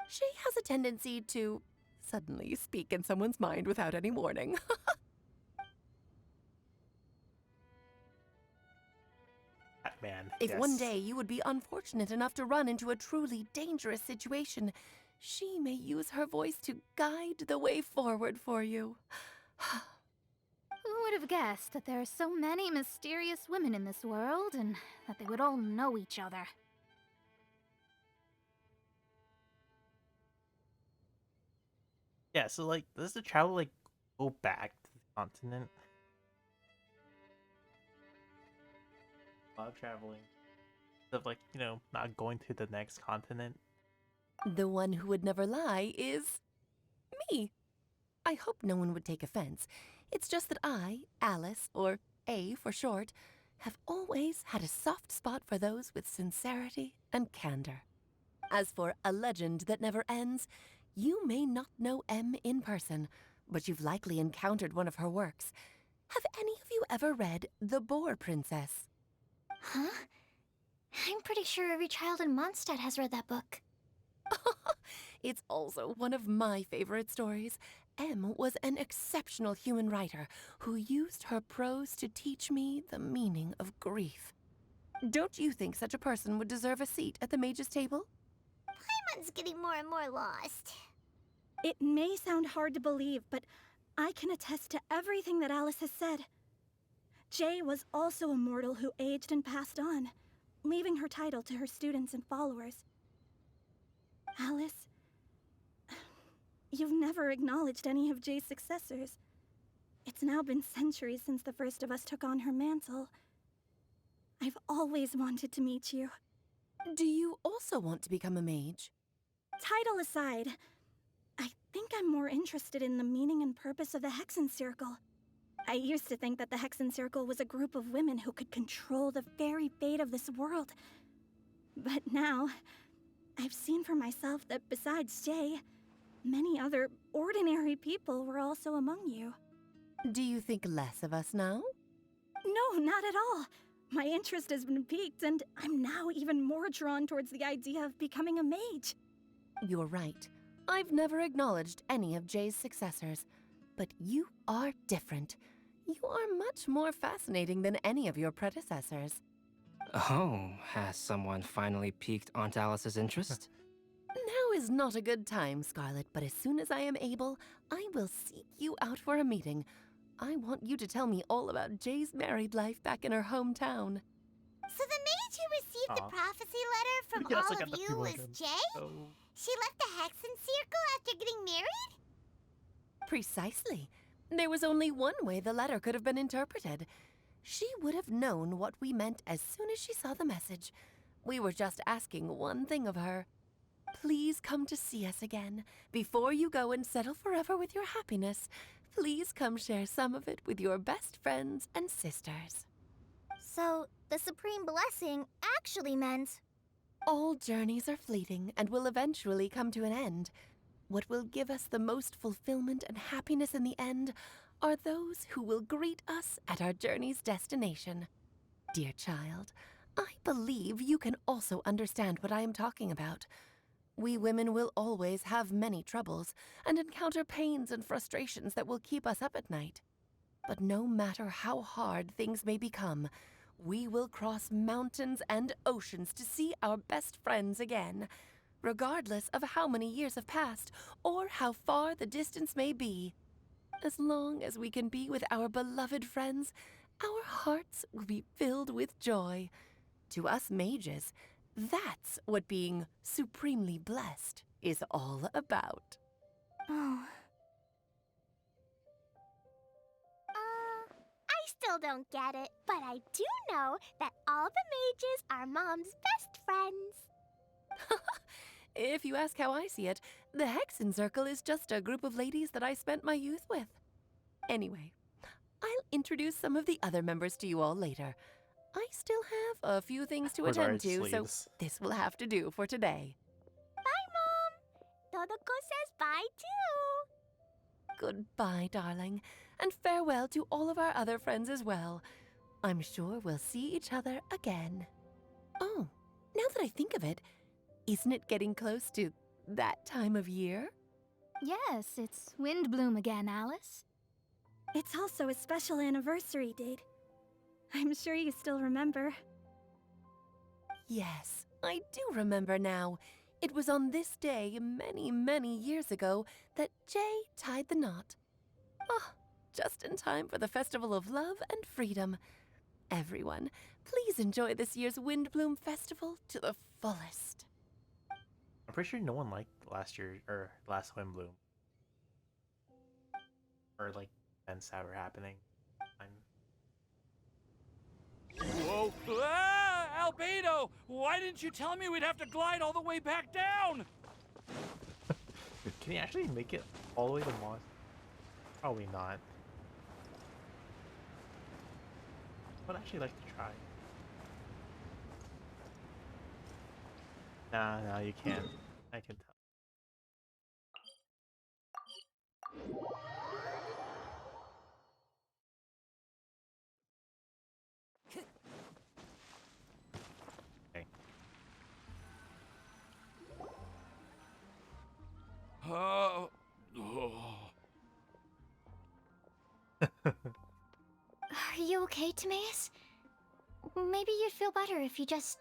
She has a tendency to suddenly speak in someone's mind without any warning. Batman. If yes. one day you would be unfortunate enough to run into a truly dangerous situation, she may use her voice to guide the way forward for you. Who would have guessed that there are so many mysterious women in this world and that they would all know each other? Yeah, so like, does the travel like go back to the continent? While traveling, instead of like, you know, not going to the next continent. The one who would never lie is me. I hope no one would take offense. It's just that I, Alice, or A for short, have always had a soft spot for those with sincerity and candor. As for A Legend That Never Ends, you may not know M in person, but you've likely encountered one of her works. Have any of you ever read The Boar Princess? Huh? I'm pretty sure every child in Mondstadt has read that book. It's also one of my favorite stories. M was an exceptional human writer who used her prose to teach me the meaning of grief. Don't you think such a person would deserve a seat at the mage's table? Paimon's getting more and more lost. It may sound hard to believe, but I can attest to everything that Alice has said. Jay was also a mortal who aged and passed on, leaving her title to her students and followers. Alice, you've never acknowledged any of Jay's successors. It's now been centuries since the first of us took on her mantle. I've always wanted to meet you. Do you also want to become a mage? Title aside, I think I'm more interested in the meaning and purpose of the Hexen Circle. I used to think that the Hexen Circle was a group of women who could control the very fate of this world. But now, I've seen for myself that besides Jay, many other ordinary people were also among you. Do you think less of us now? No, not at all. My interest has been piqued, and I'm now even more drawn towards the idea of becoming a mage. You're right. I've never acknowledged any of Jay's successors. But you are different. You are much more fascinating than any of your predecessors. Oh, has someone finally piqued Aunt Alice's interest? Now is not a good time, Scarlet, but as soon as I am able, I will seek you out for a meeting. I want you to tell me all about Jay's married life back in her hometown. So the mage who received the prophecy letter from Yes, I all got of the you feeling was again. Jay? Oh. She left the Hexen Circle after getting married? Precisely. There was only one way the letter could have been interpreted. She would have known what we meant as soon as she saw the message. We were just asking one thing of her. Please come to see us again. Before you go and settle forever with your happiness, please come share some of it with your best friends and sisters. So, the Supreme Blessing actually meant... All journeys are fleeting and will eventually come to an end. What will give us the most fulfillment and happiness in the end are those who will greet us at our journey's destination. Dear child, I believe you can also understand what I am talking about. We women will always have many troubles and encounter pains and frustrations that will keep us up at night. But no matter how hard things may become, we will cross mountains and oceans to see our best friends again, regardless of how many years have passed or how far the distance may be. As long as we can be with our beloved friends, our hearts will be filled with joy. To us mages, that's what being supremely blessed is all about. Oh. I still don't get it, but I do know that all the mages are Mom's best friends. If you ask how I see it, the Hexen Circle is just a group of ladies that I spent my youth with. Anyway, I'll introduce some of the other members to you all later. I still have a few things to attend to, so this will have to do for today. Bye, Mom! Todoko says bye, too! Goodbye, darling, and farewell to all of our other friends as well. I'm sure we'll see each other again. Oh, now that I think of it, isn't it getting close to that time of year? Yes, it's Windblume again, Alice. It's also a special anniversary date. I'm sure you still remember. Yes, I do remember now. It was on this day, many, many years ago, that Jay tied the knot. Oh, just in time for the Festival of Love and Freedom. Everyone, please enjoy this year's Windblume Festival to the fullest. I'm pretty sure no one liked last year or last Windblume. Or like events that were happening. Whoa! Ah, Albedo! Why didn't you tell me we'd have to glide all the way back down? Can you actually make it all the way to Mars? Probably not. I'd actually like to try. Nah, you can't. I can tell. Okay. Oh. Are you okay, Timaeus? Maybe you'd feel better if you just,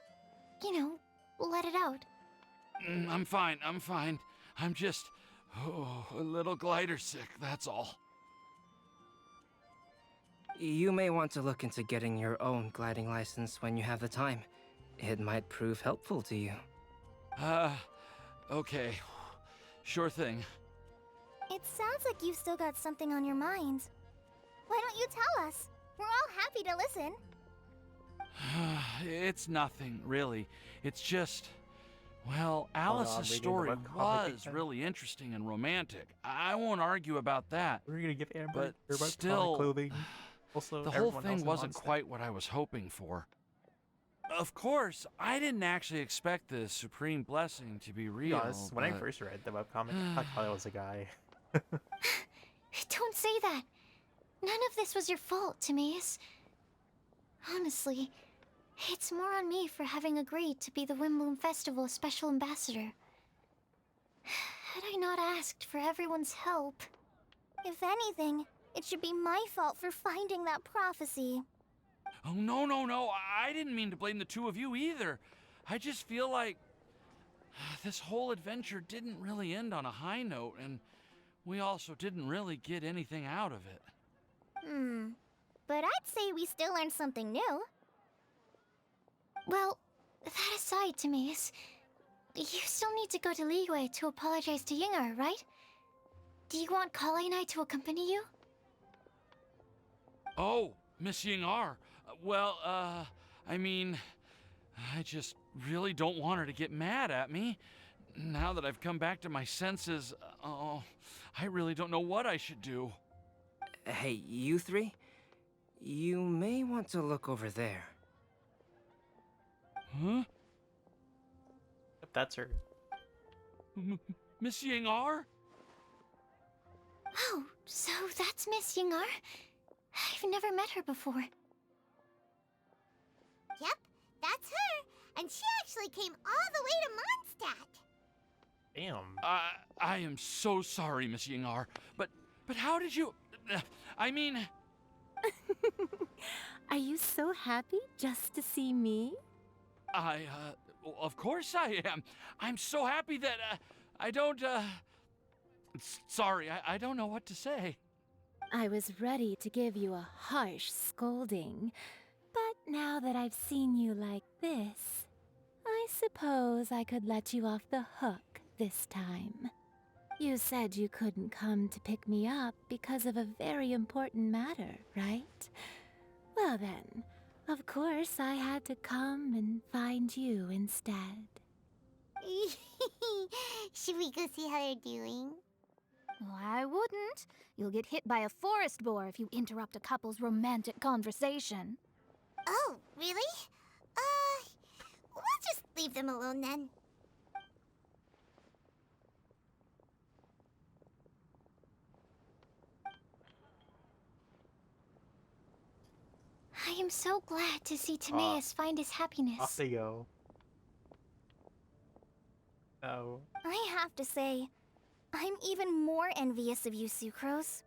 let it out. I'm fine. I'm just a little glider sick, that's all. You may want to look into getting your own gliding license when you have the time. It might prove helpful to you. Okay. Sure thing. It sounds like you've still got something on your mind. Why don't you tell us? We're all happy to listen. It's nothing, really. It's just... Well, Alice's story was really interesting and romantic. I won't argue about that. We're gonna give Amber but still, clothing. Also, the whole thing wasn't quite what I was hoping for. Of course, I didn't actually expect the Supreme Blessing to be real. Honest, when I first read the webcomic, I thought Kyle was a guy. Don't say that. None of this was your fault, Timaeus. Honestly, it's more on me for having agreed to be the Windblume Festival Special Ambassador. Had I not asked for everyone's help... If anything, it should be my fault for finding that prophecy. Oh, no. I didn't mean to blame the two of you either. I just feel like this whole adventure didn't really end on a high note, and we also didn't really get anything out of it. But I'd say we still learned something new. Well, that aside, Timaeus, you still need to go to Liyue to apologize to Yinger, right? Do you want Kale and I to accompany you? Oh, Miss Yingar. Well, I mean, I just really don't want her to get mad at me. Now that I've come back to my senses, I really don't know what I should do. Hey, you three? You may want to look over there. Huh? Yep, that's her. Miss Yingar? Oh, so that's Miss Yinger? I've never met her before. Yep, that's her. And she actually came all the way to Mondstadt. Damn. I am so sorry, Miss Yingar. But how did you... I mean... Are you so happy just to see me? Of course I am. I'm so happy that, I don't, sorry, I don't know what to say. I was ready to give you a harsh scolding, but now that I've seen you like this, I suppose I could let you off the hook this time. You said you couldn't come to pick me up because of a very important matter, right? Well then, of course I had to come and find you instead. Should we go see how they're doing? Well, I wouldn't. You'll get hit by a forest boar if you interrupt a couple's romantic conversation. Oh, really? We'll just leave them alone then. I I'm so glad to see Timaeus find his happiness. Off they go. Oh. I have to say, I'm even more envious of you, Sucrose.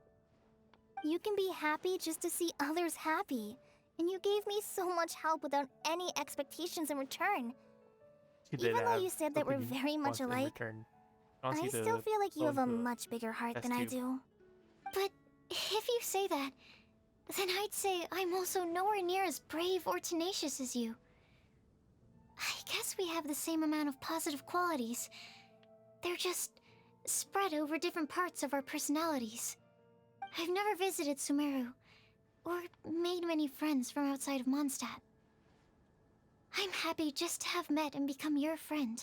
You can be happy just to see others happy, and you gave me so much help without any expectations in return. Even though you said that we're very much alike, I still feel like you have a much bigger heart than I do. But if you say that, then I'd say I'm also nowhere near as brave or tenacious as you. I guess we have the same amount of positive qualities. They're just spread over different parts of our personalities. I've never visited Sumeru, or made many friends from outside of Mondstadt. I'm happy just to have met and become your friend.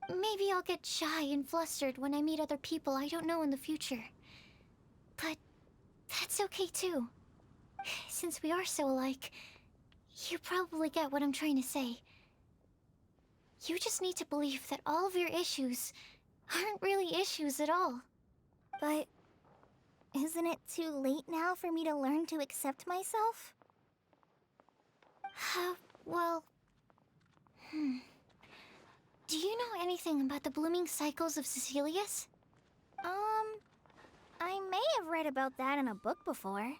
Maybe I'll get shy and flustered when I meet other people I don't know in the future. But that's okay too. Since we are so alike, you probably get what I'm trying to say. You just need to believe that all of your issues aren't really issues at all. But isn't it too late now for me to learn to accept myself? Well... Do you know anything about the blooming cycles of Cecilius? I may have read about that in a book before.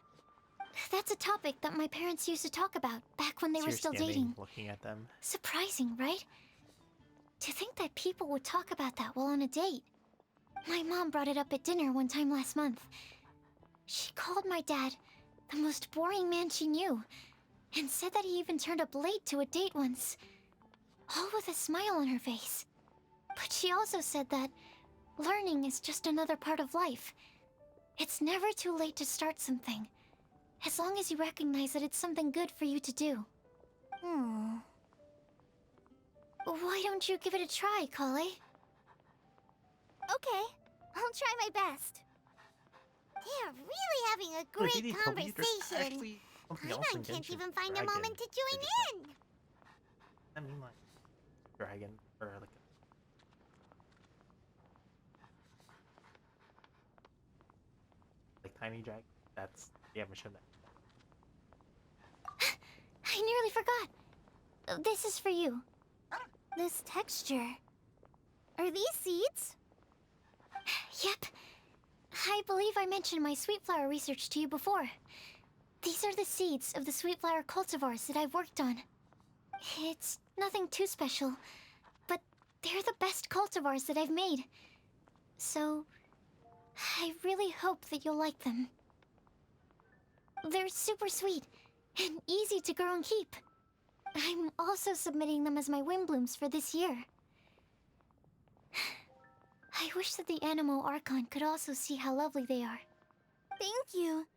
That's a topic that my parents used to talk about back when they were still dating. Looking at them. Surprising, right? To think that people would talk about that while on a date. My mom brought it up at dinner one time last month. She called my dad the most boring man she knew, and said that he even turned up late to a date once, all with a smile on her face. But she also said that learning is just another part of life. It's never too late to start something, as long as you recognize that it's something good for you to do. Why don't you give it a try, Kale? Okay, I'll try my best. They're really having a great conversation. Paimon can't even find a moment to join in. I mean, like, dragon, or like tiny dragon. That's, you haven't shown that. I nearly forgot. This is for you. This texture. Are these seeds? Yep. I believe I mentioned my sweet flower research to you before. These are the seeds of the sweet flower cultivars that I've worked on. It's nothing too special, but they're the best cultivars that I've made. So, I really hope that you'll like them. They're super sweet and easy to grow and keep. I'm also submitting them as my Windblooms for this year. I wish that the Animo Archon could also see how lovely they are. Thank you.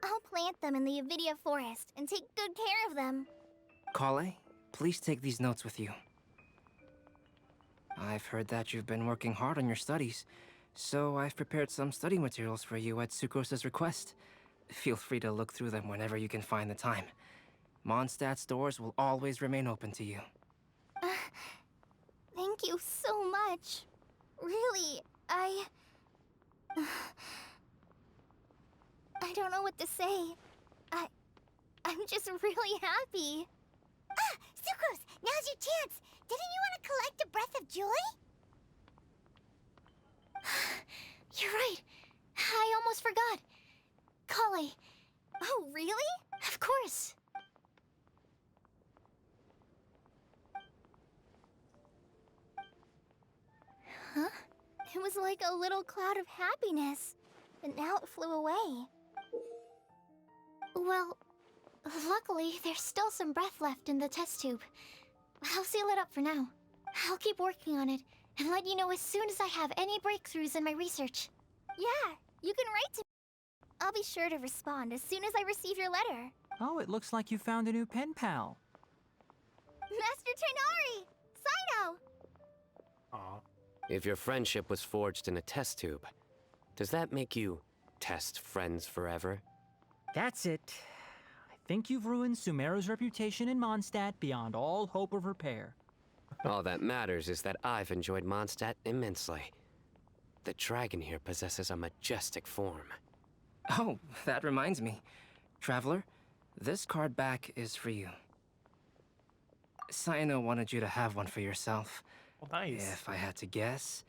I'll plant them in the ENVTUBER forest and take good care of them. Kale, please take these notes with you. I've heard that you've been working hard on your studies, so I've prepared some study materials for you at Sucrose's request. Feel free to look through them whenever you can find the time. Mondstadt's doors will always remain open to you. Thank you so much. Really, I don't know what to say. I'm just really happy. Ah, Sucrose, now's your chance. Didn't you want to collect a breath of joy? You're right. I almost forgot. Kale. Oh, really? Of course. Huh? It was like a little cloud of happiness, but now it flew away. Well, luckily, there's still some breath left in the test tube. I'll seal it up for now. I'll keep working on it, and let you know as soon as I have any breakthroughs in my research. Yeah, you can write to me. I'll be sure to respond as soon as I receive your letter. Oh, it looks like you found a new pen pal. Master Tighnari! Cyno! Aw. If your friendship was forged in a test tube, does that make you test friends forever? That's it. I think you've ruined Sumeru's reputation in Mondstadt beyond all hope of repair. All that matters is that I've enjoyed Mondstadt immensely. The dragon here possesses a majestic form. Oh, that reminds me. Traveler, This card back is for you. Saino wanted you to have one for yourself. Oh, nice. If I had to guess,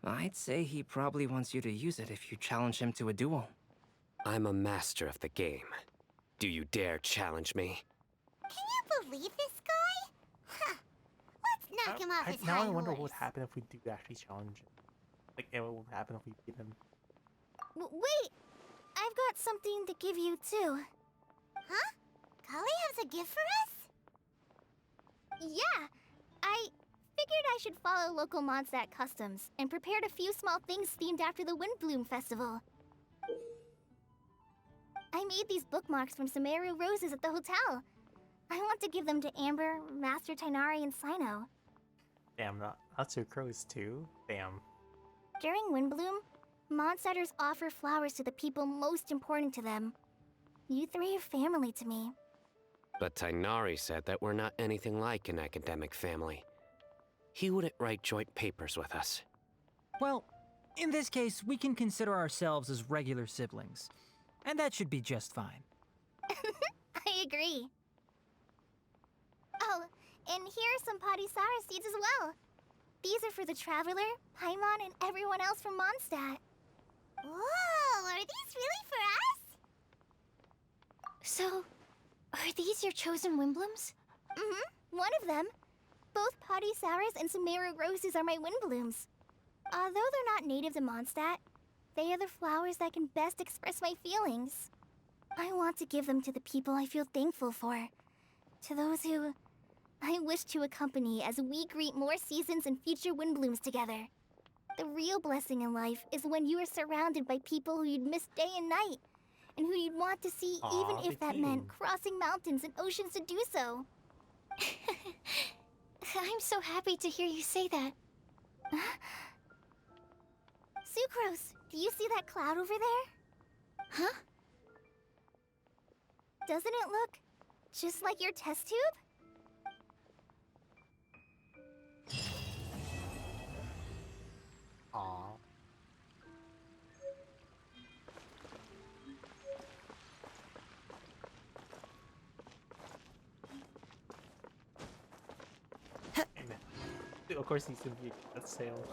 I'd say he probably wants you to use it if you challenge him to a duel. I'm a master of the game. Do you dare challenge me? Can you believe this guy? Huh. Let's knock him off his Now high I wonder what horse. would happen if we do actually challenge him. Like, what would happen if we beat him? Wait! I've got something to give you, too. Huh? Kali has a gift for us? Yeah! I figured I should follow local Mondstadt customs and prepared a few small things themed after the Windblume festival. I made these bookmarks from Sumeru roses at the hotel. I want to give them to Amber, Master Tainari, and Sino. Damn, not two crows too? Damn. During Windblume, Mondstadters offer flowers to the people most important to them. You three are family to me. But Tainari said that we're not anything like an academic family. He wouldn't write joint papers with us. Well, in this case, we can consider ourselves as regular siblings. And that should be just fine. I agree. Oh, and here are some Padisara seeds as well. These are for the Traveler, Paimon, and everyone else from Mondstadt. Whoa, are these really for us? So, are these your chosen Windblooms? One of them. Both Padisaras and Sumeru roses are my Windblooms. Although they're not native to Mondstadt, they are the flowers that can best express my feelings. I want to give them to the people I feel thankful for. To those who I wish to accompany as we greet more seasons and future Windblooms together. The real blessing in life is when you are surrounded by people who you'd miss day and night, and who you'd want to see even if that meant crossing mountains and oceans to do so. I'm so happy to hear you say that. Sucrose, do you see that cloud over there? Huh? Doesn't it look just like your test tube? Aww. Of course he's gonna be a sale.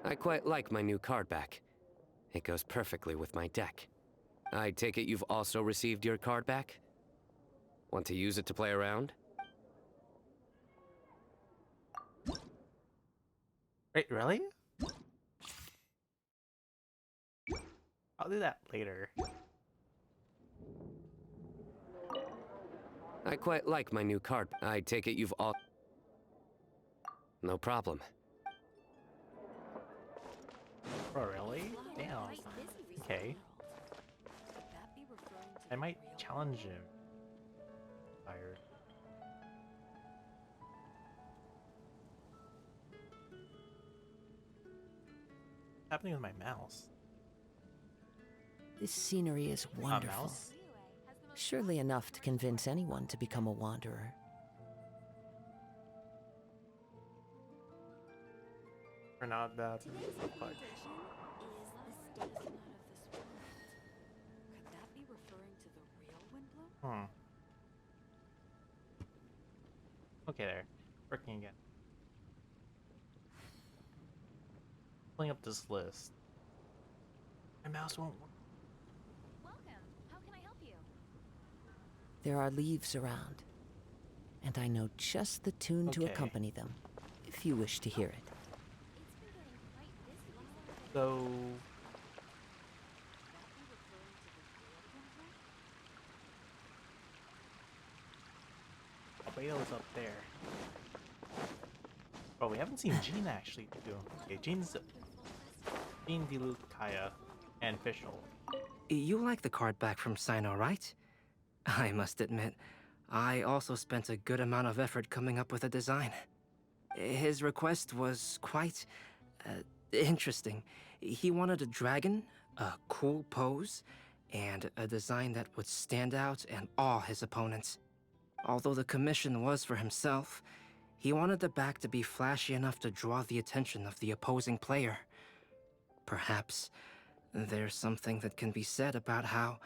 I quite like my new card back. It goes perfectly with my deck. I take it you've also received your card back? Want to use it to play around? Wait, really? I'll do that later. I quite like my new card. I take it you've all... No problem. Oh, really? Damn. Okay. I might challenge him. Tired. What's happening with my mouse? This scenery is wonderful. Mouse? Surely enough to convince anyone to become a wanderer. Or not that. Fuck. Okay, there. Working again. Pulling up this list. My mouse won't work. There are leaves around, and I know just the tune to Okay. accompany them, if you wish to hear it. So... Albedo is up there. Oh, we haven't seen Jean actually too. Okay, Jean Diluc, Kaya, and Fischl. You like the card back from Sino, right? I must admit, I also spent a good amount of effort coming up with a design. His request was quite interesting. He wanted a dragon, a cool pose, and a design that would stand out and awe his opponents. Although the commission was for himself, he wanted the back to be flashy enough to draw the attention of the opposing player. Perhaps there's something that can be said about how,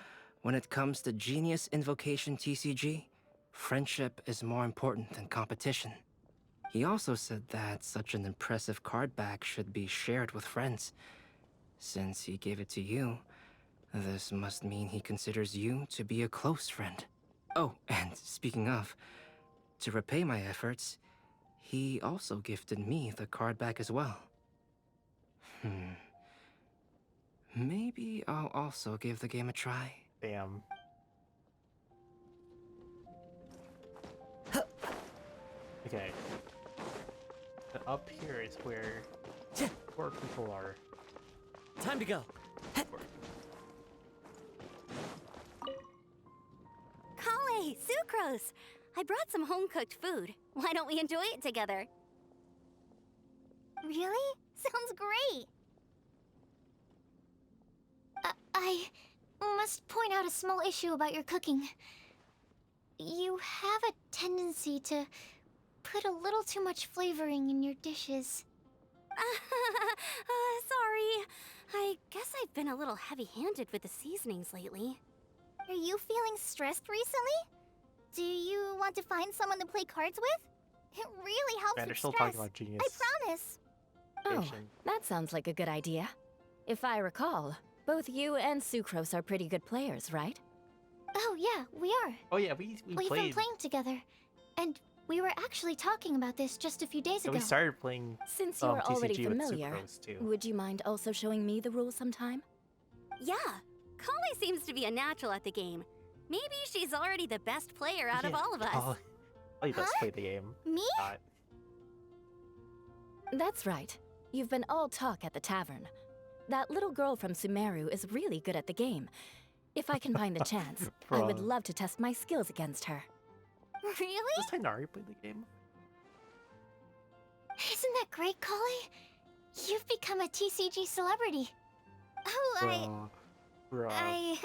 when it comes to Genius Invocation TCG, friendship is more important than competition. He also said that such an impressive card back should be shared with friends. Since he gave it to you, this must mean he considers you to be a close friend. Oh, and speaking of, to repay my efforts, he also gifted me the card back as well. Maybe I'll also give the game a try. Damn. Okay. And up here is where poor people are. Time to go. Kale, Sucrose! I brought some home-cooked food. Why don't we enjoy it together? Really? Sounds great! I must point out a small issue about your cooking. You have a tendency to put a little too much flavoring in your dishes. Sorry. I guess I've been a little heavy-handed with the seasonings lately. Are you feeling stressed recently? Do you want to find someone to play cards with? It really helps Man, with they're still stress. talking about Genius. I promise. Oh, that sounds like a good idea. If I recall, both you and Sucrose are pretty good players, right? Oh yeah, we are. Oh yeah, we We've played. been playing together. And we were actually talking about this just a few days Yeah, ago. we started playing Since you're already TCG with familiar, Sucrose, too. would you mind also showing me the rules sometime? Yeah, Kale seems to be a natural at the game. Maybe she's already the best player out of all of us. You best play the game. Me? That's right. You've been all talk at the tavern. That little girl from Sumeru is really good at the game. If I can find the chance, I would Bruh. love to test my skills against her. Really? Does Tainari play the game? Isn't that great, Kale? You've become a TCG celebrity. Oh, Bruh.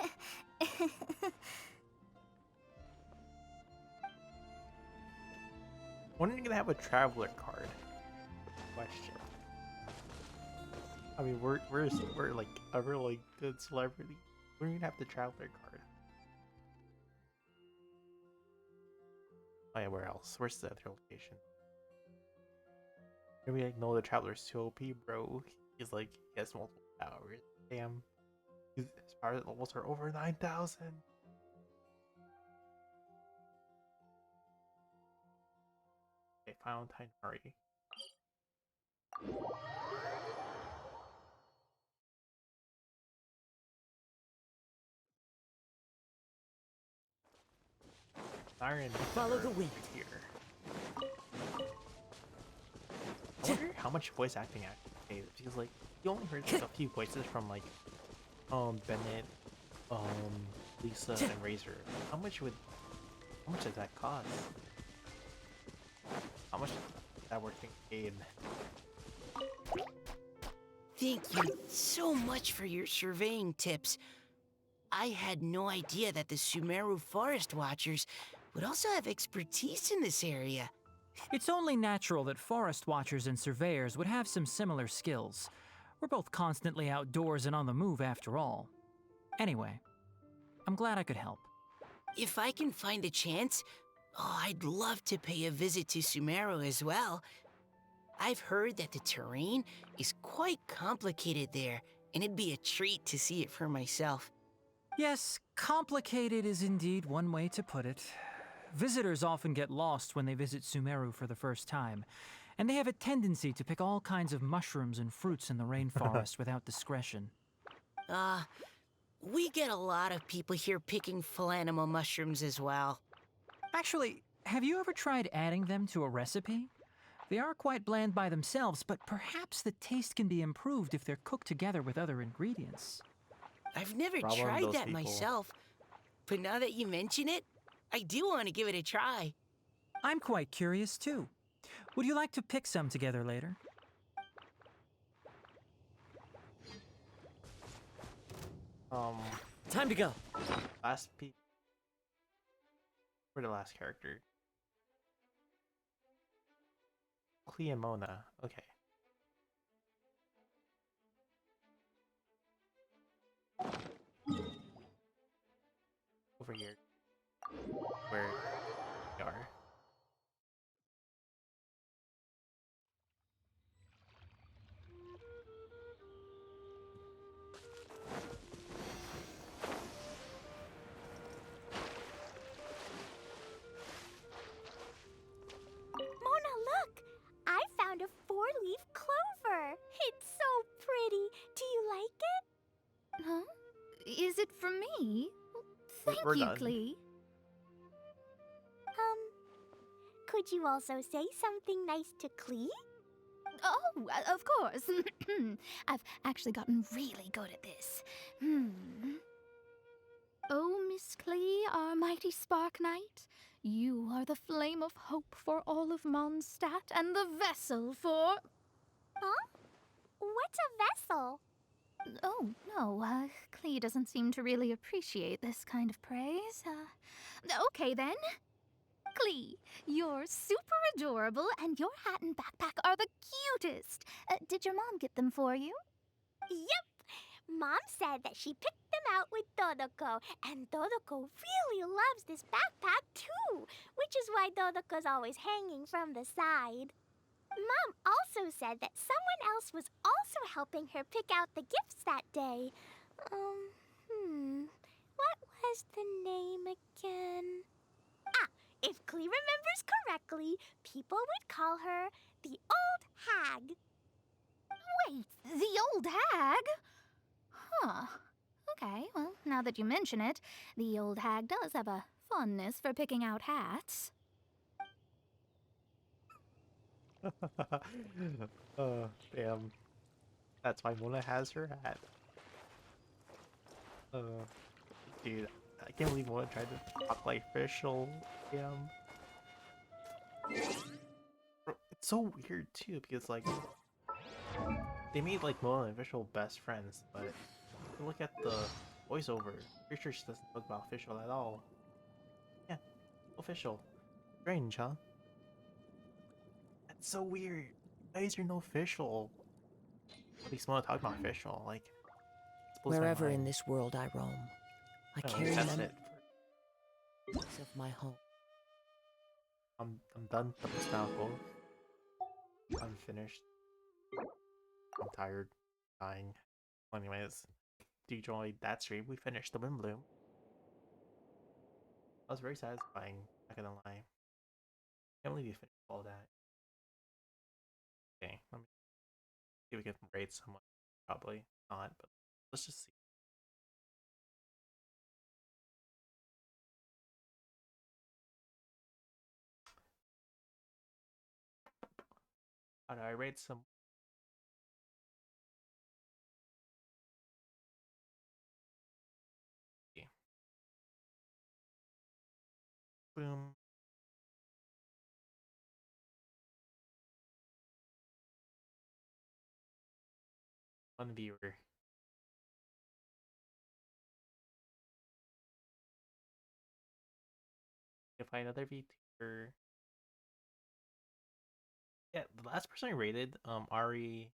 When are you gonna have a traveler card? Question. I mean, we're like a really good celebrity. When are you gonna have the traveler card? Oh yeah, where else? Where's the other location? Maybe like no, the traveler's too OP, bro. He's like he has multiple powers. Damn, his power levels are over 9,000. Okay, found Tainari. Iron. Follow the wind. Here. I wonder how much voice acting actually pays. Because like you only heard like a few voices from like Bennett, Lisa, and Razor. How much does that cost? How much is that worth being paid? Thank you so much for your surveying tips. I had no idea that the Sumeru Forest Watchers would also have expertise in this area. It's only natural that forest watchers and surveyors would have some similar skills. We're both constantly outdoors and on the move after all. Anyway, I'm glad I could help. If I can find a chance, I'd love to pay a visit to Sumeru as well. I've heard that the terrain is quite complicated there, and it'd be a treat to see it for myself. Yes, complicated is indeed one way to put it. Visitors often get lost when they visit Sumeru for the first time, and they have a tendency to pick all kinds of mushrooms and fruits in the rainforest without discretion. We get a lot of people here picking Phalanima mushrooms as well. Actually, have you ever tried adding them to a recipe? They are quite bland by themselves, but perhaps the taste can be improved if they're cooked together with other ingredients. I've never Problem tried those that people. myself, but now that you mention it, I do want to give it a try. I'm quite curious too. Would you like to pick some together later? Time to go. Last pe. Where's the last character? Cleomona. Okay. Over here. Where we are. Mona, look! I found a four-leaf clover. It's so pretty. Do you like it? Huh? Is it for me? Thank We're you, done. Klee. Could you also say something nice to Klee? Oh, of course. I've actually gotten really good at this. Oh, Miss Klee, our mighty Spark Knight, you are the flame of hope for all of Mondstadt and the vessel for... Huh? What's a vessel? Oh, no, Klee doesn't seem to really appreciate this kind of praise. Okay, then. Klee, you're super adorable, and your hat and backpack are the cutest. Did your mom get them for you? Yep! Mom said that she picked them out with Dodoko, and Dodoko really loves this backpack too, which is why Dodoko's always hanging from the side. Mom also said that someone else was also helping her pick out the gifts that day. What was the name again? Ah, if Klee remembers correctly, people would call her the Old Hag. Wait, the old hag? Huh. Okay, well, now that you mention it, the old hag does have a fondness for picking out hats. Damn. That's why Mona has her hat. Dude, I can't believe Mona tried to talk like official. Damn. Bro, it's so weird too because like they made like Mona and official best friends, but if you look at the voiceover, pretty sure she doesn't talk about official at all. Yeah, official. Strange, huh? That's so weird. Why is there no official? At least Mona talked about official. Like, it blows my Wherever in mind. this world I roam, I No, carry that's memories it. of my home. I'm done with this now, folks. I'm finished. I'm tired. Dying. Well, anyways, do you enjoy that stream? We finished the Windblume. That was very satisfying, not gonna lie. Can't believe you finished all that. Okay, let me see if we can raid someone. Probably not, but let's just see. How do I raid some? Boom. One viewer. If I another VTuber. Yeah, the last person I rated, Ari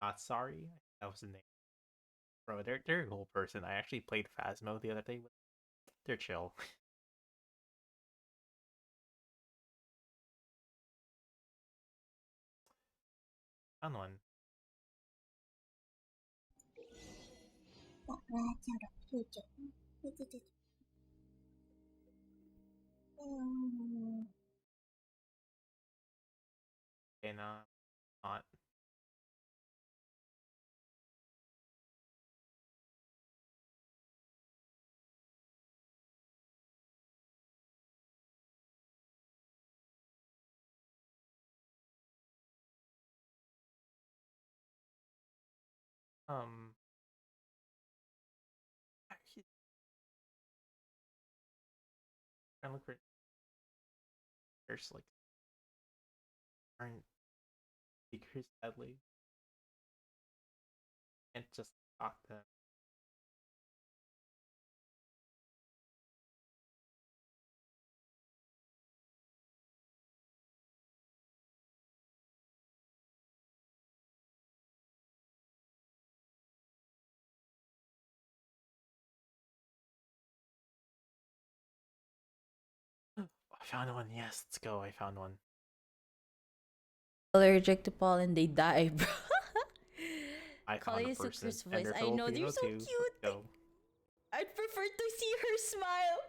Not Sorry. That was the name. Bro, they're a cool person. I actually played Phasmo the other day. They're chill. Fun one. Okay, nah, not. Actually, trying to look for. There's like aren't speakers sadly. Can't just talk to them. found one. Yes, let's go. I found one. Allergic to pollen, they die, bro. I found a Kale's person. super And voice. they're I know, Filipino they're so too. cute. Let's go. I'd prefer to see her smile.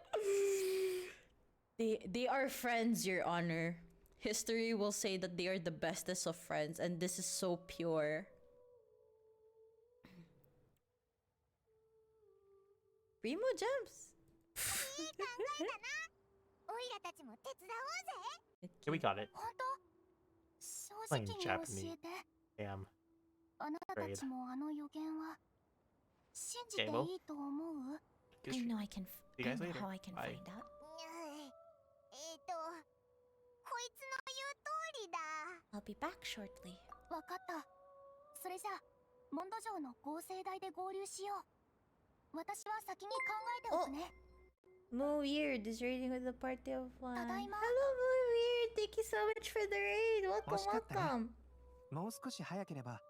They are friends, Your Honor. History will say that they are the bestest of friends, and this is so pure. Primo Gems. Yeah, we got it. Playing Japanese. Damn. あなたた Afraid. ちもあの予言は信じてい Okay, well. いと思う Good I stream. know I can. See you I guys know later. how I can Bye. find out. こいつの言う通りだ。 I'll be back shortly. わかった。それじゃあモンド城の合成台で合流しよう。私は先に考えておくね。Moo Weird is raiding with a party of one. ただいま。 Hello, Moo Weird. Thank you so much for the raid. Welcome, 惜しかったね。 welcome. もう少し早ければ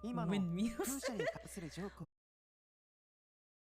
今の Windmills. 風車に関するジョーク